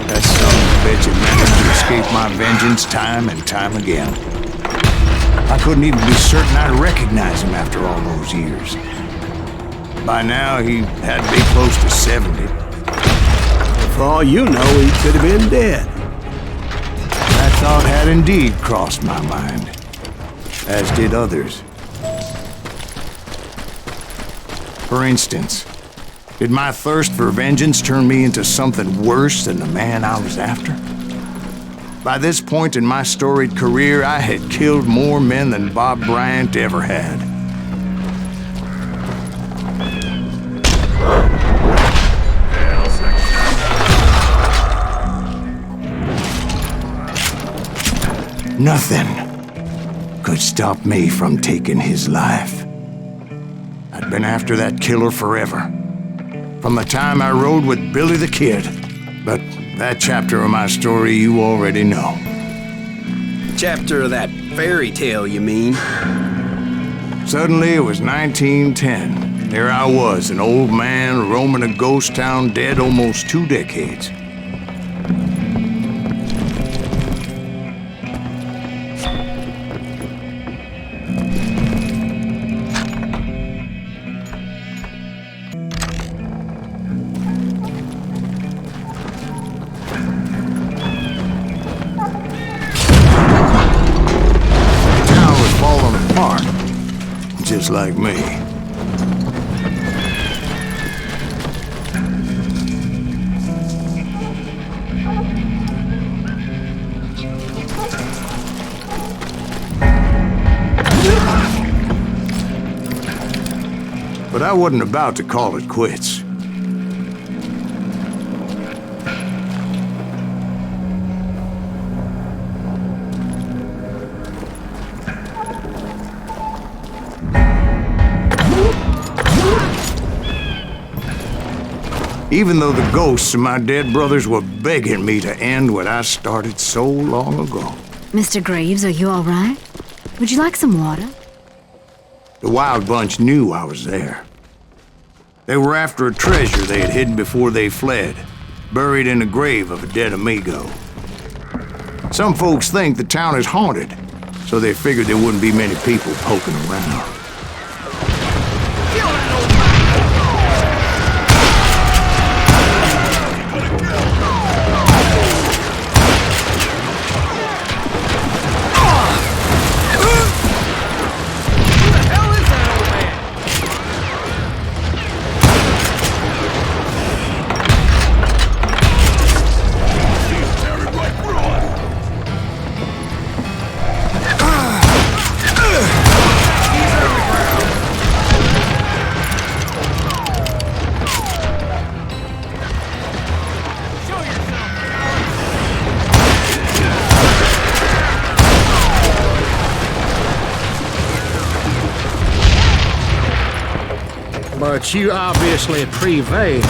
that son of a bitch had managed to escape my vengeance time and time again. I couldn't even be certain I'd recognize him after all those years. By now, he had to be close to 70. For all you know, he could have been dead. That thought had indeed crossed my mind, as did others. For instance, did my thirst for vengeance turn me into something worse than the man I was after? By this point in my storied career, I had killed more men than Bob Bryant ever had. Nothing could stop me from taking his life. I'd been after that killer forever, from the time I rode with Billy the Kid. But that chapter of my story you already know. Chapter of that fairy tale, you mean? Suddenly it was 1910. There I was, an old man roaming a ghost town dead almost 2 decades. Just like me. But I wasn't about to call it quits. Even though the ghosts of my dead brothers were begging me to end what I started so long ago. Mr. Graves, are you all right? Would you like some water? The Wild Bunch knew I was there. They were after a treasure they had hidden before they fled, buried in the grave of a dead amigo. Some folks think the town is haunted, so they figured there wouldn't be many people poking around. But you obviously prevailed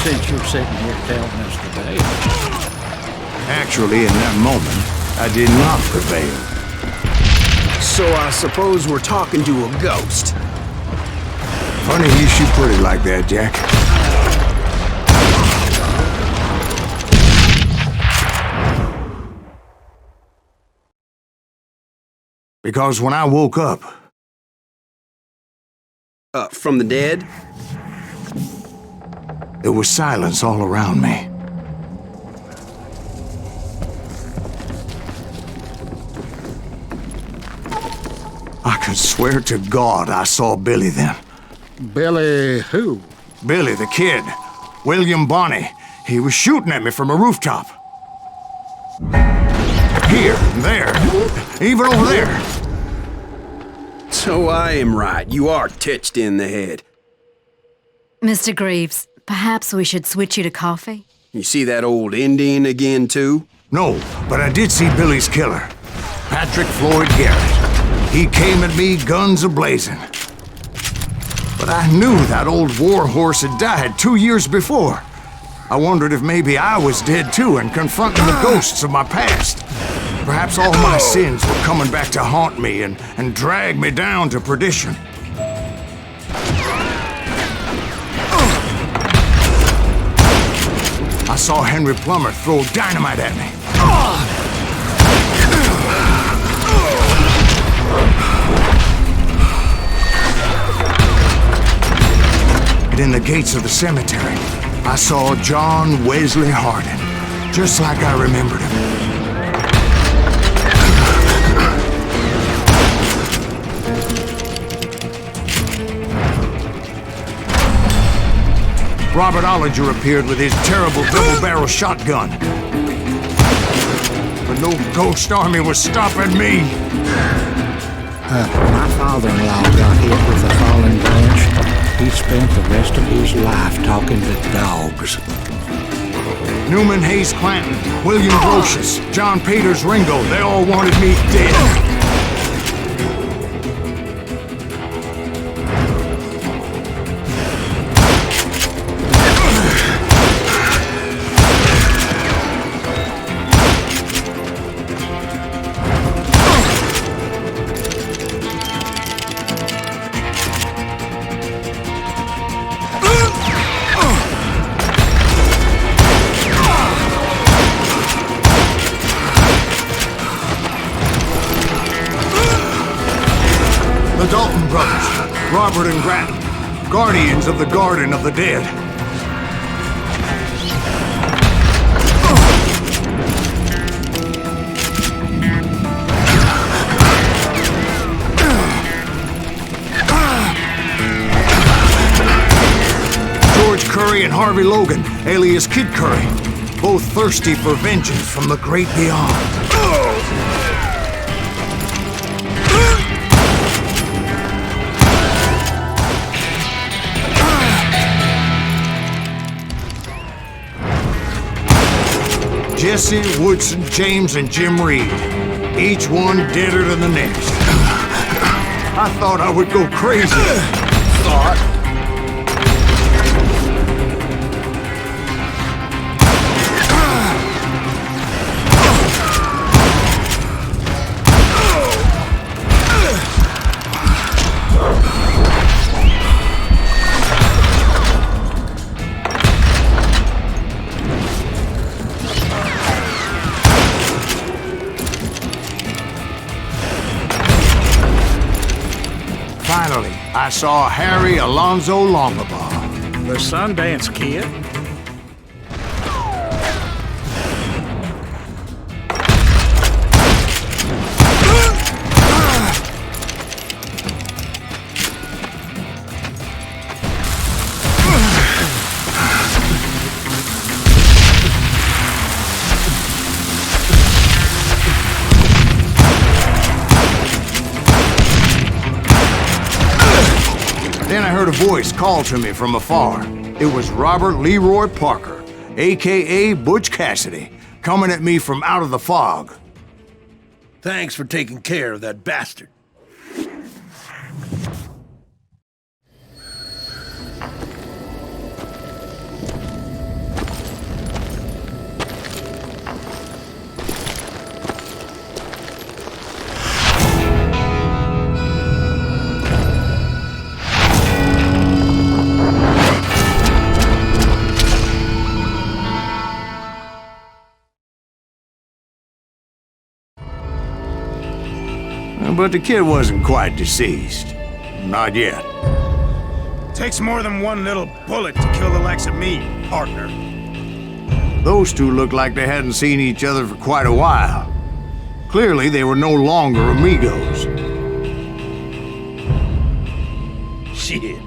since you're sitting here telling us today. Actually, in that moment, I did not prevail. So I suppose we're talking to a ghost. Funny you should put it like that, Jack. Because when I woke up... From the dead? There was silence all around me. I could swear to God I saw Billy then. Billy who? Billy, the kid. William Bonney. He was shooting at me from a rooftop. Here, there, even over there. So I am right. You are titched in the head. Mr. Greaves, perhaps we should switch you to coffee? You see that old Indian again, too? No, but I did see Billy's killer. Patrick Floyd Garrett. He came at me guns a-blazing. But I knew that old war horse had died 2 years before. I wondered if maybe I was dead too and confronting the ghosts of my past. Perhaps all my sins were coming back to haunt me and drag me down to perdition. I saw Henry Plummer throw dynamite at me. And in the gates of the cemetery, I saw John Wesley Hardin, just like I remembered him. Robert Ollinger appeared with his terrible double-barrel shotgun. But no ghost army was stopping me. My father-in-law got hit with a falling branch. He spent the rest of his life talking to dogs. Newman Hayes Clanton, William Grotius, John Peters Ringo, they all wanted me dead. Robert and Grattan, guardians of the Garden of the Dead. George Curry and Harvey Logan, alias Kid Curry, both thirsty for vengeance from the great beyond. Jesse, Woodson, James, and Jim Reed. Each one deader than the next. I thought I would go crazy. Thought? Finally, I saw Harry Alonzo Longabaugh. The Sundance Kid? Then I heard a voice call to me from afar. It was Robert Leroy Parker, a.k.a. Butch Cassidy, coming at me from out of the fog. Thanks for taking care of that bastard. but the kid wasn't quite deceased. Not yet. Takes more than one little bullet to kill the likes of me, partner. Those two looked like they hadn't seen each other for quite a while. Clearly, they were no longer amigos. Shit.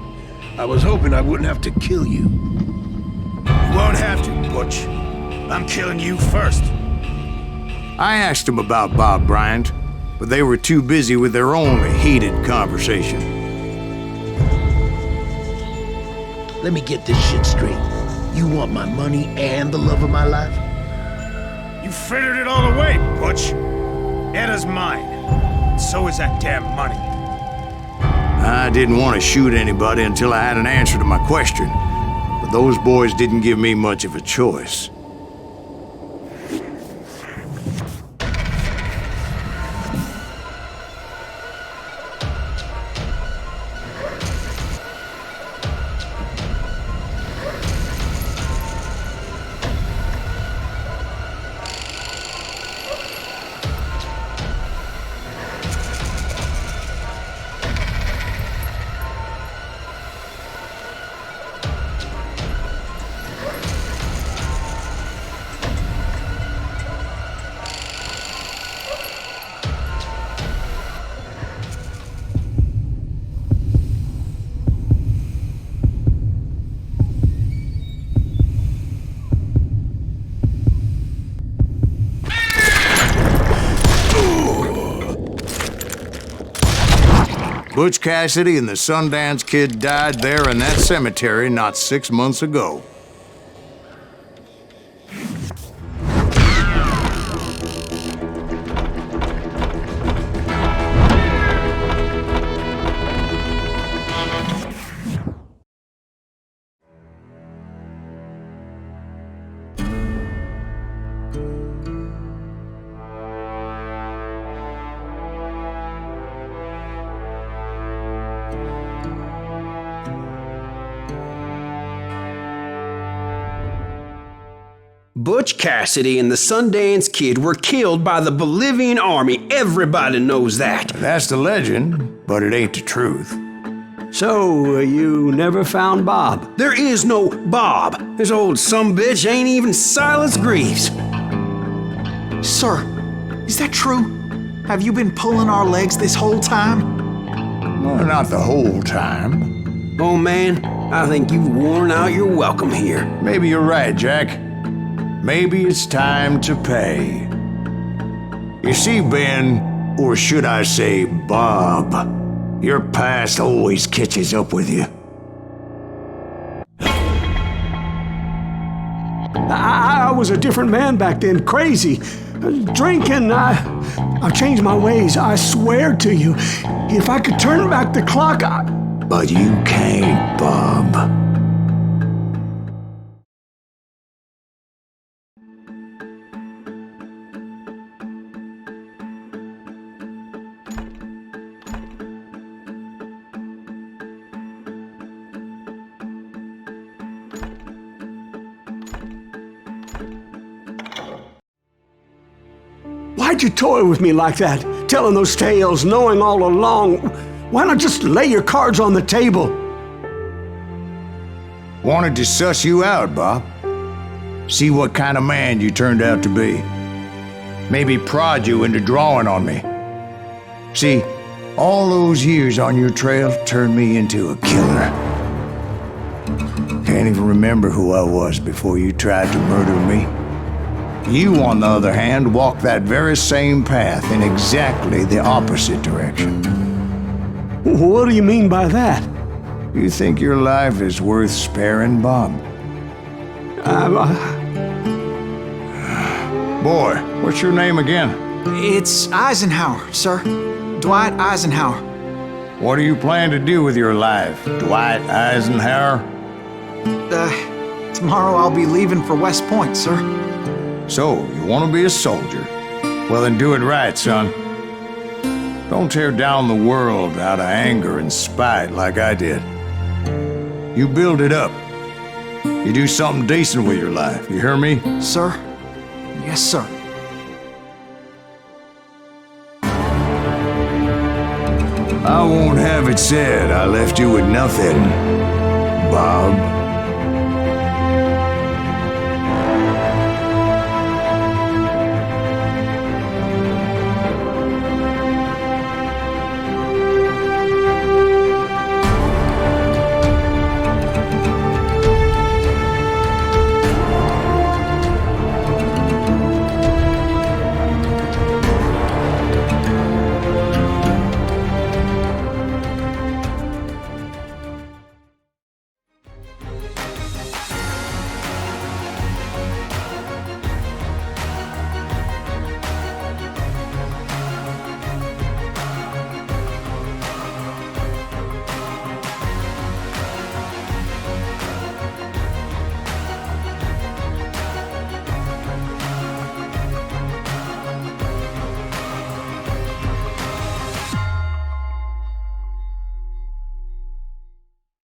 I was hoping I wouldn't have to kill you. You won't have to, Butch. I'm killing you first. I asked them about Bob Bryant, but they were too busy with their own heated conversation. Let me get this shit straight. You want my money and the love of my life? You frittered it all away, Butch. Etta's mine. So is that damn money. I didn't want to shoot anybody until I had an answer to my question, but those boys didn't give me much of a choice. Butch Cassidy and the Sundance Kid died there in that cemetery not 6 months ago. Butch Cassidy and the Sundance Kid were killed by the Bolivian army. Everybody knows that. That's the legend, but it ain't the truth. So, you never found Bob? There is no Bob. This old sumbitch ain't even Silas Greaves. Sir, is that true? Have you been pulling our legs this whole time? Well, not the whole time. Oh man, I think you've worn out your welcome here. Maybe you're right, Jack. Maybe it's time to pay. You see, Ben, or should I say Bob, your past always catches up with you. I was a different man back then, crazy. Drinking, I changed my ways, I swear to you. If I could turn back the clock, But you can't, Bob. Why'd you toy with me like that? Telling those tales, knowing all along. Why not just lay your cards on the table? Wanted to suss you out, Bob. See what kind of man you turned out to be. Maybe prod you into drawing on me. See, all those years on your trail turned me into a killer. Can't even remember who I was before you tried to murder me. You, on the other hand, walked that very same path in exactly the opposite direction. What do you mean by that? You think your life is worth sparing, Bob? Boy, what's your name again? It's Eisenhower, sir. Dwight Eisenhower. What do you plan to do with your life, Dwight Eisenhower? Tomorrow I'll be leaving for West Point, sir. So, you want to be a soldier? Well, then do it right, son. Don't tear down the world out of anger and spite like I did. You build it up. You do something decent with your life, you hear me? Sir? Yes, sir. I won't have it said I left you with nothing, Bob.